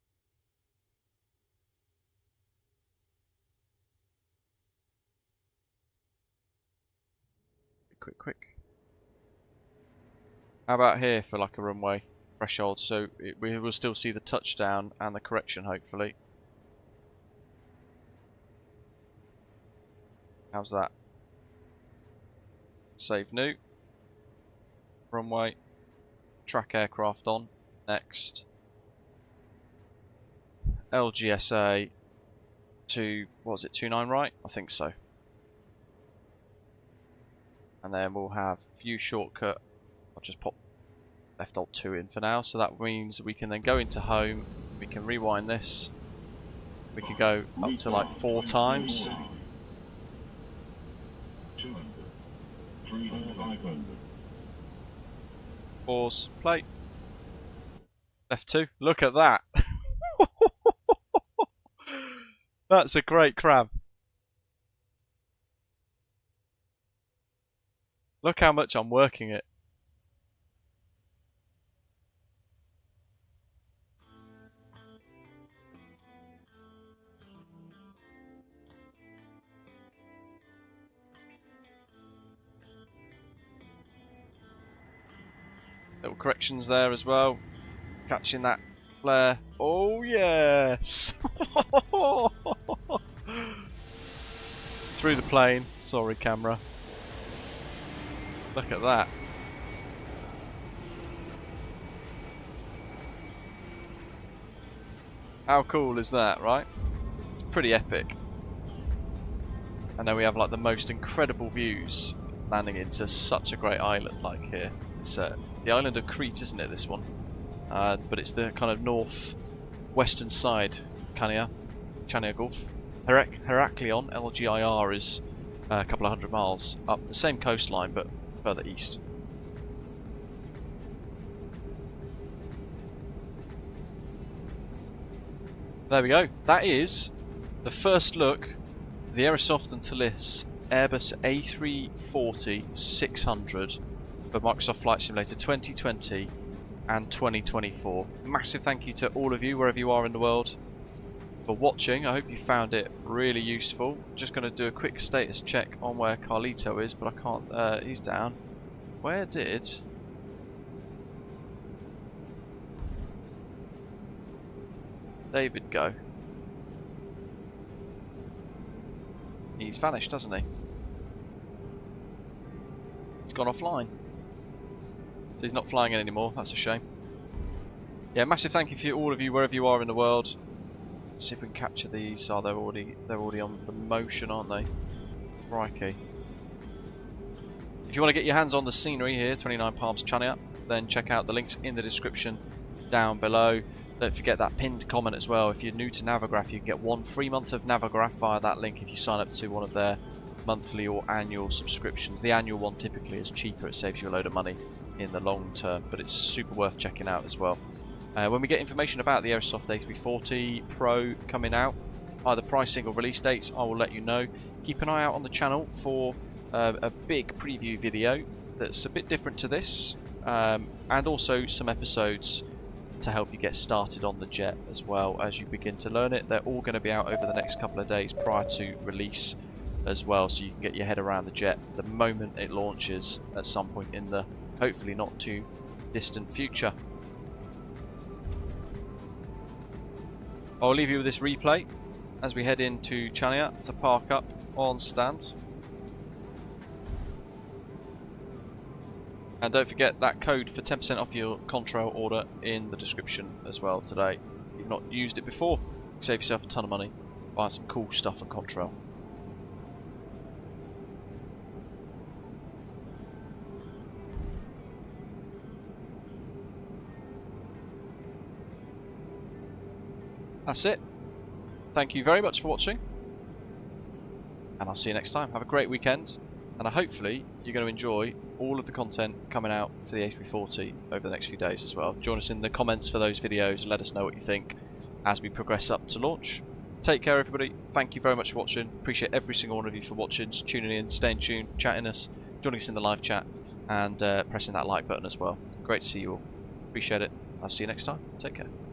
Quick, quick. How about here for like a runway threshold? So we will still see the touchdown and the correction, hopefully. How's that? Save new. Runway. Track aircraft on. Next. LGSA to, what was it, 29 right? I think so. And then we'll have view shortcut. I'll just pop left alt 2 in for now. So that means we can then go into home. We can rewind this. We can go up to like 4 times. 200, 300, 500. Pause, play. Left 2. Look at that. That's a great crab. Look how much I'm working it. Little corrections there as well. Catching that flare. Oh yes! Through the plane. Sorry, camera. Look at that. How cool is that, right? It's pretty epic. And then we have like the most incredible views landing into such a great island like here. It's the island of Crete, isn't it, this one? But it's the kind of north-western side, Chania Gulf. Heraklion, LGIR, is a couple of 100 miles up the same coastline, but further east. There we go. That is the first look at the Aerosoft and ToLiss Airbus A340-600 for Microsoft Flight Simulator 2020 and 2024. Massive thank you to all of you, wherever you are in the world, for watching. I hope you found it really useful. Just going to do a quick status check on where Carlito is, but I can't. He's down. Where did David go? He's vanished, hasn't he? He's gone offline. So he's not flying in anymore. That's a shame. Yeah, massive thank you for all of you, wherever you are in the world. Let's see if we can capture these. Oh, they're already on the motion, aren't they? Crikey. If you want to get your hands on the scenery here, 29 Palms Chania, then check out the links in the description down below. Don't forget that pinned comment as well. If you're new to Navigraph, you can get 1 free month of Navigraph via that link if you sign up to one of their monthly or annual subscriptions. The annual one typically is cheaper. It saves you a load of money in the long term, but it's super worth checking out as well. When we get information about the Aerosoft A340 Pro coming out, either pricing or release dates, I will let you know. Keep an eye out on the channel for a big preview video that's a bit different to this, and also some episodes to help you get started on the jet as well as you begin to learn it. They're all going to be out over the next couple of days prior to release as well, so you can get your head around the jet the moment it launches at some point in the hopefully not too distant future. I'll leave you with this replay as we head into Chania to park up on stand. And don't forget that code for 10% off your Contrail order in the description as well today. If you've not used it before, save yourself a ton of money, buy some cool stuff on Contrail. That's it. Thank you very much for watching, and I'll see you next time. Have a great weekend, and hopefully you're going to enjoy all of the content coming out for the A340 over the next few days as well. Join us in the comments for those videos and let us know what you think as we progress up to launch. Take care everybody, thank you very much for watching, appreciate every single one of you for watching, tuning in, staying tuned, chatting us, joining us in the live chat, and pressing that like button as well. Great to see you all, appreciate it. I'll see you next time, take care.